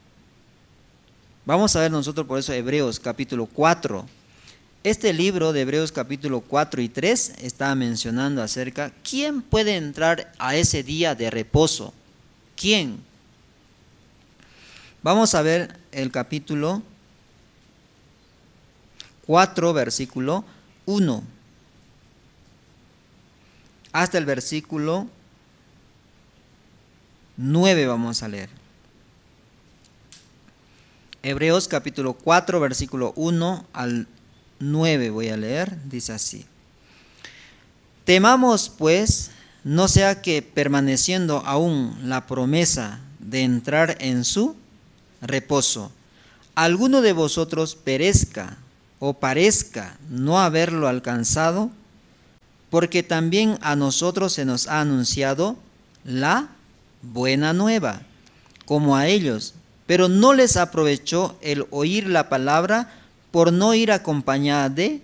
Vamos a ver nosotros por eso Hebreos capítulo 4. Este libro de Hebreos capítulo 4 y 3 está mencionando acerca, ¿quién puede entrar a ese día de reposo? ¿Quién? Vamos a ver el capítulo 4, versículo 1, hasta el versículo 9 vamos a leer. Hebreos capítulo 4, versículo 1 al 9 voy a leer, dice así. Temamos pues, no sea que permaneciendo aún la promesa de entrar en su reposo, alguno de vosotros perezca o parezca no haberlo alcanzado, porque también a nosotros se nos ha anunciado la buena nueva, como a ellos, pero no les aprovechó el oír la palabra por no ir acompañada de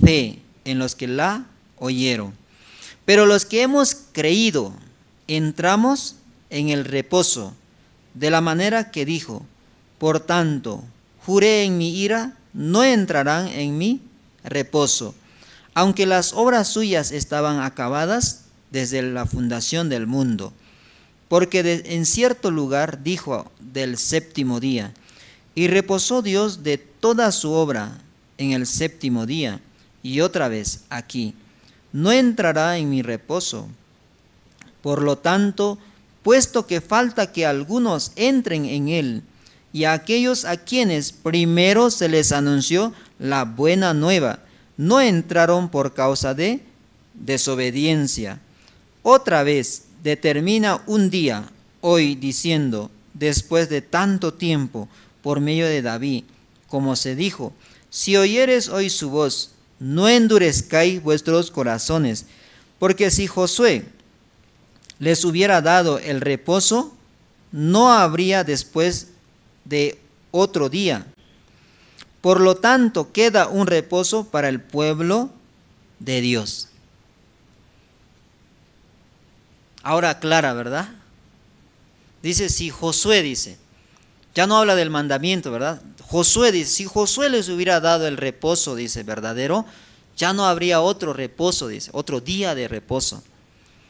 fe en los que la oyeron. Pero los que hemos creído, entramos en el reposo, de la manera que dijo, por tanto, juré en mi ira, no entrarán en mi reposo, aunque las obras suyas estaban acabadas desde la fundación del mundo. Porque en cierto lugar dijo del séptimo día, y reposó Dios de toda su obra en el séptimo día. Y otra vez aquí, no entrará en mi reposo. Por lo tanto, puesto que falta que algunos entren en él, y a aquellos a quienes primero se les anunció la buena nueva, no entraron por causa de desobediencia. Otra vez determina un día, hoy, diciendo, después de tanto tiempo, por medio de David, como se dijo, si oyeres hoy su voz, no endurezcáis vuestros corazones, porque si Josué les hubiera dado el reposo, no habría después de otro día. Por lo tanto, queda un reposo para el pueblo de Dios. Ahora aclara, ¿verdad? Dice, si Josué dice, ya no habla del mandamiento, ¿verdad? Josué dice, si Josué les hubiera dado el reposo, dice, verdadero, ya no habría otro reposo, dice, otro día de reposo.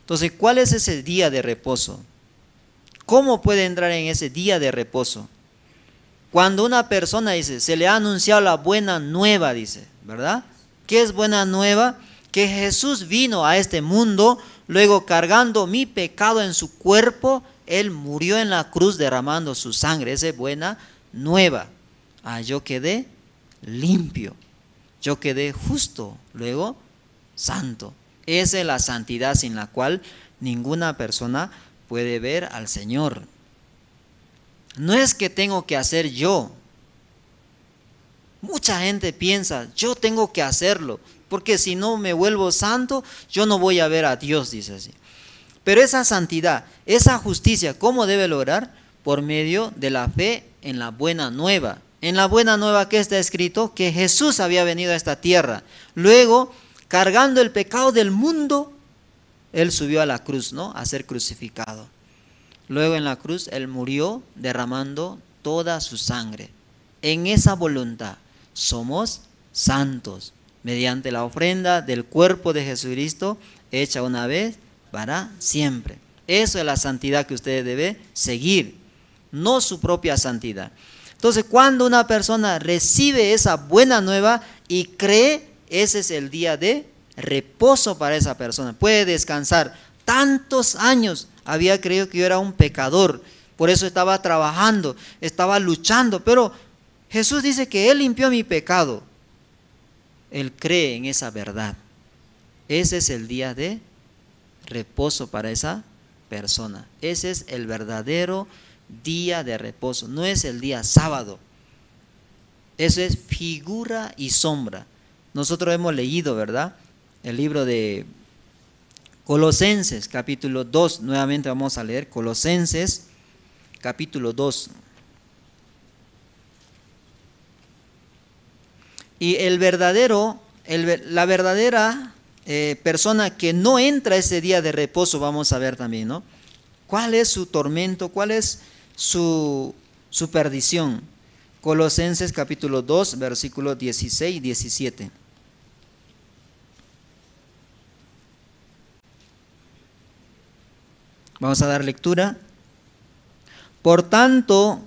Entonces, ¿cuál es ese día de reposo? ¿Cómo puede entrar en ese día de reposo? Cuando una persona dice, se le ha anunciado la buena nueva, dice, ¿verdad? ¿Qué es buena nueva? Que Jesús vino a este mundo, luego cargando mi pecado en su cuerpo, Él murió en la cruz derramando su sangre. Esa es buena nueva. Yo quedé limpio, yo quedé justo, luego santo. Esa es la santidad sin la cual ninguna persona puede ver al Señor. No es que tengo que hacer yo. Mucha gente piensa, yo tengo que hacerlo, porque si no me vuelvo santo, yo no voy a ver a Dios, dice así. Pero esa santidad, esa justicia, ¿cómo debe lograr? Por medio de la fe en la buena nueva. En la buena nueva, que está escrito que Jesús había venido a esta tierra. Luego, cargando el pecado del mundo, Él subió a la cruz, ¿no? A ser crucificado. Luego en la cruz Él murió derramando toda su sangre. En esa voluntad somos santos, mediante la ofrenda del cuerpo de Jesucristo, hecha una vez para siempre. Eso es la santidad que usted debe seguir, no su propia santidad. Entonces, cuando una persona recibe esa buena nueva y cree, ese es el día de reposo para esa persona. Puede descansar. Tantos años había creído que yo era un pecador, por eso estaba trabajando, estaba luchando, pero Jesús dice que Él limpió mi pecado. Él cree en esa verdad. Ese es el día de reposo para esa persona. Ese es el verdadero día de reposo, no es el día sábado. Eso es figura y sombra. Nosotros hemos leído, ¿verdad?, el libro de Colosenses, capítulo 2. Nuevamente vamos a leer Colosenses, capítulo 2. Y la verdadera persona que no entra a ese día de reposo, vamos a ver también, ¿no? ¿Cuál es su tormento? ¿Cuál es su perdición? Colosenses capítulo 2, versículos 16 y 17. Vamos a dar lectura. Por tanto,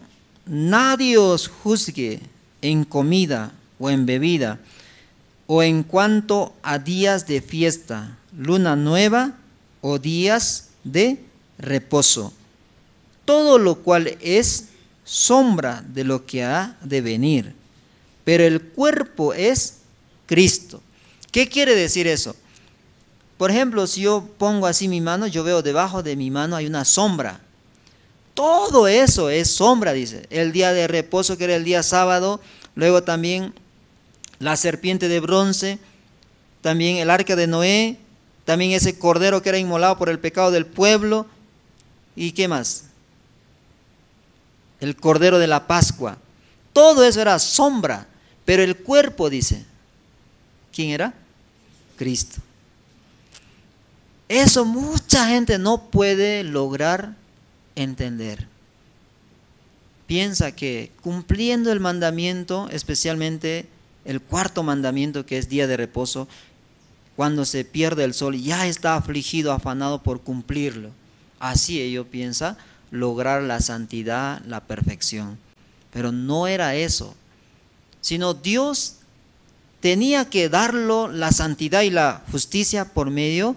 nadie os juzgue en comida o en bebida, o en cuanto a días de fiesta, luna nueva o días de reposo, todo lo cual es sombra de lo que ha de venir, pero el cuerpo es Cristo. ¿Qué quiere decir eso? Por ejemplo, si yo pongo así mi mano, yo veo debajo de mi mano hay una sombra. Todo eso es sombra, dice. El día de reposo, que era el día sábado, luego también la serpiente de bronce, también el arca de Noé, también ese cordero que era inmolado por el pecado del pueblo. ¿Y qué más? El cordero de la Pascua. Todo eso era sombra, pero el cuerpo, dice, ¿quién era? Cristo. Eso mucha gente no puede lograr entender. Piensa que cumpliendo el mandamiento, especialmente el cuarto mandamiento, que es día de reposo, cuando se pierde el sol, ya está afligido, afanado por cumplirlo. Así ellos piensan lograr la santidad, la perfección. Pero no era eso, sino Dios tenía que darlo la santidad y la justicia por medio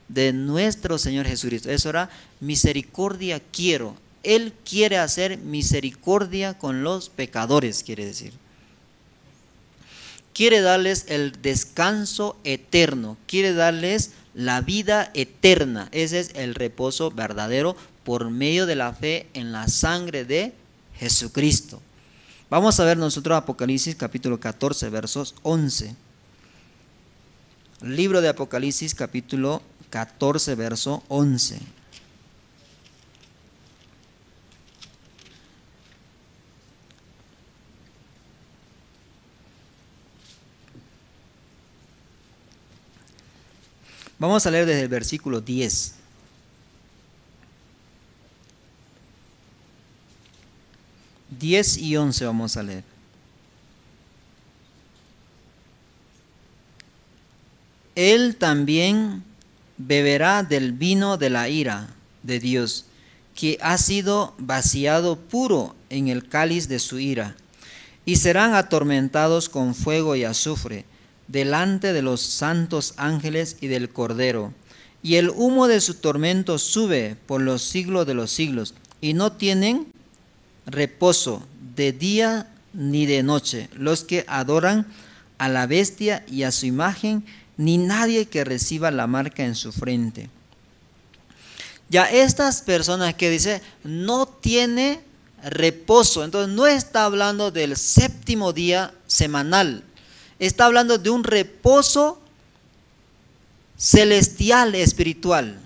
de nuestro Señor Jesucristo. Eso era misericordia quiero. Él quiere hacer misericordia con los pecadores, quiere decir. Quiere darles el descanso eterno, quiere darles la vida eterna. Ese es el reposo verdadero por medio de la fe en la sangre de Jesucristo. Vamos a ver nosotros Apocalipsis capítulo 14, versos 11. Libro de Apocalipsis capítulo 14, verso 11. Vamos a leer desde el versículo 10. Diez y 11 vamos a leer. Él también beberá del vino de la ira de Dios, que ha sido vaciado puro en el cáliz de su ira, y serán atormentados con fuego y azufre delante de los santos ángeles y del Cordero. Y el humo de su tormento sube por los siglos de los siglos, y no tienen reposo de día ni de noche los que adoran a la bestia y a su imagen, ni nadie que reciba la marca en su frente. Ya estas personas que dice no tiene reposo, entonces no está hablando del séptimo día semanal, está hablando de un reposo celestial, espiritual.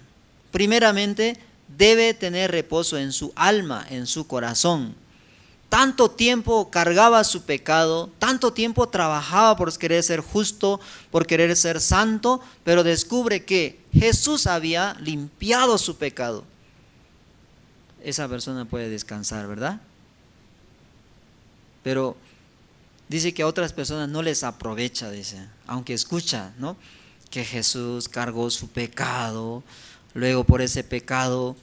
Primeramente debe tener reposo en su alma, en su corazón. Tanto tiempo cargaba su pecado, tanto tiempo trabajaba por querer ser justo, por querer ser santo, pero descubre que Jesús había limpiado su pecado. Esa persona puede descansar, ¿verdad? Pero dice que a otras personas no les aprovecha, dice, aunque escucha, ¿no?, que Jesús cargó su pecado, luego por ese pecado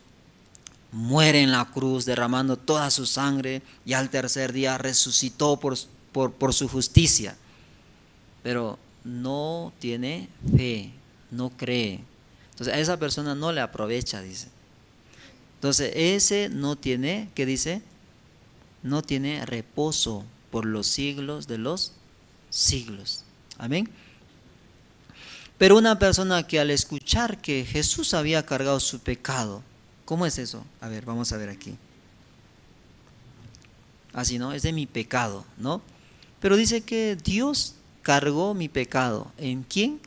muere en la cruz derramando toda su sangre y al tercer día resucitó por su justicia. Pero no tiene fe, no cree. Entonces a esa persona no le aprovecha, dice. Entonces ese no tiene, ¿qué dice? No tiene reposo por los siglos de los siglos. Amén. Pero una persona que al escuchar que Jesús había cargado su pecado, ¿cómo es eso? A ver, vamos a ver aquí. Así, ¿no? Es de mi pecado, ¿no? Pero dice que Dios cargó mi pecado. ¿En quién?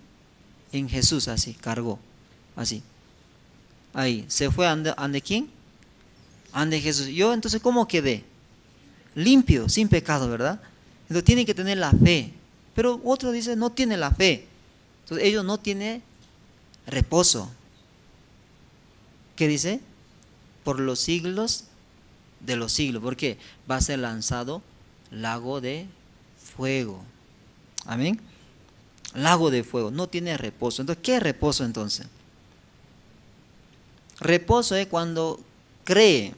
En Jesús, así, cargó. Así. Ahí, ¿se fue ande quién? Ande Jesús. Yo, entonces, ¿cómo quedé? Limpio, sin pecado, ¿verdad? Entonces tiene que tener la fe. Pero otro dice, no tiene la fe. Entonces ellos no tienen reposo. ¿Qué dice? Por los siglos de los siglos. Porque va a ser lanzado lago de fuego. Amén. Lago de fuego. No tiene reposo. Entonces, ¿qué es reposo entonces? Reposo es cuando cree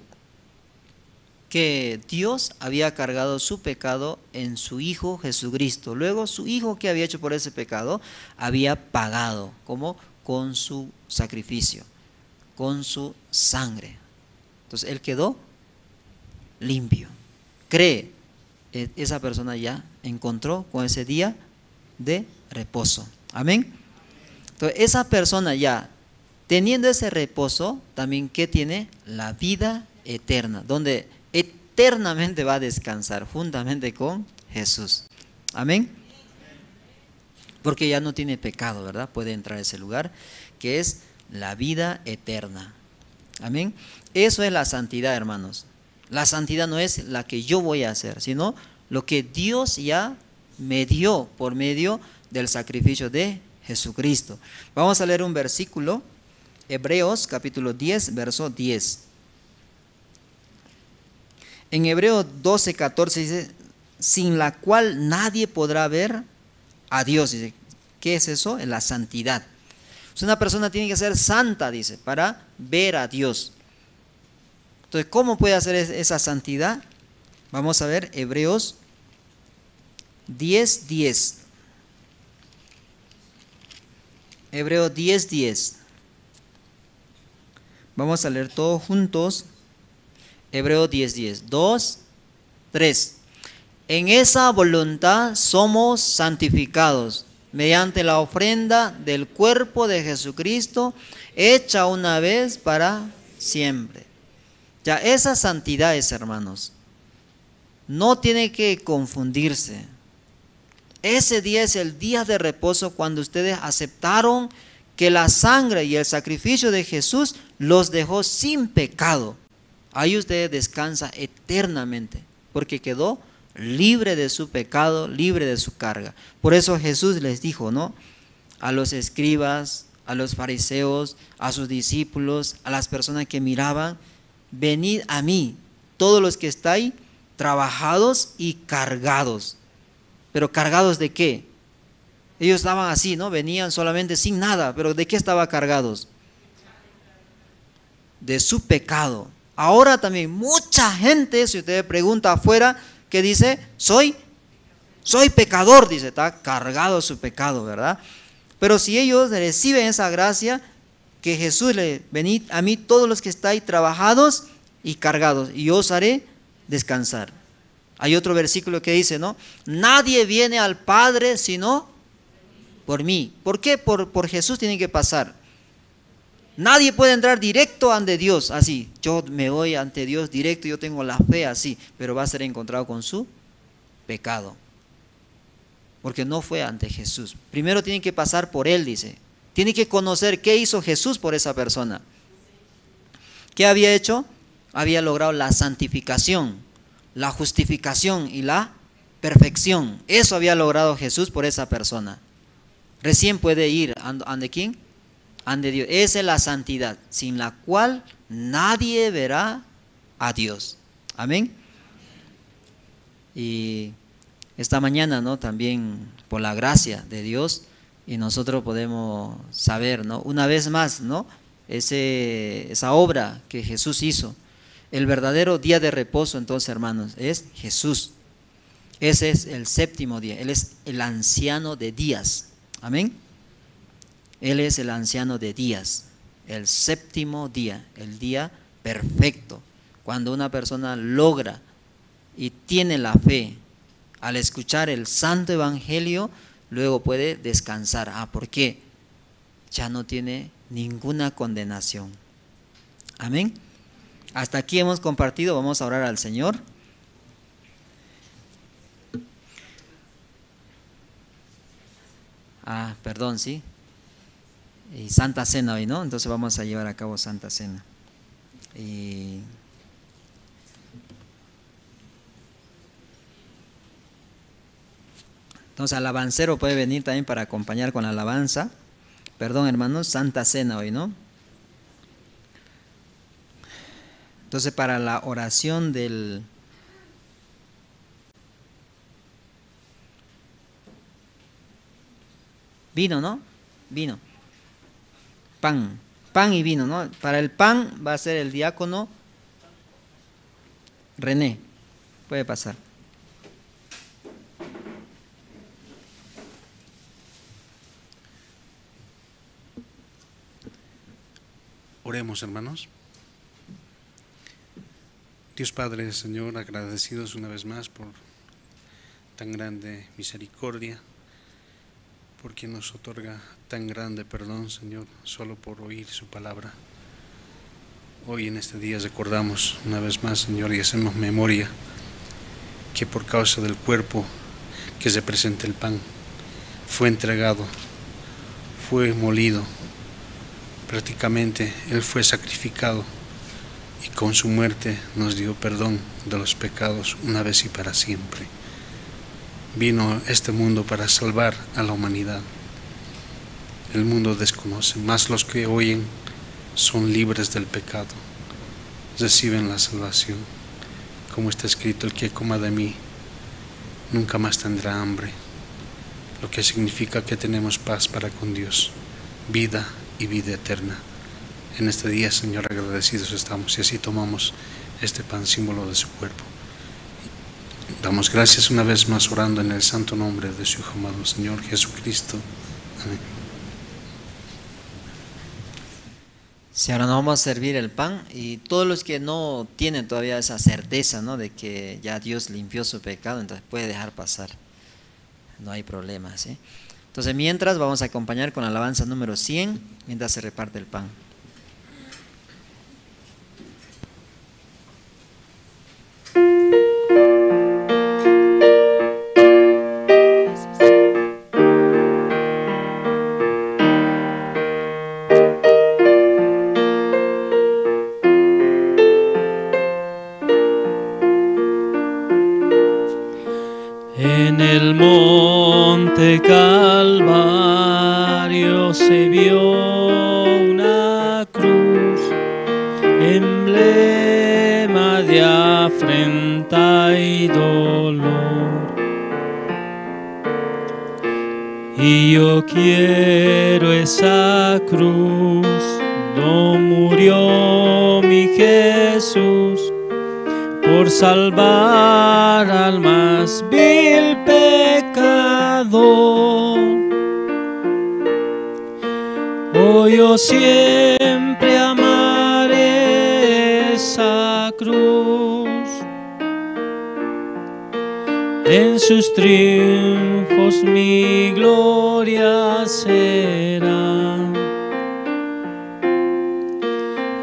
que Dios había cargado su pecado en su Hijo Jesucristo. Luego su Hijo, que había hecho por ese pecado, había pagado, como con su sacrificio, con su sangre. Entonces él quedó limpio. Cree, esa persona ya encontró con ese día de reposo. Amén. Entonces esa persona ya teniendo ese reposo, también ¿qué tiene? La vida eterna, donde eternamente va a descansar juntamente con Jesús. Amén. Porque ya no tiene pecado, ¿verdad? Puede entrar a ese lugar que es la vida eterna. Amén. Eso es la santidad, hermanos. La santidad no es la que yo voy a hacer, sino lo que Dios ya me dio por medio del sacrificio de Jesucristo. Vamos a leer un versículo, Hebreos capítulo 10, verso 10. En Hebreos 12, 14 dice, sin la cual nadie podrá ver a Dios. Dice, ¿qué es eso? Es la santidad. Una persona tiene que ser santa, dice, para ver a Dios. Entonces, ¿cómo puede hacer esa santidad? Vamos a ver Hebreos 10, 10. Hebreos 10, 10. Vamos a leer todos juntos. Hebreos 10, 10. 2, 3. En esa voluntad somos santificados mediante la ofrenda del cuerpo de Jesucristo, hecha una vez para siempre. Ya esa santidad es, hermanos, no tiene que confundirse. Ese día es el día de reposo cuando ustedes aceptaron que la sangre y el sacrificio de Jesús los dejó sin pecado. Ahí ustedes descansan eternamente, porque quedó libre de su pecado, libre de su carga. Por eso Jesús les dijo, ¿no?, a los escribas, a los fariseos, a sus discípulos, a las personas que miraban, venid a mí, todos los que estáis trabajados y cargados. ¿Pero cargados de qué? Ellos estaban así, ¿no? Venían solamente sin nada, pero ¿de qué estaban cargados? De su pecado. Ahora también mucha gente, si usted pregunta afuera, que dice, soy Soy pecador, dice, está cargado su pecado, ¿verdad? Pero si ellos reciben esa gracia, que Jesús le venid a mí todos los que estáis trabajados y cargados, y yo os haré descansar. Hay otro versículo que dice, ¿no? Nadie viene al Padre sino por mí. ¿Por qué? Por Jesús tiene que pasar. Nadie puede entrar directo ante Dios así. Yo me voy ante Dios directo, yo tengo la fe así, pero va a ser encontrado con su pecado. Porque no fue ante Jesús. Primero tiene que pasar por Él, dice. Tiene que conocer qué hizo Jesús por esa persona. ¿Qué había hecho? Había logrado la santificación, la justificación y la perfección. Eso había logrado Jesús por esa persona. Recién puede ir ante ¿quién? Ante Dios. Esa es la santidad, sin la cual nadie verá a Dios. Amén. Y esta mañana, ¿no? También por la gracia de Dios, y nosotros podemos saber, ¿no? Una vez más, ¿no? Esa obra que Jesús hizo. El verdadero día de reposo, entonces, hermanos, es Jesús. Ese es el séptimo día. Él es el anciano de días. Amén. Él es el anciano de días. El séptimo día, el día perfecto. Cuando una persona logra y tiene la fe, al escuchar el santo evangelio, luego puede descansar. ¿Por qué? Ya no tiene ninguna condenación. Amén. Hasta aquí hemos compartido. Vamos a orar al Señor. Perdón, sí. Y Santa Cena hoy, ¿no? Entonces vamos a llevar a cabo Santa Cena. Entonces alabancero puede venir también para acompañar con la alabanza. Perdón, hermanos, Santa Cena hoy, ¿no? Entonces para la oración del vino, ¿no? Vino. Pan y vino, ¿no? Para el pan va a ser el diácono René. Puede pasar. Oremos, hermanos. Dios Padre, Señor, agradecidos una vez más por tan grande misericordia, por quien nos otorga tan grande perdón, Señor, solo por oír su palabra. Hoy en este día recordamos una vez más, Señor, y hacemos memoria que por causa del cuerpo que representa el pan, fue entregado, fue molido, prácticamente Él fue sacrificado y con su muerte nos dio perdón de los pecados una vez y para siempre. Vino a este mundo para salvar a la humanidad. El mundo desconoce, mas los que oyen son libres del pecado, reciben la salvación. Como está escrito, el que coma de mí nunca más tendrá hambre, lo que significa que tenemos paz para con Dios, vida y vida eterna. En este día, Señor, agradecidos estamos y así tomamos este pan, símbolo de su cuerpo. Damos gracias una vez más orando en el santo nombre de su Hijo amado, Señor Jesucristo. Amén. Si ahora nos vamos a servir el pan, y todos los que no tienen todavía esa certeza, ¿no?, de que ya Dios limpió su pecado, entonces puede dejar pasar, no hay problema, ¿sí? Entonces mientras vamos a acompañar con la alabanza número 100 mientras se reparte el pan. En el monte Calvario se vio una cruz, emblema de afrenta y dolor. Y yo quiero esa cruz, no murió mi Jesús por salvar al más vil pecador. pecado. Oh, yo siempre amaré esa cruz. En sus triunfos mi gloria será.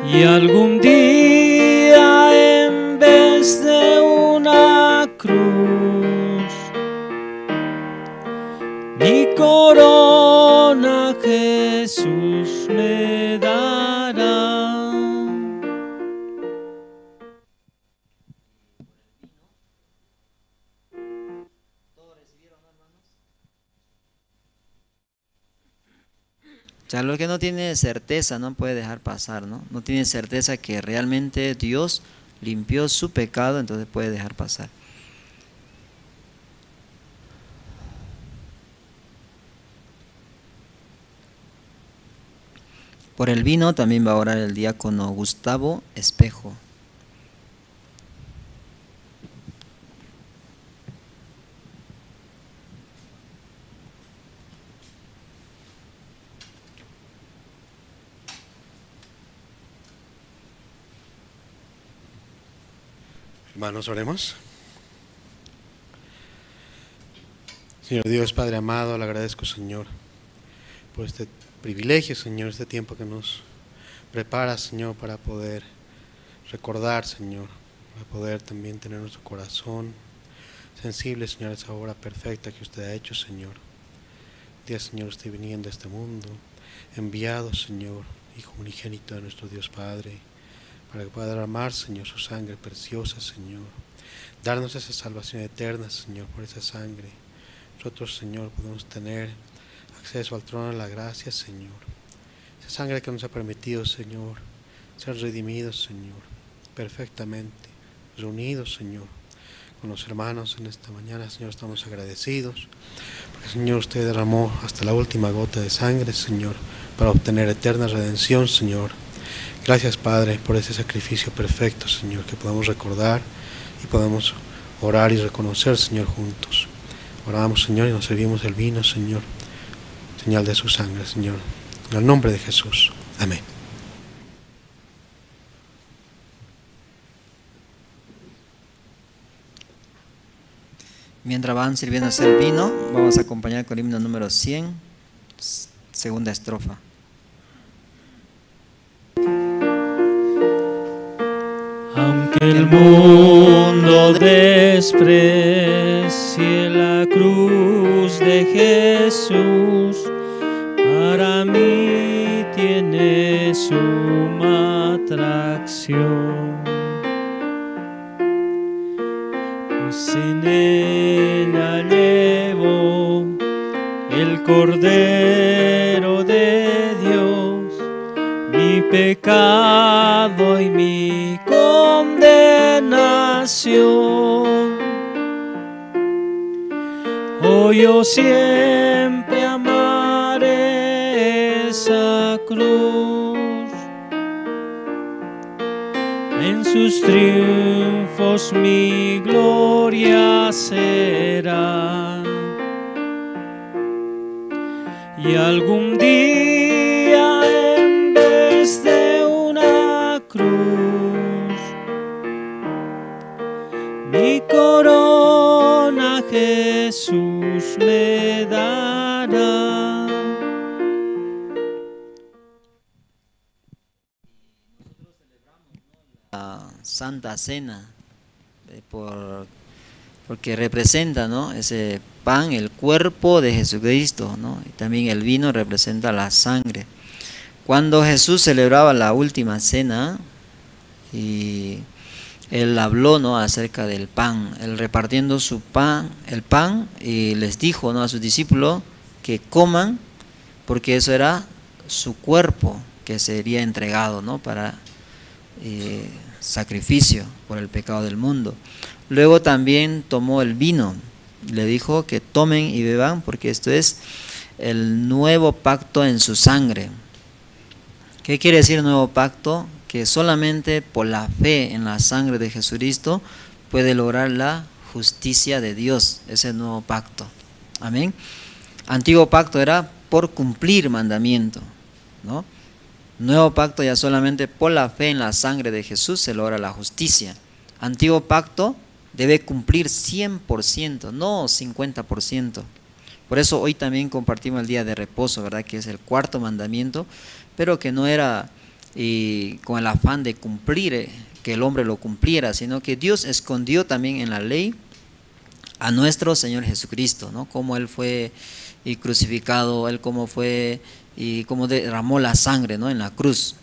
Y algún día en vez de una cruz, mi corona Jesús me dará. O sea, lo que no tiene certeza no puede dejar pasar, ¿no? No tiene certeza que realmente Dios limpió su pecado, entonces puede dejar pasar. Por el vino también va a orar el diácono Gustavo Espejo. Hermanos, oremos. Señor Dios, Padre amado, le agradezco, Señor, por este privilegio, Señor, este tiempo que nos prepara, Señor, para poder recordar, Señor, para poder también tener nuestro corazón sensible, Señor, a esa obra perfecta que usted ha hecho, Señor. Día, Señor, usted viniendo a este mundo, enviado, Señor, Hijo unigénito de nuestro Dios Padre, para que pueda derramar, Señor, su sangre preciosa, Señor. Darnos esa salvación eterna, Señor, por esa sangre. Nosotros, Señor, podemos tener acceso al trono de la gracia, Señor. Esa sangre que nos ha permitido, Señor, ser redimidos, Señor, perfectamente, reunidos, Señor, con los hermanos en esta mañana, Señor, estamos agradecidos. Porque, Señor, usted derramó hasta la última gota de sangre, Señor, para obtener eterna redención, Señor. Gracias, Padre, por ese sacrificio perfecto, Señor, que podamos recordar y podamos orar y reconocer, Señor, juntos. Oramos, Señor, y nos servimos el vino, Señor, señal de su sangre, Señor. En el nombre de Jesús. Amén. Mientras van sirviéndose el vino, vamos a acompañar con el himno número 100, segunda estrofa. Aunque el mundo desprecie la cruz de Jesús, para mí tiene suma atracción. Pues en ella llevo el Cordero de Dios, mi pecado y mi condenación. Oh, yo siempre amaré esa cruz. En sus triunfos mi gloria será. Y algún día en vez de una cruz, mi corona Jesús me dará. La Santa Cena, porque representa, ¿no?, ese pan, el cuerpo de Jesucristo, ¿no? Y también el vino representa la sangre. Cuando Jesús celebraba la última cena, y él habló, ¿no?, acerca del pan, él repartiendo su pan, el pan, y les dijo, ¿no?, a sus discípulos que coman, porque eso era su cuerpo que sería entregado, ¿no?, para sacrificio por el pecado del mundo. Luego también tomó el vino, le dijo que tomen y beban, porque esto es el nuevo pacto en su sangre. ¿Qué quiere decir nuevo pacto? Que solamente por la fe en la sangre de Jesucristo puede lograr la justicia de Dios, ese nuevo pacto. Amén. Antiguo pacto era por cumplir mandamiento, ¿no? Nuevo pacto ya solamente por la fe en la sangre de Jesús se logra la justicia. Antiguo pacto debe cumplir 100%, no 50%. Por eso hoy también compartimos el día de reposo, ¿verdad? Que es el cuarto mandamiento, pero que no era con el afán de cumplir, que el hombre lo cumpliera, sino que Dios escondió también en la ley a nuestro Señor Jesucristo, ¿no? Cómo Él fue crucificado, Él cómo fue y cómo derramó la sangre, ¿no? En la cruz.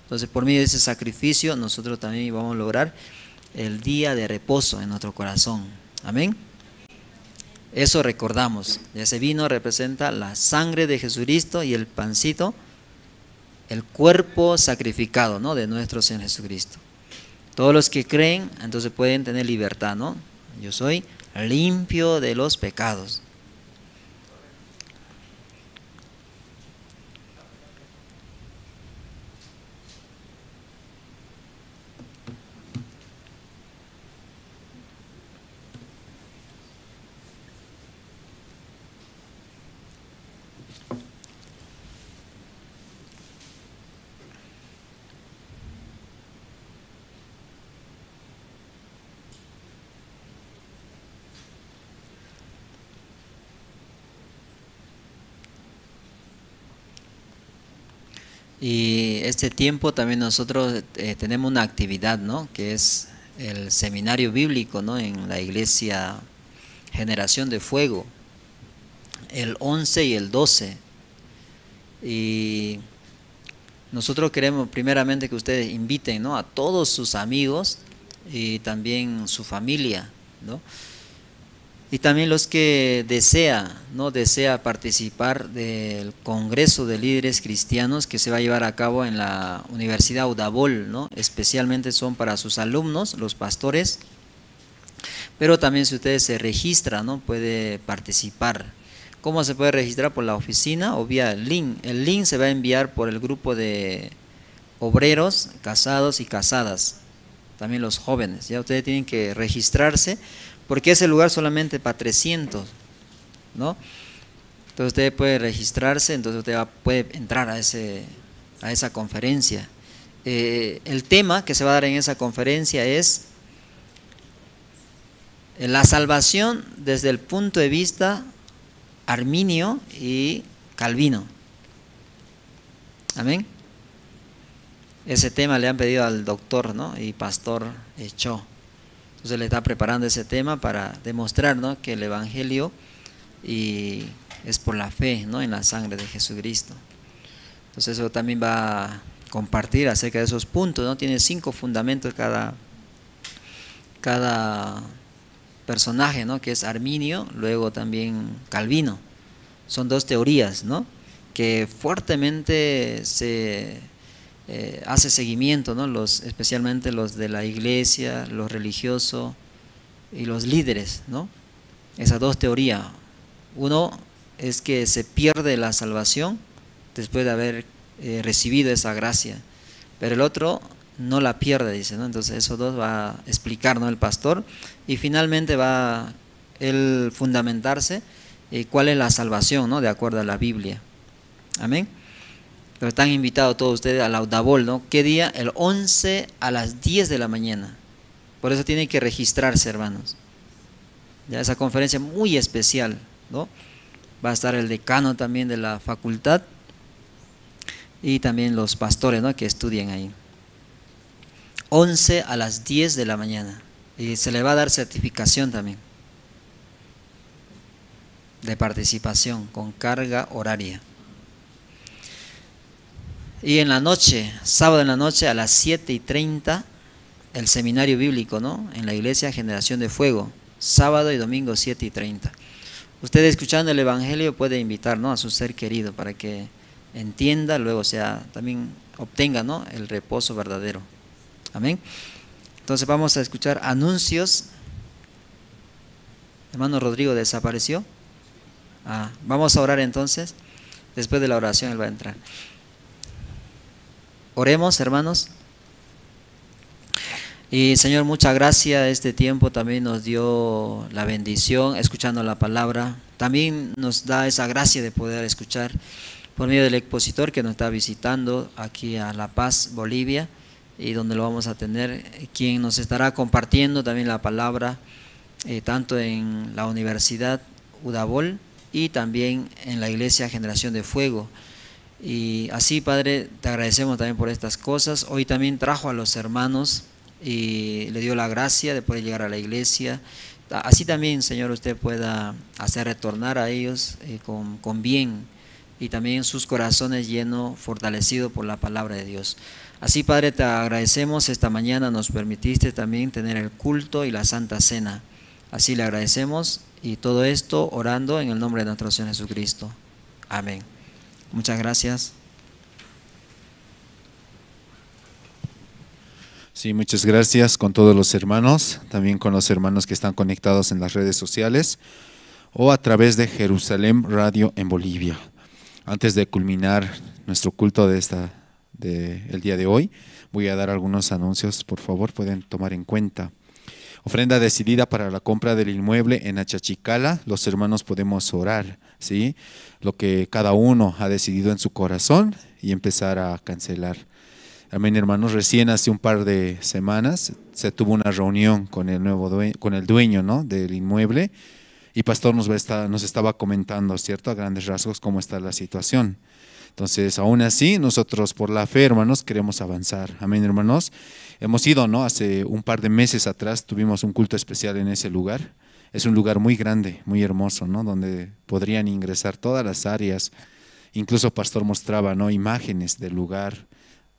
Entonces, por medio de ese sacrificio, nosotros también vamos a lograr el día de reposo en nuestro corazón. Amén. Eso recordamos. Ese vino representa la sangre de Jesucristo y el pancito, el cuerpo sacrificado, ¿no? De nuestro Señor Jesucristo. Todos los que creen, entonces pueden tener libertad, ¿no? Yo soy limpio de los pecados. Y este tiempo también nosotros tenemos una actividad, ¿no? Que es el seminario bíblico, ¿no? En la iglesia Generación de Fuego, el 11 y el 12. Y nosotros queremos primeramente que ustedes inviten, ¿no? A todos sus amigos y también su familia, ¿no? Y también los que desea participar del Congreso de Líderes Cristianos que se va a llevar a cabo en la Universidad Udabol, ¿no? Especialmente son para sus alumnos, los pastores, pero también si ustedes se registran, ¿no? Puede participar. ¿Cómo se puede registrar? Por la oficina o vía el link. El link se va a enviar por el grupo de obreros, casados y casadas, también los jóvenes. Ya ustedes tienen que registrarse, porque ese lugar solamente para 300, ¿no? Entonces usted puede registrarse, entonces usted puede entrar a esa conferencia. El tema que se va a dar en esa conferencia es la salvación desde el punto de vista arminio y calvino. Amén. Ese tema le han pedido al doctor, ¿no? Y pastor Cho. Entonces le está preparando ese tema para demostrar, ¿no? Que el Evangelio es por la fe, ¿no? En la sangre de Jesucristo. Entonces eso también va a compartir acerca de esos puntos, ¿no? Tiene 5 fundamentos cada personaje, ¿no? Que es Arminio, luego también Calvino. Son 2 teorías, ¿no? Que fuertemente se hace seguimiento, ¿no? Especialmente los de la iglesia, los religiosos y los líderes, ¿no? Esas 2 teorías. Uno es que se pierde la salvación después de haber recibido esa gracia, pero el otro no la pierde, dice, ¿no? Entonces esos 2 va a explicar, ¿no? El pastor, y finalmente va a él fundamentarse cuál es la salvación, ¿no? De acuerdo a la Biblia. Amén. Pero están invitados todos ustedes a la Udabol, ¿no? ¿Qué día? El 11 a las 10 de la mañana. Por eso tienen que registrarse, hermanos. Ya esa conferencia muy especial, ¿no? Va a estar el decano también de la facultad y también los pastores, ¿no? Que estudian ahí. 11 a las 10 de la mañana. Y se le va a dar certificación también de participación con carga horaria. Y en la noche, sábado en la noche a las 7:30, el seminario bíblico, ¿no? En la iglesia Generación de Fuego, sábado y domingo 7:30. Usted escuchando el Evangelio puede invitar, ¿no? A su ser querido para que entienda, luego también obtenga, ¿no? El reposo verdadero. Amén. Entonces vamos a escuchar anuncios. Hermano Rodrigo desapareció. Vamos a orar entonces. Después de la oración él va a entrar. Oremos, hermanos. Y Señor, muchas gracias. Este tiempo también nos dio la bendición, escuchando la palabra. también nos da esa gracia de poder escuchar por medio del expositor que nos está visitando aquí a La Paz, Bolivia, y donde lo vamos a tener, quien nos estará compartiendo también la palabra, tanto en la Universidad Udabol y también en la Iglesia Generación de Fuego. Y así, Padre, te agradecemos también por estas cosas. Hoy también trajo a los hermanos y le dio la gracia de poder llegar a la iglesia. Así también, Señor, usted pueda hacer retornar a ellos con bien, y también sus corazones llenos, fortalecidos por la palabra de Dios. Así, Padre, te agradecemos. Esta mañana nos permitiste también tener el culto y la Santa Cena. Así le agradecemos, y todo esto orando en el nombre de nuestro Señor Jesucristo. Amén. Muchas gracias. Sí, muchas gracias con todos los hermanos, también con los hermanos que están conectados en las redes sociales o a través de Jerusalén Radio en Bolivia. Antes de culminar nuestro culto el día de hoy, voy a dar algunos anuncios, por favor, pueden tomar en cuenta. Ofrenda decidida para la compra del inmueble en Achachicala. Los hermanos podemos orar, ¿sí? Lo que cada uno ha decidido en su corazón y empezar a cancelar. Amén, hermanos. Recién hace un par de semanas se tuvo una reunión con el dueño, ¿no?, del inmueble, y pastor nos estaba comentando, ¿cierto?, a grandes rasgos cómo está la situación. Entonces, aún así, nosotros por la fe, hermanos, queremos avanzar. Amén, hermanos. Hemos ido, ¿no?, hace un par de meses atrás tuvimos un culto especial en ese lugar. Es un lugar muy grande, muy hermoso, ¿no?, donde podrían ingresar todas las áreas. Incluso pastor mostraba, ¿no?, imágenes del lugar,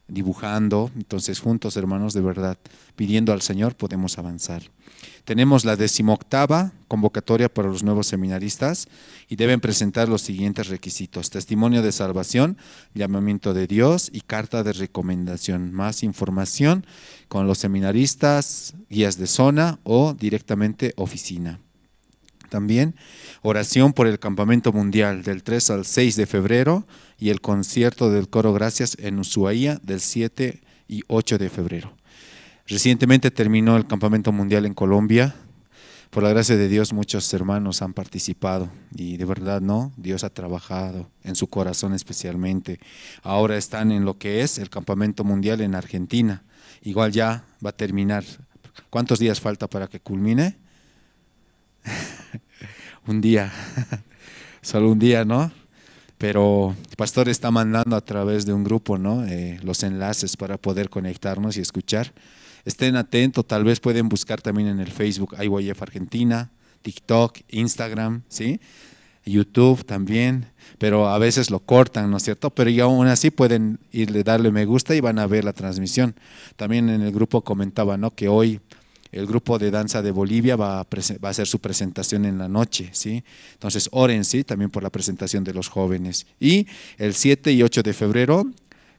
dibujando. Entonces, juntos, hermanos, de verdad, pidiendo al Señor, podemos avanzar. Tenemos la 18ª convocatoria para los nuevos seminaristas y deben presentar los siguientes requisitos: testimonio de salvación, llamamiento de Dios y carta de recomendación. Más información con los seminaristas, guías de zona o directamente oficina. También oración por el campamento mundial del 3 al 6 de febrero y el concierto del coro Gracias en Ushuaia del 7 y 8 de febrero. Recientemente terminó el campamento mundial en Colombia. Por la gracia de Dios, muchos hermanos han participado y de verdad, ¿no?, Dios ha trabajado en su corazón especialmente. Ahora están en lo que es el campamento mundial en Argentina. Igual ya va a terminar. ¿Cuántos días falta para que culmine? Un día, solo un día, ¿no? Pero el pastor está mandando a través de un grupo, ¿no?, los enlaces para poder conectarnos y escuchar. Estén atentos, tal vez pueden buscar también en el Facebook IYF Argentina, TikTok, Instagram, ¿sí?, YouTube también, pero a veces lo cortan, ¿no es cierto? Pero ya aún así pueden irle, darle me gusta y van a ver la transmisión. También en el grupo comentaba, ¿no?, que hoy el grupo de danza de Bolivia va a hacer su presentación en la noche, ¿sí? Entonces oren, ¿sí?, también por la presentación de los jóvenes. Y el 7 y 8 de febrero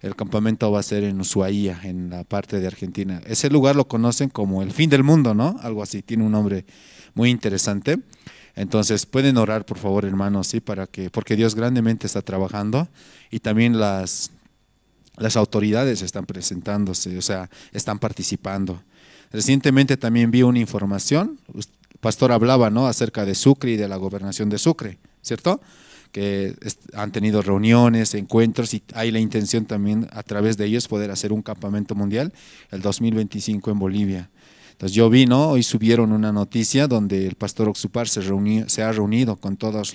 el campamento va a ser en Ushuaia, en la parte de Argentina. Ese lugar lo conocen como el fin del mundo, ¿no? Algo así, tiene un nombre muy interesante. Entonces pueden orar, por favor, hermanos, ¿sí?, porque Dios grandemente está trabajando, y también las autoridades están presentándose, o sea, están participando. Recientemente también vi una información, el pastor hablaba, ¿no?, acerca de Sucre y de la gobernación de Sucre, ¿cierto?, que han tenido reuniones, encuentros, y hay la intención también a través de ellos poder hacer un campamento mundial el 2025 en Bolivia. Entonces yo vi, ¿no?, hoy subieron una noticia donde el pastor Oxupar se ha reunido con todos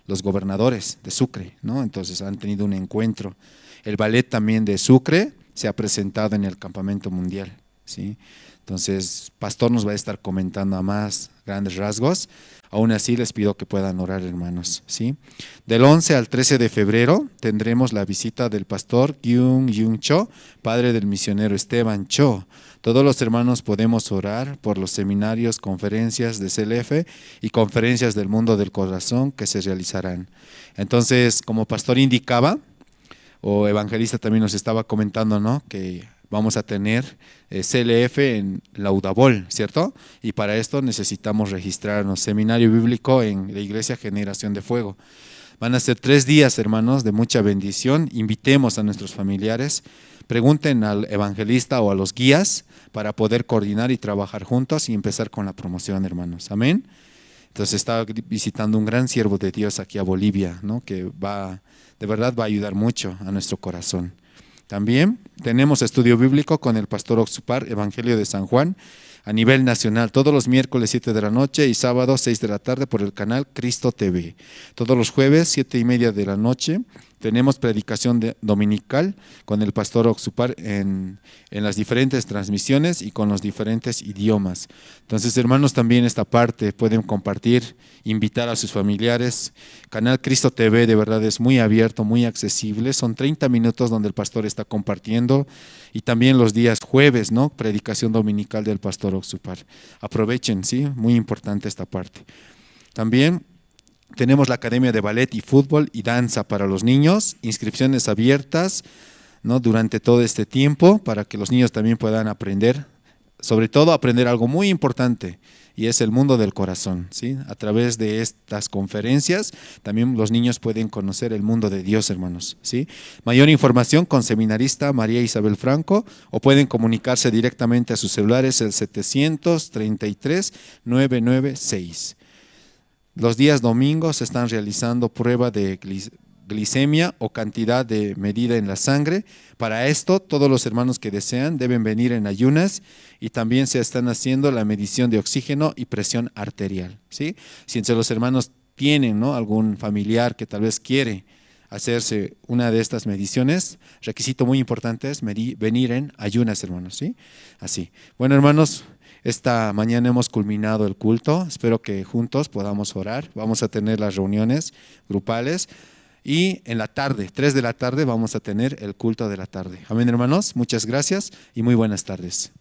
los gobernadores de Sucre, ¿no? Entonces han tenido un encuentro. El ballet también de Sucre se ha presentado en el campamento mundial, ¿sí? Entonces, pastor nos va a estar comentando a más grandes rasgos. Aún así, les pido que puedan orar, hermanos, ¿sí? Del 11 al 13 de febrero tendremos la visita del pastor Kyung Yung Cho, padre del misionero Esteban Cho. Todos los hermanos podemos orar por los seminarios, conferencias de CLF y conferencias del mundo del corazón que se realizarán. Entonces, como pastor indicaba, o evangelista también nos estaba comentando, ¿no?, que vamos a tener CLF en la Udabol, ¿cierto? Y para esto necesitamos registrarnos. Seminario bíblico en la Iglesia Generación de Fuego. Van a ser 3 días, hermanos, de mucha bendición. Invitemos a nuestros familiares, pregunten al evangelista o a los guías para poder coordinar y trabajar juntos y empezar con la promoción, hermanos. Amén. Entonces estaba visitando un gran siervo de Dios aquí a Bolivia, ¿no? Que de verdad va a ayudar mucho a nuestro corazón. También tenemos estudio bíblico con el pastor Oxupar, Evangelio de San Juan, a nivel nacional, todos los miércoles 7 de la noche y sábado 6 de la tarde por el canal Cristo TV. Todos los jueves 7:30 de la noche tenemos predicación dominical con el pastor Oxupar en las diferentes transmisiones y con los diferentes idiomas. Entonces, hermanos, también esta parte pueden compartir, invitar a sus familiares. Canal Cristo TV de verdad es muy abierto, muy accesible. Son 30 minutos donde el pastor está compartiendo, y también los días jueves, ¿no? Predicación dominical del pastor Oxupar. Aprovechen, ¿sí? Muy importante esta parte. También tenemos la Academia de Ballet y Fútbol y Danza para los niños, inscripciones abiertas, ¿no? Durante todo este tiempo, para que los niños también puedan aprender, sobre todo aprender algo muy importante, y es el mundo del corazón, ¿sí? A través de estas conferencias también los niños pueden conocer el mundo de Dios, hermanos, ¿sí? Mayor información con seminarista María Isabel Franco, o pueden comunicarse directamente a sus celulares el 733-996. Los días domingos se están realizando prueba de glicemia o cantidad de medida en la sangre. Para esto, todos los hermanos que desean deben venir en ayunas, y también se están haciendo la medición de oxígeno y presión arterial, ¿sí? Si entre los hermanos tienen, ¿no? algún familiar que tal vez quiere hacerse una de estas mediciones, requisito muy importante es venir en ayunas, hermanos, ¿sí? Así. Bueno, hermanos, esta mañana hemos culminado el culto. Espero que juntos podamos orar. Vamos a tener las reuniones grupales. Y en la tarde, 3 de la tarde, vamos a tener el culto de la tarde. Amén, hermanos. Muchas gracias y muy buenas tardes.